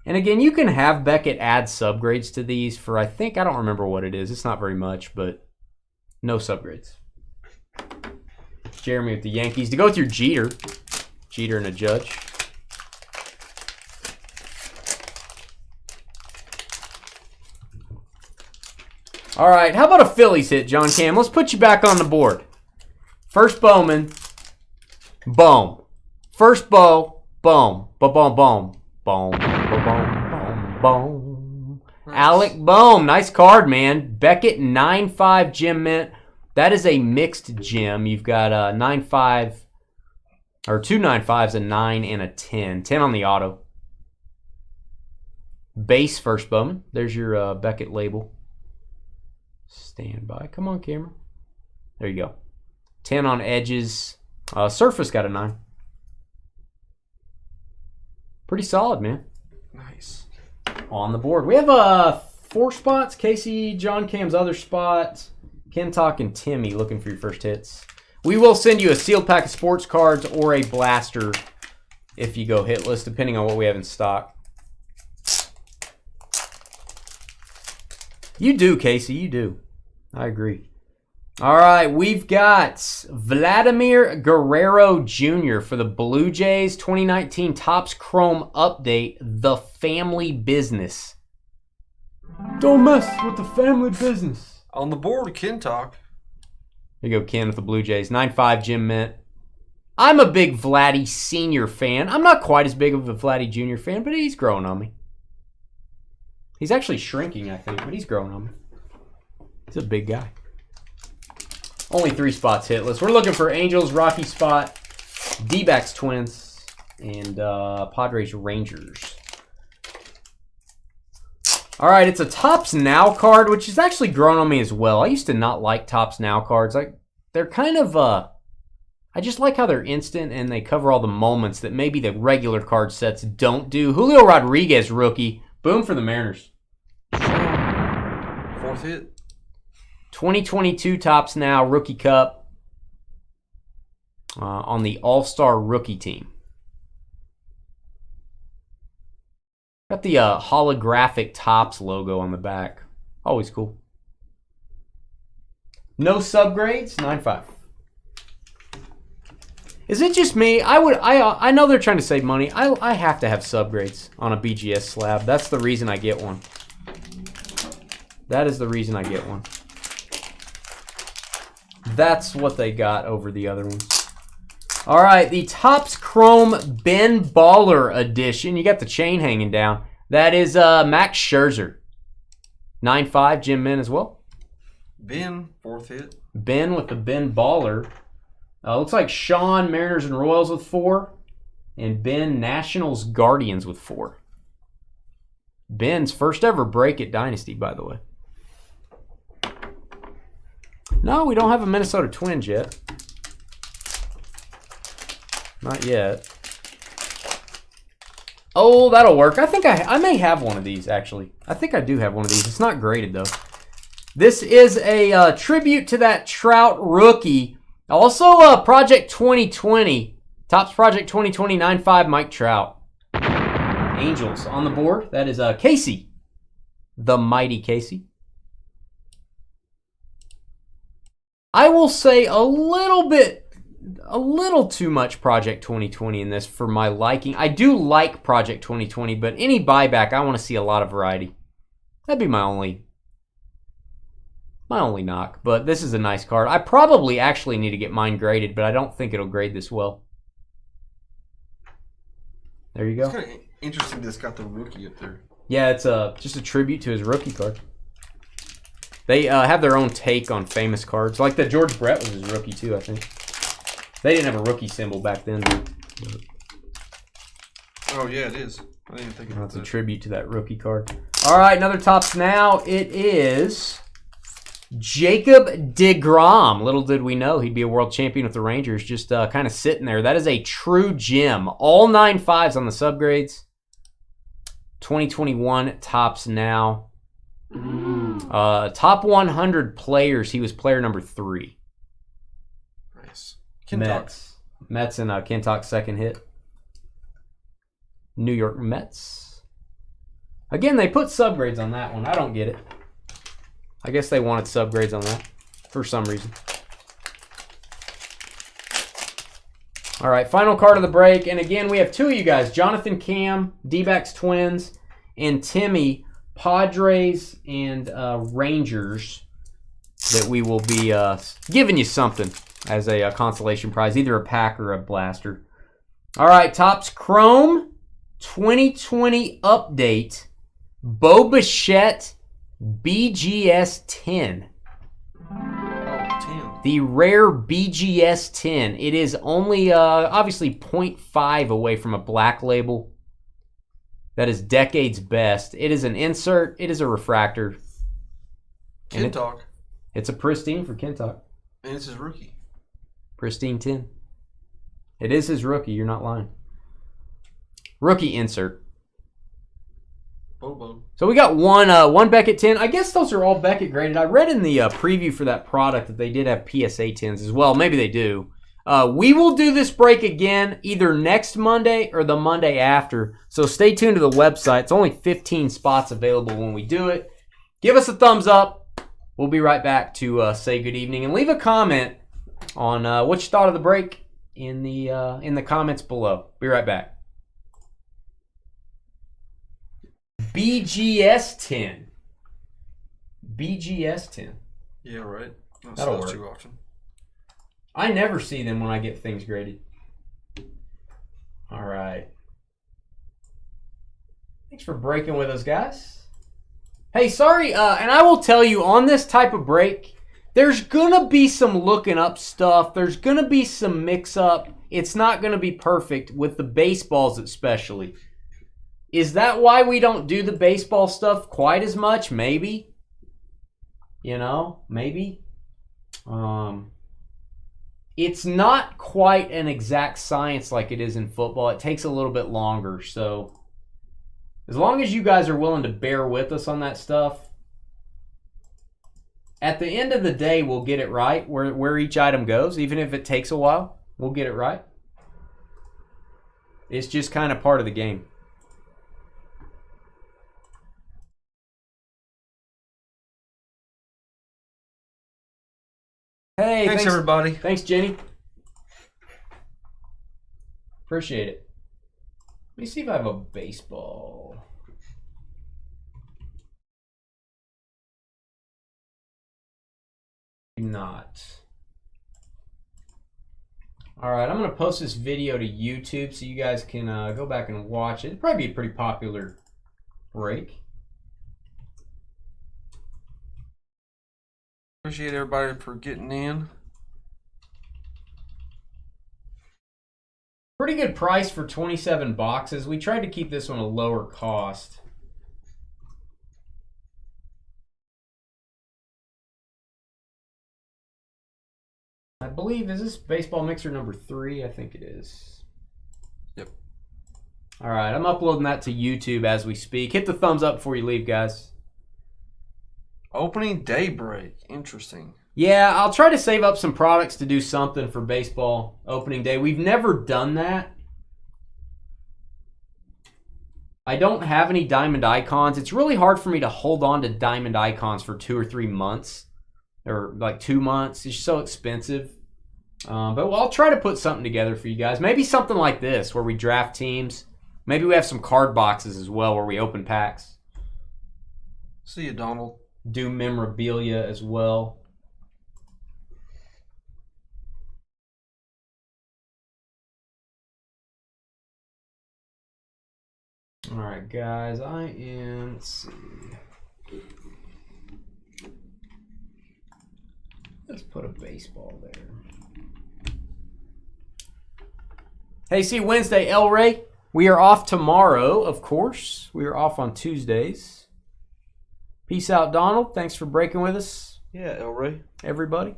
And again, you can have Beckett add subgrades to these for, I don't remember what it is. It's not very much, but no subgrades. Jeremy with the Yankees. To go with your Jeter. Jeter and a Judge. All right, how about a Phillies hit, John Cam? Let's put you back on the board. First Bowman, boom. First Bow, boom. Boom, boom, boom. Boom, boom, boom. Nice. Alec Bohm, nice card, man. Beckett, 9.5 gem mint. That is a mixed gem. You've got a 9.5, or 2 9.5s, a 9 and a 10. 10 on the auto. Base First Bowman. There's your Beckett label. Stand by. Come on, camera. There you go. 10 on edges. Surface got a 9. Pretty solid, man. Nice. On the board. We have 4 spots. Casey, John Cam's other spot. Ken Talk and Timmy looking for your first hits. We will send you a sealed pack of sports cards or a blaster if you go hitless, depending on what we have in stock. You do, Casey. You do. I agree. All right, we've got Vladimir Guerrero Jr. for the Blue Jays 2019 Topps Chrome Update, The Family Business. Don't mess with the family business. On the board, Ken Talk. There you go, Ken with the Blue Jays. 9.5 gem mint. I'm a big Vladdy Sr. fan. I'm not quite as big of a Vladdy Jr. fan, but he's growing on me. He's actually shrinking, I think, but he's growing on me. He's a big guy. Only 3 spots hitless. We're looking for Angels, Rocky spot, D-backs Twins, and Padres Rangers. All right, it's a Topps Now card, which has actually grown on me as well. I used to not like Topps Now cards. They're kind of, I just like how they're instant and they cover all the moments that maybe the regular card sets don't do. Julio Rodriguez, rookie. Boom for the Mariners. 4th hit. 2022 Topps Now Rookie Cup on the All-Star Rookie team. Got the holographic Topps logo on the back. Always cool. No subgrades, 9.5. Is it just me? I know they're trying to save money. I have to have subgrades on a BGS slab. That's the reason I get one. That is the reason I get one. That's what they got over the other ones. All right, the Topps Chrome Ben Baller edition. You got the chain hanging down. That is Max Scherzer. 9.5 gem mint as well. Ben, 4th hit. Ben with the Ben Baller. Looks like Sean, Mariners and Royals with 4. And Ben, Nationals, Guardians with 4. Ben's first ever break at Dynasty, by the way. No, we don't have a Minnesota Twins yet. Not yet. Oh, that'll work. I think I may have one of these, actually. I think I do have one of these. It's not graded, though. This is a tribute to that Trout rookie. Also, Project 2020. Topps Project 2020, 9.5 Mike Trout. Angels on the board. That is Casey. The mighty Casey. I will say a little too much Project 2020 in this for my liking. I do like Project 2020, but any buyback, I want to see a lot of variety. That'd be my only knock. But this is a nice card. I probably actually need to get mine graded, but I don't think it'll grade this well. There you go. It's kind of interesting that it's got the rookie up there. Yeah, it's just a tribute to his rookie card. They have their own take on famous cards. Like the George Brett was his rookie too, I think. They didn't have a rookie symbol back then. Oh yeah, it is. I didn't think about That's that. a tribute to that rookie card. All right, another Topps Now. It is Jacob deGrom. Little did we know he'd be a world champion with the Rangers. Just kind of sitting there. That is a true gem. All 9.5s on the subgrades. 2021 Topps Now. Top 100 players. He was player number 3. Nice. Ken Mets. Mets and Kentuck's second hit. New York Mets. Again, they put subgrades on that one. I don't get it. I guess they wanted subgrades on that for some reason. All right, final card of the break. And again, we have two of you guys. Jonathan Cam, D-backs Twins, and Timmy, Padres and Rangers, that we will be giving you something as a consolation prize, either a pack or a blaster. All right, Topps Chrome 2020 update, Bo Bichette BGS 10. The rare BGS 10. It is only obviously 0.5 away from a black label. That is Decade's best. It is an insert. It is a refractor. Kintalk. It's a pristine for Kintalk. And it's his rookie. Pristine 10. It is his rookie. You're not lying. Rookie insert. Bobo. So we got one Beckett 10. I guess those are all Beckett graded. I read in the preview for that product that they did have PSA 10s as well. Maybe they do. We will do this break again either next Monday or the Monday after. So stay tuned to the website. It's only 15 spots available when we do it. Give us a thumbs up. We'll be right back to say good evening, and leave a comment on what you thought of the break in the comments below. Be right back. BGS 10. BGS 10. Yeah, right. That'll work. Too often. I never see them when I get things graded. All right. Thanks for breaking with us, guys. Hey, sorry, and I will tell you, on this type of break, there's going to be some looking up stuff. There's going to be some mix-up. It's not going to be perfect with the baseballs especially. Is that why we don't do the baseball stuff quite as much? Maybe. You know, maybe. It's not quite an exact science like it is in football. It takes a little bit longer. So as long as you guys are willing to bear with us on that stuff, at the end of the day, we'll get it right where each item goes. Even if it takes a while, we'll get it right. It's just kind of part of the game. Hey, thanks everybody. Thanks, Jenny. Appreciate it. Let me see if I have a baseball. Not. All right, I'm going to post this video to YouTube so you guys can go back and watch it. It'll probably be a pretty popular break. Appreciate everybody for getting in. Pretty good price for 27 boxes. We tried to keep this one a lower cost. I believe, is this baseball mixer number 3? I think it is. Yep. All right, I'm uploading that to YouTube as we speak. Hit the thumbs up before you leave, guys. Opening day break. Interesting. Yeah, I'll try to save up some products to do something for baseball opening day. We've never done that. I don't have any diamond icons. It's really hard for me to hold on to diamond icons for 2 or 3 months. Or like 2 months. It's so expensive. But I'll try to put something together for you guys. Maybe something like this where we draft teams. Maybe we have some card boxes as well where we open packs. See you, Donald. Do memorabilia as well. All right, guys, let's see. Let's put a baseball there. Hey, see Wednesday, El Ray. We are off tomorrow, of course. We are off on Tuesdays. Peace out, Donald. Thanks for breaking with us. Yeah, El Ray. Everybody.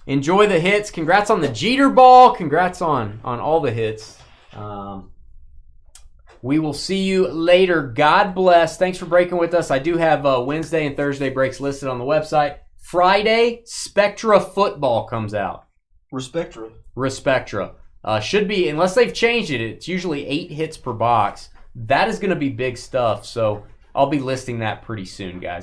Enjoy the hits. Congrats on the Jeter ball. Congrats on all the hits. We will see you later. God bless. Thanks for breaking with us. I do have Wednesday and Thursday breaks listed on the website. Friday, Spectra Football comes out. Respectra. Respectra. Should be, unless they've changed it, it's usually 8 hits per box. That is going to be big stuff, so I'll be listing that pretty soon, guys.